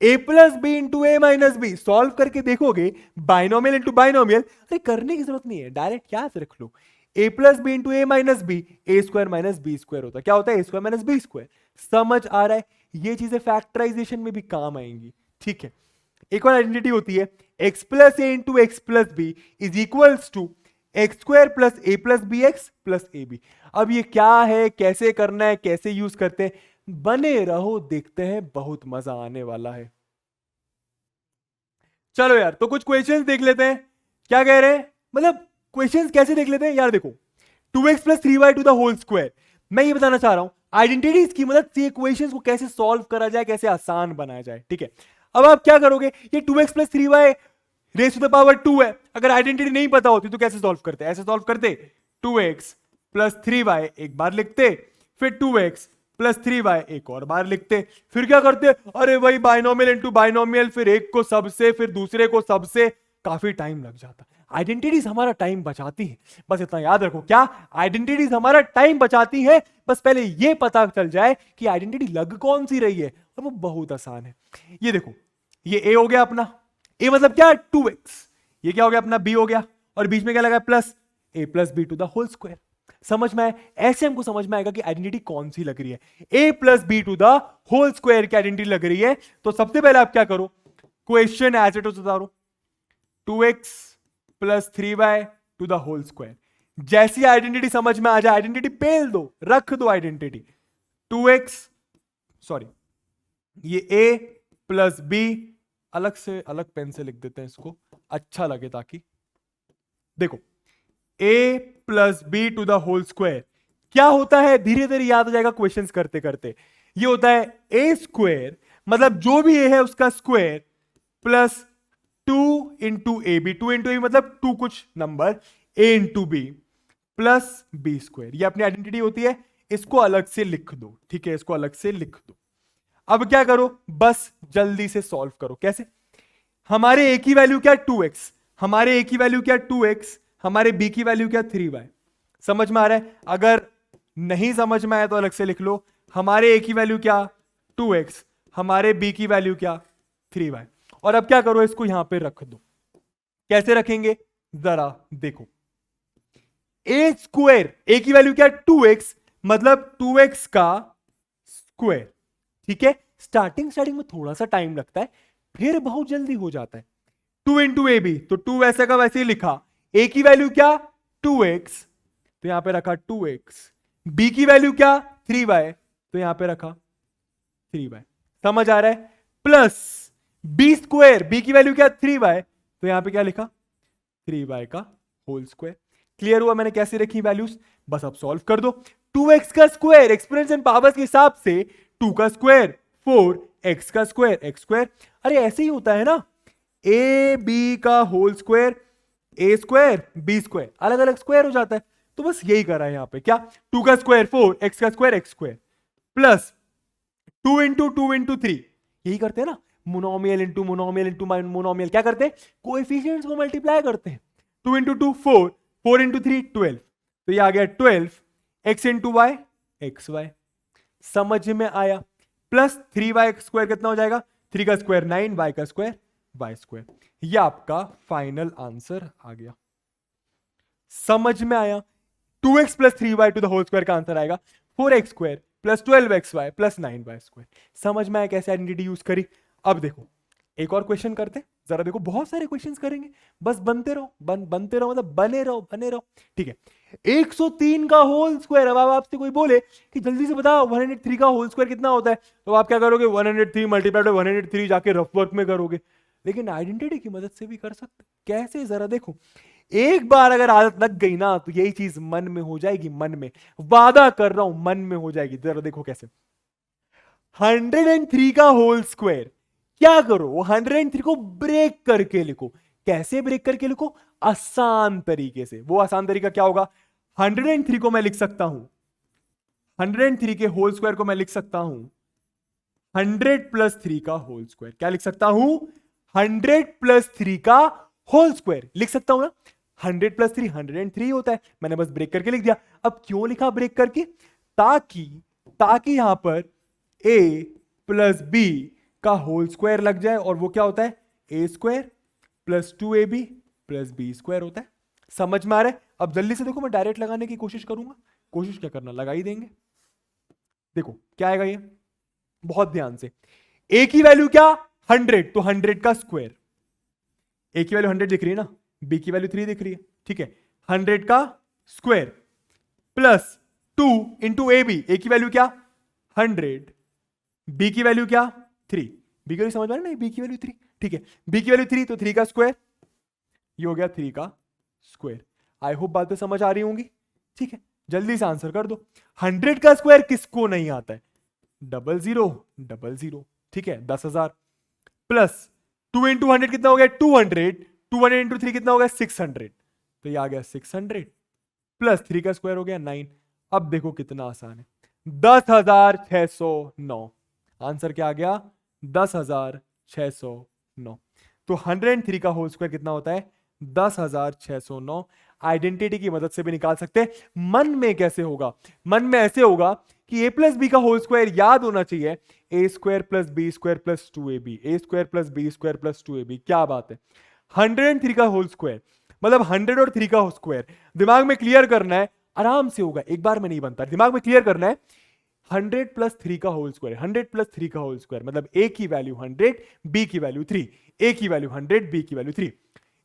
a plus B into A minus B, solve करके देखोगे बाइनोमियल इंटू बाइनोमियल। अरे करने की जरूरत नहीं है, डायरेक्ट याद रख लो। a plus B into A minus B, A square minus B square होता है, क्या होता है, A square minus B square. समझ आ रहा है, ये चीजें फैक्टराइजेशन में भी काम आएंगी, ठीक है। एक और आइडेंटिटी होती है, X plus A into X plus B is equals to X square plus A plus B X plus A B. अब ये क्या है, कैसे करना है, कैसे यूज करते हैं, बने रहो, देखते हैं, बहुत मजा आने वाला है। चलो यार, तो कुछ क्वेश्चंस देख लेते हैं क्या कह रहे हैं, मतलब क्वेश्चंस कैसे देख लेते हैं यार। देखो 2x plus 3y to the whole square, मैं ये बताना चाह रहा हूं आइडेंटिटीज की मदद से क्वेश्चंस को कैसे सॉल्व करा जाए, कैसे आसान बनाया जाए, ठीक है। अब आप क्या करोगे, ये 2x plus 3y raise to the power 2 है, अगर आइडेंटिटी नहीं पता होती तो कैसे सॉल्व करते, ऐसे सॉल्व करते, 2x प्लस 3y एक बार लिखते, फिर 2x प्लस 3y एक और बार लिखते, फिर क्या करते, अरे भाई बाइनोमियल इनटू बाइनोमियल, फिर एक को सबसे फिर दूसरे को सबसे, काफी टाइम लग जाता। आइडेंटिटीज हमारा टाइम बचाती है, बस इतना याद रखो, क्या आइडेंटिटीज हमारा टाइम बचाती है, बस पहले ये पता चल जाए कि आइडेंटिटी लग कौन सी रही है, और वो बहुत आसान है। ये देखो, ये a हो गया अपना, a मतलब क्या 2x, ये क्या हो गया अपना b हो गया, और बीच में क्या लगा plus a plus B to the whole square. समझ में आए, ऐसे हमको समझ में आएगा कि आइडेंटिटी कौन सी लग रही है, a plus B to the whole square की आइडेंटिटी लग रही है। तो सबसे पहले आप क्या करो, क्वेश्चन एज इट इज उतारो, 2x plus 3y to the whole square. जैसी आइडेंटिटी समझ में आ जाए, आइडेंटिटी पेल दो, रख दो आइडेंटिटी, 2x सॉरी ये a प्लस बी, अलग से अलग पेन से लिख देते हैं इसको, अच्छा लगे, ताकि देखो a plus B to the whole square क्या होता है, धीरे धीरे याद हो जाएगा क्वेश्चंस करते करते। ये होता है a स्क्वायर, मतलब जो भी a है उसका square, plus 2 into A B, 2 into A मतलब 2 कुछ number, a into B plus B square. ये अपनी आइडेंटिटी होती है, इसको अलग से लिख दो, ठीक है, इसको अलग से लिख दो। अब क्या करो, बस जल्दी से सॉल्व करो। कैसे, हमारे a की वैल्यू क्या 2x, हमारे a की वैल्यू क्या 2x, हमारे b की वैल्यू क्या 3y। समझ में आ रहा है, अगर नहीं समझ में आया तो अलग से लिख लो, हमारे a की वैल्यू क्या 2x, हमारे b की वैल्यू क्या 3y। और अब क्या करो, इसको यहां पे रख दो। कैसे रखेंगे जरा देखो, a स्क्वायर, a की वैल्यू क्या 2x, मतलब 2x का स्क्वायर, ठीक है। स्टार्टिंग में थोड़ा सा टाइम लगता है, फिर बहुत जल्दी हो जाता है। 2 इंटू ए बी, तो 2 वैसे का वैसे ही लिखा, a की वैल्यू क्या 2x, तो यहां पे रखा 2x, b की वैल्यू क्या 3y, तो यहां पे रखा 3y। समझ आ रहा है, प्लस b स्क्वायर, b की वैल्यू क्या 3y, तो यहां पे क्या लिखा 3y का होल स्क्वायर। क्लियर हुआ मैंने कैसे रखी वैल्यूज, बस अब सॉल्व कर दो। 2x का स्क्वायर एक्सपोनेंट्स एंड पावर्स के हिसाब से 2 का स्क्वायर 4, x का स्क्वायर x स्क्वायर, अरे ऐसे ही होता है ना, a b का whole square a square b square, अलग अलग स्क्वायर हो जाता है। तो बस यही करा है यहां पे, क्या 2 का स्क्वायर 4, x का square x square, plus 2 into 2 into 3, यही करते हैं ना, monomial into monomial into monomial, क्या करते हैं कोएफिशिएंट्स को मल्टीप्लाई करते हैं। 2 इंटू 2 4, 4 इंटू 3 12, तो ये आ गया 12 x into Y X Y, समझ में आया। प्लस 3y स्क्वायर कितना हो जाएगा, 3 का स्क्वायर 9, y का स्क्वायर y स्क्वायर। ये आपका फाइनल आंसर आ गया, समझ में आया। 2x plus 3y to the whole square का आंसर आएगा 4x square plus 12xy plus 9y square. समझ में आया कैसे आइडेंटिटी यूज करी। अब देखो एक और क्वेश्चन करते हैं, जरा देखो बहुत सारे क्वेश्चंस करेंगे, बस बनते रहो, बनते रहो मतलब बने रहो बने रहो, ठीक है। 103 का होल स्क्वायर, अब आपसे कोई बोले कि जल्दी से बताओ 103 का होल स्क्वायर कितना होता है, तो आप क्या करोगे, 103 मल्टीप्लाइड 103 जाके रफ वर्क में करोगे, लेकिन आइडेंटिटी की मदद से भी कर सकते। कैसे, जरा देखो। एक बार अगर आदत लग गई ना तो यही चीज मन में हो जाएगी, मन में, वादा कर रहा हूं मन में हो जाएगी। जरा देखो कैसे। 103 का होल स्क्वायर, क्या करो, वो 103 को ब्रेक करके लिखो। कैसे ब्रेक करके लिखो, आसान तरीके से। वो आसान तरीका क्या होगा, 103 को मैं लिख सकता हूं, 103 के होल स्क्वायर को मैं लिख सकता हूं 100 प्लस 3 का होल स्क्वायर। क्या लिख सकता हूं, 100 प्लस 3 का होल स्क्वायर लिख सकता हूं ना। 100 प्लस 3 103 होता है, मैंने बस ब्रेक करके लिख दिया। अब क्यों लिखा ब्रेक करके, ताकि यहां पर a प्लस बी का होल स्क्वायर लग जाए, और वो क्या होता है, A square plus 2ab plus B square होता है। समझ में आ रहा है। अब जल्दी से देखो, मैं डायरेक्ट लगाने की कोशिश करूंगा, कोशिश क्या करना, लगा ही देंगे। देखो क्या आएगा ये, बहुत ध्यान से। ए की वैल्यू क्या, 100, तो 100 का स्क्वायर, ए की वैल्यू 100 दिख रही है ना, बी की वैल्यू 3 दिख रही है, ठीक है। 100 का square plus 2 into A B, A की वैल्यू क्या 100, बी की वैल्यू क्या 3, बी की वैल्यू समझ में आ रहा है ना, बी की वैल्यू 3, ठीक है। बी की वैल्यू 3 तो 3 का स्क्वायर, ये हो गया 3 का स्क्वायर। आई होप बातें समझ आ रही होंगी, ठीक है। जल्दी से आंसर कर दो। 100 का स्क्वायर किसको नहीं आता है, 0000, ठीक है, 10,000 प्लस 2 इंटू 100 कितना हो गया 200, 200 इंटू 3 कितना हो गया 600, तो ये आ गया 600 प्लस 3 का स्क्वायर हो गया 9। अब देखो कितना आसान है, 10,609। आंसर क्या आ गया, 10,609। तो 103 का होल स्क्वायर कितना होता है, 10,609। आइडेंटिटी की मदद से भी निकाल सकते हैं। मन में कैसे होगा, मन में ऐसे होगा कि a प्लस बी का होल स्क्वायर याद होना चाहिए, A square plus B square plus 2ab, A square plus B square plus 2ab। क्या बात है, 103 का होल स्क्वायर मतलब 100 और 3 का स्क्वायर। दिमाग में क्लियर करना है, आराम से होगा, एक बार में नहीं बनता, दिमाग में क्लियर करना है। 100 प्लस 3 का होल स्क्वायर, 100 प्लस 3 का होल स्क्वायर मतलब a की वैल्यू 100, b की वैल्यू 3, a की वैल्यू 100, b की value 3,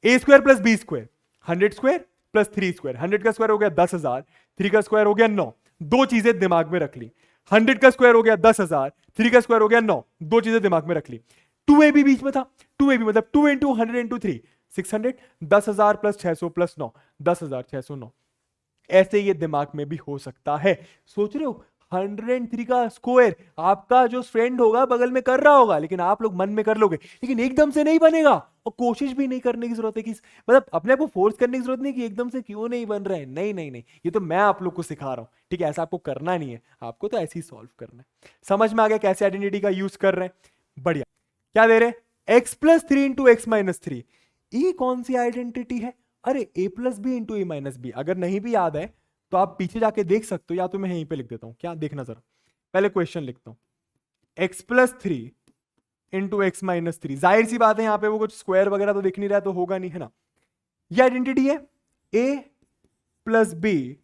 a square plus b square, 100 square plus 3 square, 100 का स्क्वायर हो गया 10,000, 3 का स्क्वायर हो गया 9। दो चीजें दिमाग में रख ली, 100 का स्क्वायर हो गया 10,000, 3 का स्क्वायर हो गया 9, दो चीजें दिमाग में रख ली। 2ab बीच में था, 2ab मतलब 2 इंटू 100 इंटू 3 600, 10,000 प्लस 600 प्लस 9, 10,609। ऐसे ये दिमाग में भी हो सकता है। सोच रहे हो 103 का स्क्वायर आपका जो फ्रेंड होगा बगल में कर रहा होगा, लेकिन आप लोग मन में कर लोगे, लेकिन एकदम से नहीं बनेगा, और कोशिश भी नहीं करने की जरूरत है कि मतलब अपने आप को फोर्स करने की जरूरत नहीं कि एकदम से क्यों नहीं बन रहा है। नहीं नहीं नहीं, ये तो मैं आप लोग को सिखा रहा हूं, ठीक है। ऐसा आपको करना नहीं है, आपको तो ऐसे ही सॉल्व करना है। समझ में आ गया कैसे आइडेंटिटी का यूज कर रहे हैं, बढ़िया। क्या दे रहे, X plus 3 into X minus 3, ये कौन सी आइडेंटिटी है, अरे a plus B into A minus B. अगर नहीं भी याद है तो आप पीछे जाके देख सकते हो, या तो मैं यहीं पे लिख देता हूं, क्या देखना जरा, पहले क्वेश्चन लिखता हूं। x plus 3 into X minus 3, जाहिर सी बात है यहां पे वो कुछ स्क्वायर वगैरह तो दिख नहीं रहा है, तो होगा नहीं, है ना। ये आइडेंटिटी है a plus B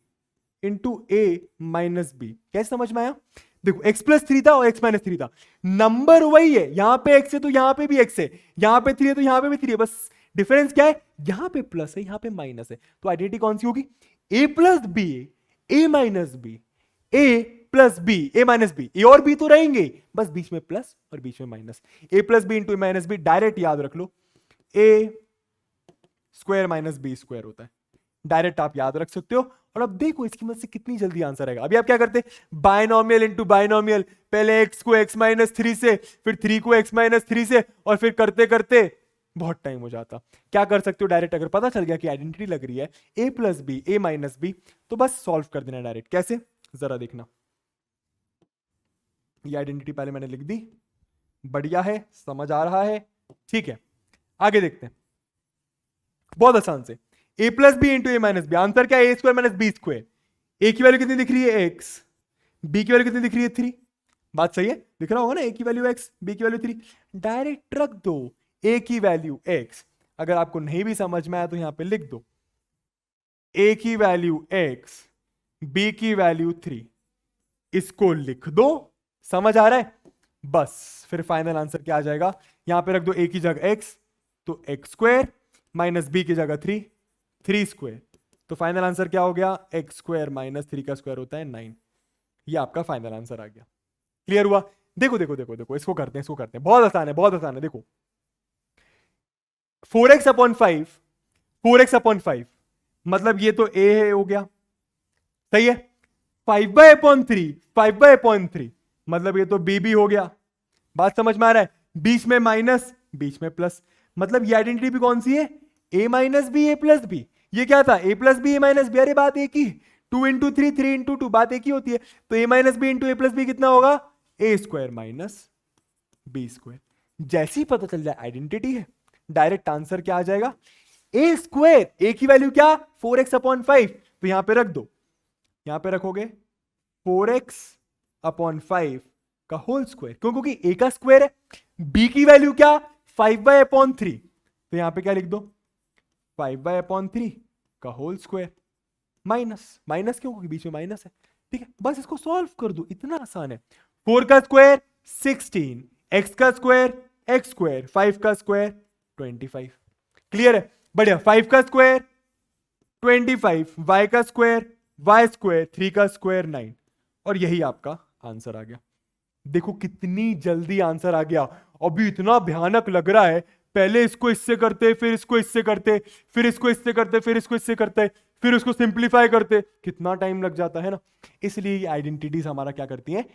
into A minus B. कैसे समझ में आया, देखो x प्लस 3 था और x माइनस 3 था, नंबर वही है, यहां पे x है तो यहां पे भी x है, यहां पे 3 है तो यहां पे भी 3 है, बस डिफरेंस क्या है, यहां पे प्लस है यहां पे माइनस है। तो आइडेंटिटी कौन सी होगी, a plus B A minus B, A plus B A minus B, A और बी तो रहेंगे, बस बीच में प्लस और बीच में minus. A plus B into A minus B, direct याद रख लो, ए स्क्वायर माइनस बी स्क्वायर होता है, डायरेक्ट आप याद रख सकते हो। और अब देखो इसकी मदद से कितनी जल्दी आंसर आएगा। अभी आप क्या करते, बायनोमियल इंटू बायनोमियल, पहले x को x माइनस 3 से, फिर 3 को x माइनस 3 से, और फिर करते करते बहुत टाइम हो जाता। क्या कर सकते हो, डायरेक्ट अगर पता चल गया कि आइडेंटिटी लग रही है a plus B A minus B, तो बस सॉल्व कर देना डायरेक्ट। कैसे, जरा देखना, ये आइडेंटिटी पहले मैंने लिख दी, बढ़िया है, समझ आ रहा है, ठीक है। आगे देखते हैं, बहुत आसान से, a plus B into A minus B, answer क्या है, A square minus B square. A की वैल्यू कितनी दिख रही है x, बी की वैल्यू कितनी दिख रही है 3। बात सही है, दिख रहा होगा ना, ए की वैल्यू x, बी की वैल्यू 3। डायरेक्ट रख दो ए की वैल्यू x। अगर आपको नहीं भी समझ में आया तो यहां पे लिख दो ए की वैल्यू x, बी की वैल्यू 3, इसको लिख दो। समझ आ रहा है? बस फिर फाइनल आंसर क्या आ जाएगा, यहां पे रख दो ए की जगह x, तो x स्क्वायर माइनस बी की जगह 3, 3 स्क्वायर, तो फाइनल आंसर क्या हो गया, x स्क्वायर माइनस 3 का स्क्वायर होता है 9। ये आपका फाइनल आंसर आ गया। क्लियर हुआ? देखो देखो देखो देखो, इसको करते हैं, इसको करते हैं, बहुत आसान है, बहुत आसान है। देखो 4x अपॉन 5, 4x अपॉन 5 मतलब ये तो a है, हो गया, सही है। 5 बाय अपॉन 3, 5 बाय अपॉन 3 मतलब ये तो b भी हो गया। बात समझ में आ रहा है? बीच में माइनस, बीच में प्लस, मतलब ये आइडेंटिटी भी कौन सी है, a minus B, A plus B. ये क्या था, a plus B, A minus B, अरे बात एक ही, 2 इंटू 3, 3 इंटू 2, बात एक ही होती है। तो a minus B into A plus B कितना होगा, A square minus B square. जैसे ही पता चल जाए आइडेंटिटी है, डायरेक्ट आंसर क्या आ जाएगा, ए स्क्वायर, ए की वैल्यू क्या, 4x अपॉन 5, तो यहां पे रख दो, यहां पे रखोगे 4x अपॉन 5 का होल स्क्वायर, क्यों, क्योंकि ए का स्क्वायर है। बी की वैल्यू क्या, 5 बाय अपॉन 3, तो यहां पे क्या लिख दो, 5 बाय अपॉन 3 का होल स्क्वायर, माइनस, माइनस क्यों, क्योंकि बीच में माइनस है। ठीक है, बस इसको सॉल्व कर दो, इतना आसान है। 4 का स्क्वायर 16, x का स्क्वायर x स्क्वायर, 5 का स्क्वायर 25। क्लियर है? बढ़िया। 5 का स्क्वायर 25, y का स्क्वायर y स्क्वायर, 3 का स्क्वायर 9, और यही आपका आंसर आ गया। देखो कितनी जल्दी आंसर आ गया। अभी इतना भयानक लग रहा है, पहले इसको इससे करते, फिर इसको इससे करते, फिर इसको इससे करते, फिर इसको इससे करते, फिर उसको सिंप्लीफाई करते, कितना टाइम लग जाता है ना। इसलिए ये आइडेंटिटीज हमारा क्या करती हैं,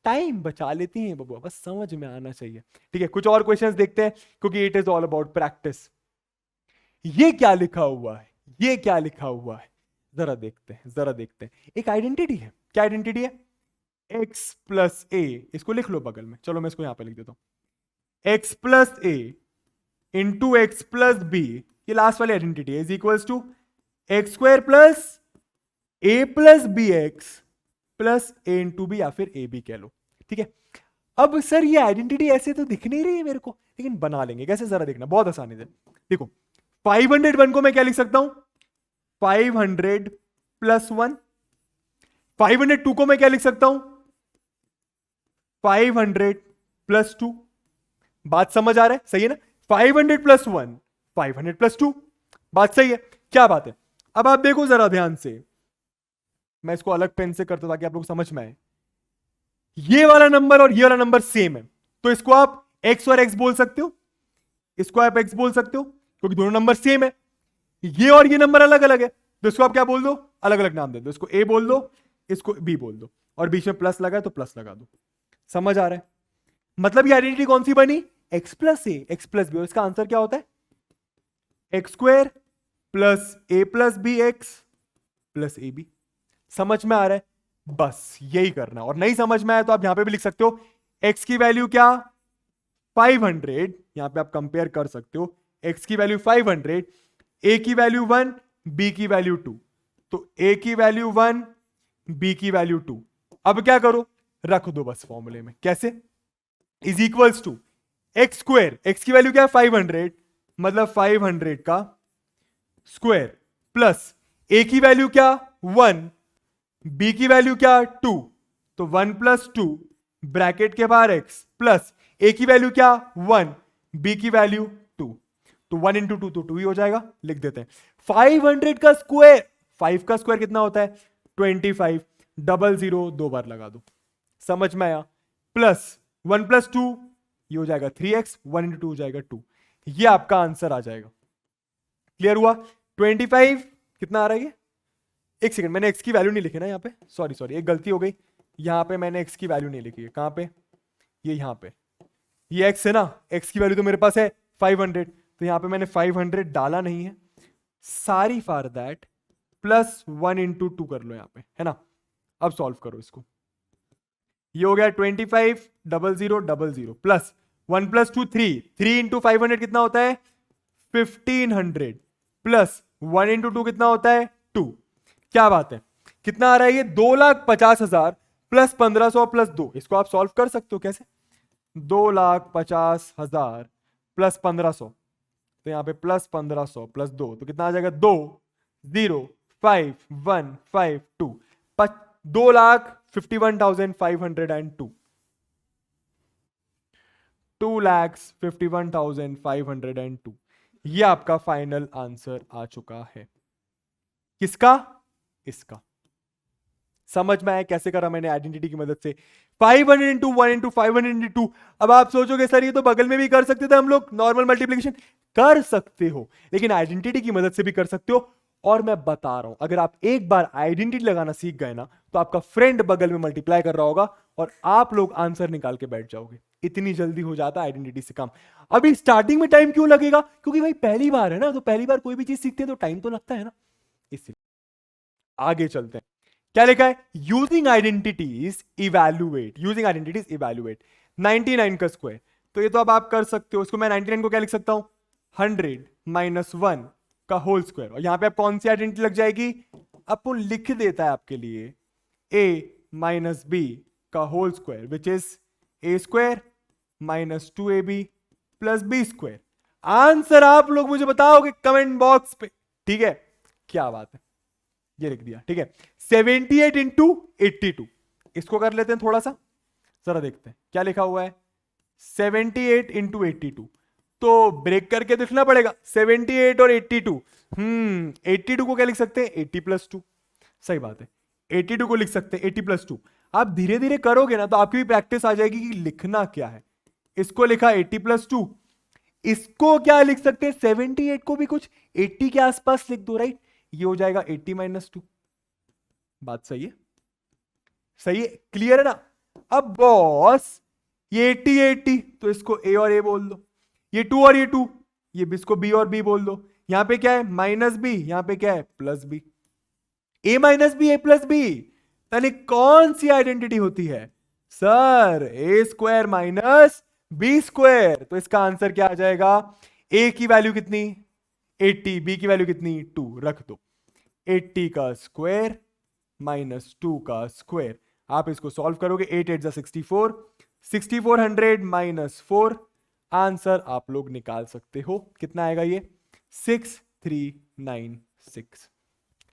टाइम बचा लेती हैं बबुआ, बस समझ में आना चाहिए। ठीक है, कुछ और क्वेश्चंस देखते हैं, क्योंकि it is all about practice. ये क्या लिखा हुआ है, ये क्या लिखा हुआ है, जरा देखते हैं, जरा देखते हैं। एक आइडेंटिटी है, क्या आइडेंटिटी है, x प्लस ए, इसको लिख लो बगल में, चलो मैं इसको यहां पे लिख देता हूं, x plus A into X plus B, ये लास्ट वाली आइडेंटिटी है, is equals to X square plus A plus B X plus A into B, या फिर ए बी कह लो। ठीक है, अब सर ये आइडेंटिटी ऐसे तो दिख नहीं रही है मेरे को, लेकिन बना लेंगे कैसे, जरा देखना, बहुत आसानी से। देखो 501 को मैं क्या लिख सकता हूं, 500 प्लस 1। 502 को मैं क्या लिख सकता हूं, 500 प्लस 2। बात समझ आ रहा है, सही है ना, 500 प्लस 1, 500 प्लस 2, बात सही है, क्या बात है। अब आप देखो जरा ध्यान से, मैं इसको अलग पेन से करता हूं ताकि आप लोग समझ में आए। ये वाला नंबर और ये वाला नंबर सेम है, तो इसको आप x और x बोल सकते हो, इसको आप x बोल सकते हो, क्योंकि दोनों नंबर सेम है। ये और ये नंबर अलग अलग है, तो इसको आप क्या बोल दो, अलग अलग नाम दे दो, इसको a बोल दो, इसको b बोल दो, और बीच में प्लस लगा है तो प्लस लगा दो। समझ आ रहा है? मतलब ये आइडेंटिटी कौन सी बनी, x plus A, X plus B, और इसका आंसर क्या होता है, X square plus A plus B X plus A B. समझ में आ रहा है? बस यही करना, और नहीं समझ में आया तो आप यहां पे भी लिख सकते हो, x की वैल्यू क्या 500, यहां पे आप कंपेयर कर सकते हो, x की वैल्यू 500, a की वैल्यू 1, b की वैल्यू 2, तो a की वैल्यू 1, b की वैल्यू 2। अब क्या करो, रख दो बस फॉर्मूले में, कैसे, is equals to X square, X की वैल्यू क्या है 500, मतलब 500 का स्क्वायर, प्लस ए की वैल्यू क्या 1, बी की वैल्यू क्या 2, तो 1 प्लस 2 ब्रैकेट के बाहर x, प्लस ए की वैल्यू क्या 1, बी की वैल्यू 2, तो 1 इंटू 2 तो 2 ही हो जाएगा, लिख देते हैं। 500 का स्क्वायर, 5 का स्क्वायर कितना होता है 25, 00 दो बार लगा दो, समझ में आया, प्लस 1 प्लस 2 ये हो जाएगा 3x, 1 इंटू 2 हो जाएगा 2, ये आपका आंसर आ जाएगा। क्लियर हुआ? 25 कितना आ रहा है, एक सेकंड, मैंने x की वैल्यू नहीं लिखी ना यहाँ पे, सॉरी सॉरी, एक गलती हो गई, यहाँ पे मैंने x की वैल्यू नहीं लिखी है, कहाँ पे, ये यहाँ पे, ये x है ना, x की वैल्यू तो मेरे पास है 500, तो यहाँ पे मैंने 500 डाला नहीं है, सारी फॉर दैट प्लस 1 इंटू 2 कर लो यहाँ पे, है ना। अब सॉल्व करो इसको, ये हो गया 25, 0000 प्लस 1 प्लस 2 3, 3 इंटू 500 कितना होता है 1500, प्लस 1 इंटू 2 कितना होता है 2। क्या बात है, कितना आ रहा है ये 2,50,000 प्लस 1,500 प्लस 2, इसको आप सॉल्व कर सकते हो कैसे? 2,50,000 प्लस 1,500, तो यहां पे प्लस 1,500 प्लस 2, तो कितना आ जाएगा? 2,0,5,1,5,2, 2,51,502, 2,51,502, ये आपका फाइनल आंसर आ चुका है। किसका? इसका। समझ में आया कैसे करा मैंने आइडेंटिटी की मदद से? 500 इंटू 1 इंटू 500 इंटू 2। अब आप सोचोगे सर ये तो बगल में भी कर सकते थे हम लोग, नॉर्मल मल्टीप्लिकेशन। कर सकते हो, लेकिन आइडेंटिटी की मदद से भी कर सकते हो। और मैं बता रहा हूं, अगर आप एक बार आइडेंटिटी लगाना सीख गए ना, तो आपका फ्रेंड बगल में मल्टीप्लाई कर रहा होगा और आप लोग आंसर निकाल के बैठ जाओगे। इतनी जल्दी हो जाता है आइडेंटिटी से काम। अभी स्टार्टिंग में टाइम क्यों लगेगा? क्योंकि भाई पहली बार है ना, तो पहली बार कोई भी चीज सीखते हैं तो टाइम तो लगता है ना, इसलिए। आगे चलते हैं, क्या लिखा है? Using identities evaluate, using identities evaluate 99 का स्क्वायर। तो ये तो अब आप कर सकते हो, इसको मैं 99 को क्या लिख सकता हूं? 100 माइनस 1 का होल स्क्वायर। और यहां पे अब कौन सी आइडेंटिटी लग जाएगी? अपन लिख देता है आपके लिए, a माइनस बी का whole square which is a square minus 2ab plus B square. Answer आप लोग मुझे बताओगे कमेंट बॉक्स पे, ठीक है? क्या बात है, ये लिख दिया, ठीक है। 78 इंटू 82, इसको कर लेते हैं थोड़ा सा, जरा देखते हैं क्या लिखा हुआ है। 78 इंटू 82, तो ब्रेक करके देखना पड़ेगा। 78 और 82, 82 को क्या लिख सकते हैं? 80 प्लस 2, सही बात है। 82 को लिख सकते हैं 80 प्लस 2। आप धीरे धीरे करोगे ना तो आपकी भी प्रैक्टिस आ जाएगी कि लिखना क्या है। इसको लिखा 80 प्लस 2, इसको क्या लिख सकते हैं? 78 को भी कुछ 80 के आसपास लिख दो, राइट? ये हो जाएगा 80 माइनस 2। बात सही है? सही है, क्लियर है ना? अब बॉस ये 80 80, तो इसको ए और ए बोल दो। ये 2 और ये 2, ये इसको बी और बी बोल दो। यहां पे क्या है? माइनस बी, यहां पे क्या है? Plus B. A minus B, A plus B, यानी कौन सी आइडेंटिटी होती है sir? A square minus B square. तो इसका आंसर क्या आ जाएगा? ए की वैल्यू कितनी? 80, बी की वैल्यू कितनी? 2, रख दो। 80 का स्क्वायर माइनस 2 का स्क्वायर, आप इसको सॉल्व करोगे, 8 8 64, 6400 माइनस 4, आंसर आप लोग निकाल सकते हो। कितना आएगा ये? 6396।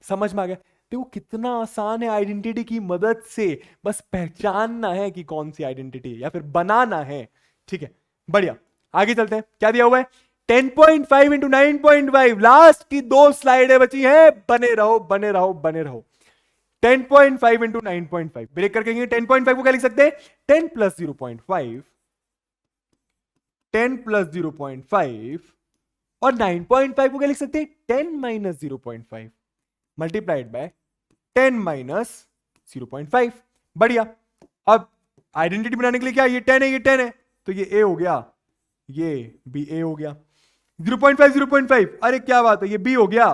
समझ में आ गया? देखो कितना आसान है, आइडेंटिटी की मदद से बस पहचानना है कि कौन सी आइडेंटिटी है या फिर बनाना है, ठीक है? बढ़िया, आगे चलते हैं। क्या दिया हुआ है? 10.5 इंटू 9.5, लास्ट की 2 स्लाइडें बची हैं, बने रहो बने रहो बने रहो। 10.5 इंटू 9.5 ब्रेक करके 10.5 को क्या लिख सकते हैं? 10 प्लस 0.5, 10 प्लस 0.5, और 9.5 को क्या लिख सकते हैं? 10 माइनस 0.5 मल्टीप्लाइड बाय 10 माइनस 0.5। बढ़िया, अब आइडेंटिटी बनाने के लिए क्या? ये 10 है, ये 10 है, तो ये ए हो गया, ये बी ए हो गया। 0.5 0.5, अरे क्या बात है, ये बी हो गया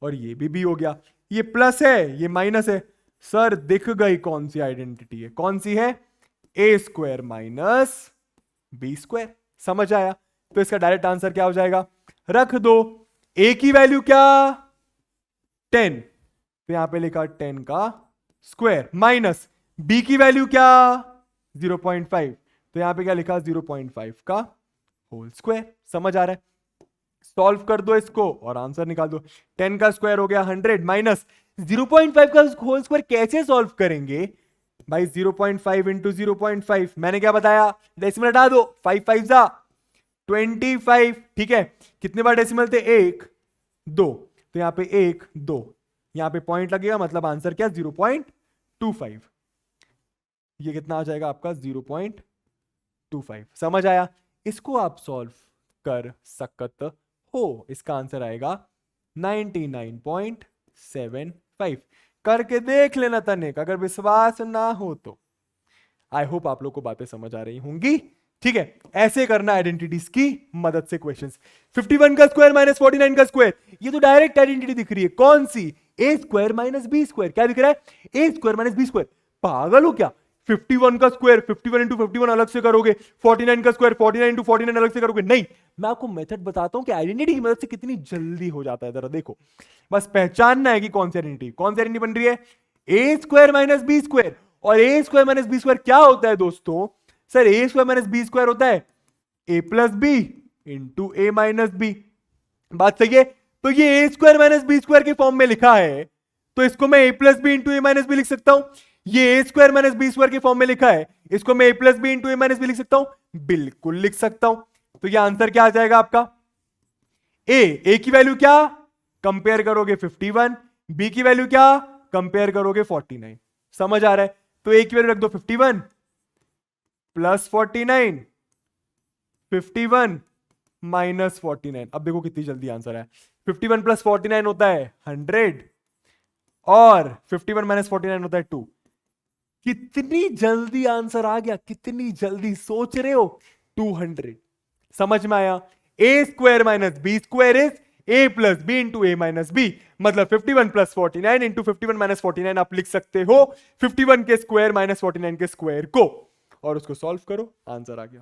और ये भी बी हो गया। ये प्लस है, ये माइनस है। सर दिख गई कौन सी आइडेंटिटी है? कौन सी है? A square minus B square. समझ आया? तो इसका डायरेक्ट आंसर क्या हो जाएगा? रख दो, ए की वैल्यू क्या? 10, तो यहां पे लिखा 10 का स्क्वायर, माइनस बी की वैल्यू क्या? 0.5, तो यहां पे क्या लिखा? 0.5 का होल स्क्वायर। समझ आ रहा है? सॉल्व कर दो इसको और आंसर निकाल दो। 10 का स्क्वायर हो गया 100 माइनस 0.5 का होल स्क्वायर। कैसे सॉल्व करेंगे भाई? 0.5 इंटू 0.5, मैंने क्या बताया? डेसिमल हटा दो, 5 5 जा 25, ठीक है? कितने बार डेसिमल थे? 1 2, तो यहां पे 1 2, यहां पे पॉइंट लगेगा, मतलब आंसर क्या? 0.25। ये कितना आ जाएगा आपका? 0.25। समझ आया? इसको आप सॉल्व कर सकते हो, इसका आंसर आएगा 99.75। करके देख लेना तनिक, अगर विश्वास ना हो तो। आई होप आप लोग को बातें समझ आ रही होंगी, ठीक है? ऐसे करना आइडेंटिटीज की मदद से क्वेश्चंस। 51 का स्क्वायर माइनस 49 का स्क्वायर, ये तो डायरेक्ट आइडेंटिटी दिख रही है। कौन सी? ए स्क्वायर माइनस बी स्क्वायर। क्या दिख रहा है? A square minus B square. पागल हो क्या? 51 का स्क्वायर 51 इंटू 51 अलग से करोगे, 49 का स्क्वायर 49 इंटू 49 अलग से करोगे? नहीं, मैं आपको मेथड बताता हूं कि आइडेंटिटी की मदद से कितनी जल्दी हो जाता है। जरा देखो, बस पहचानना है कि कौन सी आइडेंटिटी बन रही है। A square minus B square, और ए स्क्वायर माइनस बी स्क्वायर क्या होता है दोस्तों? Sir A square minus B square होता है ए plus B into A minus B. बात सही है? तो ये ए स्क्वायर माइनस बी स्क्वायर के फॉर्म में लिखा है, तो इसको मैं ए plus B into A minus B लिख सकता हूं। ये ए स्क्वायर माइनस बी स्क्वायर के फॉर्म में लिखा है, इसको मैं ए plus B into A minus B लिख सकता हूं, बिल्कुल लिख सकता हूं। तो ये आंसर क्या आ जाएगा आपका? ए की वैल्यू क्या कंपेयर करोगे 51, बी की वैल्यू क्या कंपेयर करोगे 49। समझ आ रहा है? तो ए की वैल्यू रख दो 51 प्लस 49, 51 माइनस 49। अब देखो कितनी जल्दी आंसर है। 51 प्लस 49 होता है 100 और 51 माइनस 49 होता है 2। कितनी जल्दी आंसर आ गया, कितनी जल्दी सोच रहे हो? 200। समझ में आया? A square minus B square is A plus B into A minus B, मतलब 51 प्लस 49 इंटू 51 माइनस 49 आप लिख सकते हो 51 के स्क्वायर माइनस 49 के स्क्वायर को, और उसको सॉल्व करो, आंसर आ गया।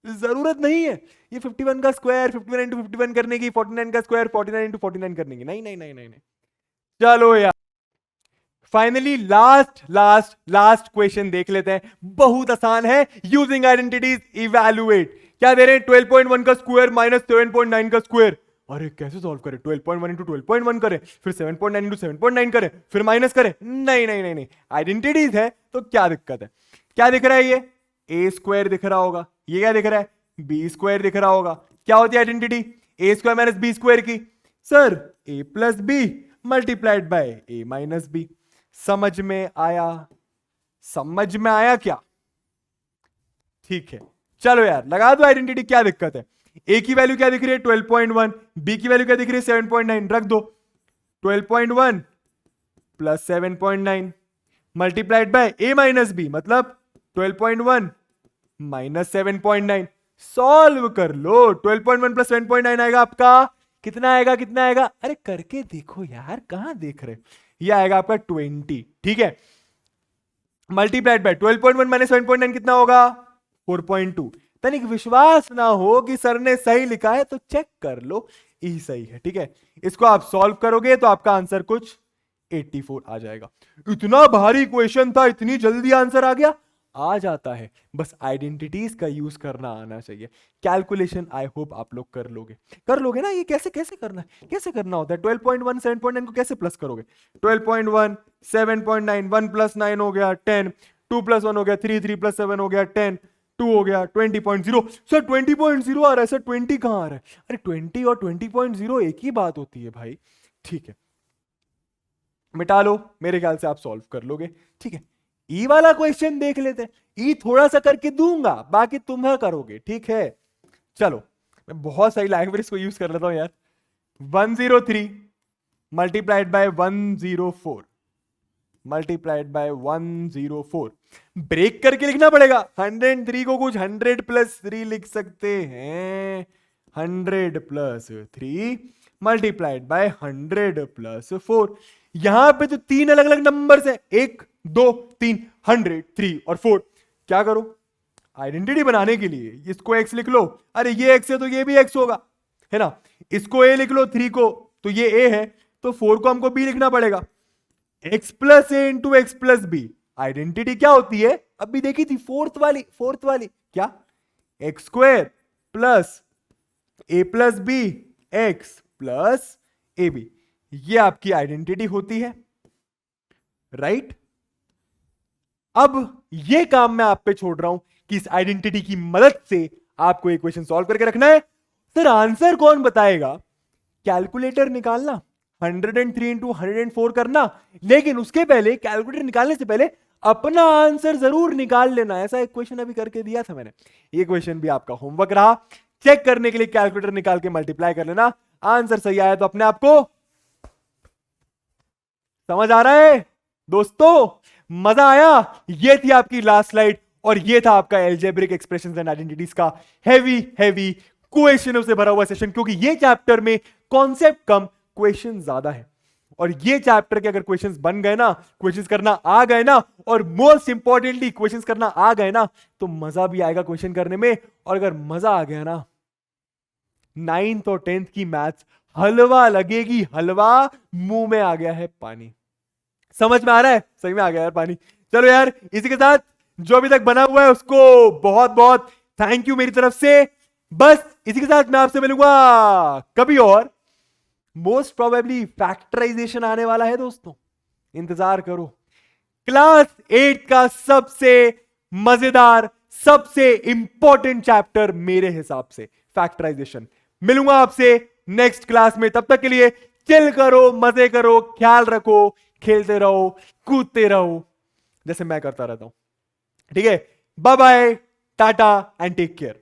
जरूरत नहीं है ये 51 का स्क्वायर 51 इंटू 51 करने की, 49 का स्क्वायर 49 इंटू 49 करने की, नहीं नहीं नहीं नहीं नहीं। चलो यार finally last last last question देख लेते हैं, बहुत आसान है। Using identities evaluate. क्या दे रहे हैं? 12.1 का स्क्वायर माइनस 7.9 का स्क्वायर। अरे कैसे सॉल्व करें? 12.1 इंटू 12.1 करें, फिर 7.9 इंटू 7.9 करें, फिर माइनस करें? नहीं नहीं नहीं नहीं, आइडेंटिटीज है तो क्या दिक्कत है? क्या दिख रहा है? ये ए स्क्वायर दिख रहा होगा, ये क्या दिख रहा है? बी स्क्वायर दिख रहा होगा। क्या होती है identity? A square minus B square की। Sir A plus B multiplied by A minus B. समझ में आया? समझ में आया क्या? ठीक है, चलो यार लगा दो आइडेंटिटी, क्या दिक्कत है? ए की वैल्यू क्या दिख रही है? 12.1, बी की वैल्यू क्या दिख रही है? 7.9, रख दो। 12.1 plus 7.9 multiplied by A minus B, मतलब 12.1 माइनस 7.9। सॉल्व कर लो। 12.1 प्लस 7.9 आएगा आपका कितना? आएगा कितना आएगा? अरे करके देखो यार, कहां देख रहे? ये आएगा आपका 20। ठीक है, मल्टीप्लाइड बाय 12.1 माइनस 7.9 कितना होगा? 4.2। तनिक विश्वास ना हो कि सर ने सही लिखा है तो चेक कर लो, यही सही है। ठीक है, इसको आप सॉल्व करोगे तो आपका आंसर कुछ 84 आ जाएगा। इतना भारी क्वेश्चन था, इतनी जल्दी आंसर आ गया। आ जाता है, बस आइडेंटिटीज का यूज करना आना चाहिए। कैलकुलेशन आई होप आप लोग कर लोगे ना? ये कैसे कैसे करना है, कैसे करना होता है? 12.1 7.9 को कैसे प्लस करोगे? 12.1 7.9, 1 प्लस 9 हो गया 10, 2 प्लस 1 हो गया 3, 3 प्लस 7 हो गया 10, 2 हो गया 20.0। सर 20.0 आ रहा है सर, 20 कहां आ रहा है? अरे 20 और 20.0 एक ही बात होती है भाई। ठीक है, मिटा लो, मेरे ख्याल से आप सॉल्व कर लोगे। ठीक है, ई वाला क्वेश्चन देख लेते हैं। ई थोड़ा सा करके दूंगा, बाकी तुम करोगे। ठीक है, चलो मैं बहुत सारी लैंग्वेज को यूज कर लेता हूं यार। 103 multiplied by 104 multiplied by 104, break करके लिखना पड़ेगा। 103 को कुछ 100 प्लस 3 लिख सकते हैं। 100 प्लस 3 मल्टीप्लाइड बाय 100 प्लस 4। यहां पे तो तीन अलग अलग नंबर्स है, 1 2 3, 100 3 और 4। क्या करो? आइडेंटिटी बनाने के लिए इसको x लिख लो। अरे ये x है तो ये भी x होगा, है ना? इसको a लिख लो, 3 को तो ये a है, तो 4 को हमको b लिखना पड़ेगा। x plus A into X plus B, identity क्या होती है? अभी देखी थी, फोर्थ वाली क्या? X square plus A plus B X plus A B, ये आपकी आइडेंटिटी होती है, राइट? अब ये काम मैं आप पे छोड़ रहा हूं कि इस आइडेंटिटी की मदद से आपको इक्वेशन सॉल्व करके रखना है। सर आंसर कौन बताएगा? कैलकुलेटर निकालना, 103 इंटू 104 करना, लेकिन उसके पहले कैलकुलेटर निकालने से पहले अपना आंसर जरूर निकाल लेना। ऐसा एक क्वेश्चन अभी करके दिया था मैंने, ये क्वेश्चन भी आपका होमवर्क रहा। चेक करने के लिए कैलकुलेटर निकाल के मल्टीप्लाई कर लेना, आंसर सही आया तो अपने आप को। समझ आ रहा है दोस्तों? मजा आया? ये थी आपकी लास्ट स्लाइड, और ये था आपका एल्जेब्रिक एक्सप्रेशंस एंड आइडेंटिटीज का हेवी हेवी क्वेश्चनों से भरा हुआ सेशन, क्योंकि ये चैप्टर में कॉन्सेप्ट कम क्वेश्चन ज्यादा है। और ये चैप्टर के अगर क्वेश्चंस बन गए ना, क्वेश्चंस करना आ गए ना, और मोस्ट इंपॉर्टेंटली क्वेश्चंस करना आ गए ना, तो मजा भी आएगा क्वेश्चन करने में। और अगर मजा आ गया ना, 9th और 10th की मैथ्स हलवा लगेगी, हलवा, मुंह में आ गया है पानी। समझ में आ रहा है? सही में आ गया यार पानी। चलो यार, इसी के साथ जो अभी तक बना हुआ है उसको बहुत बहुत थैंक यू मेरी तरफ से। बस इसी के साथ मैं आपसे मिलूंगा कभी और। मोस्ट प्रोबेबली फैक्टराइजेशन आने वाला है दोस्तों, इंतजार करो। क्लास 8 का सबसे मजेदार, सबसे इंपॉर्टेंट चैप्टर मेरे हिसाब से फैक्टराइजेशन। मिलूंगा आपसे नेक्स्ट क्लास में, तब तक के लिए चिल करो, मजे करो, ख्याल रखो, खेलते रहो, कूदते रहो जैसे मैं करता रहता हूं। ठीक है, बाय बाय, टाटा एंड टेक केयर।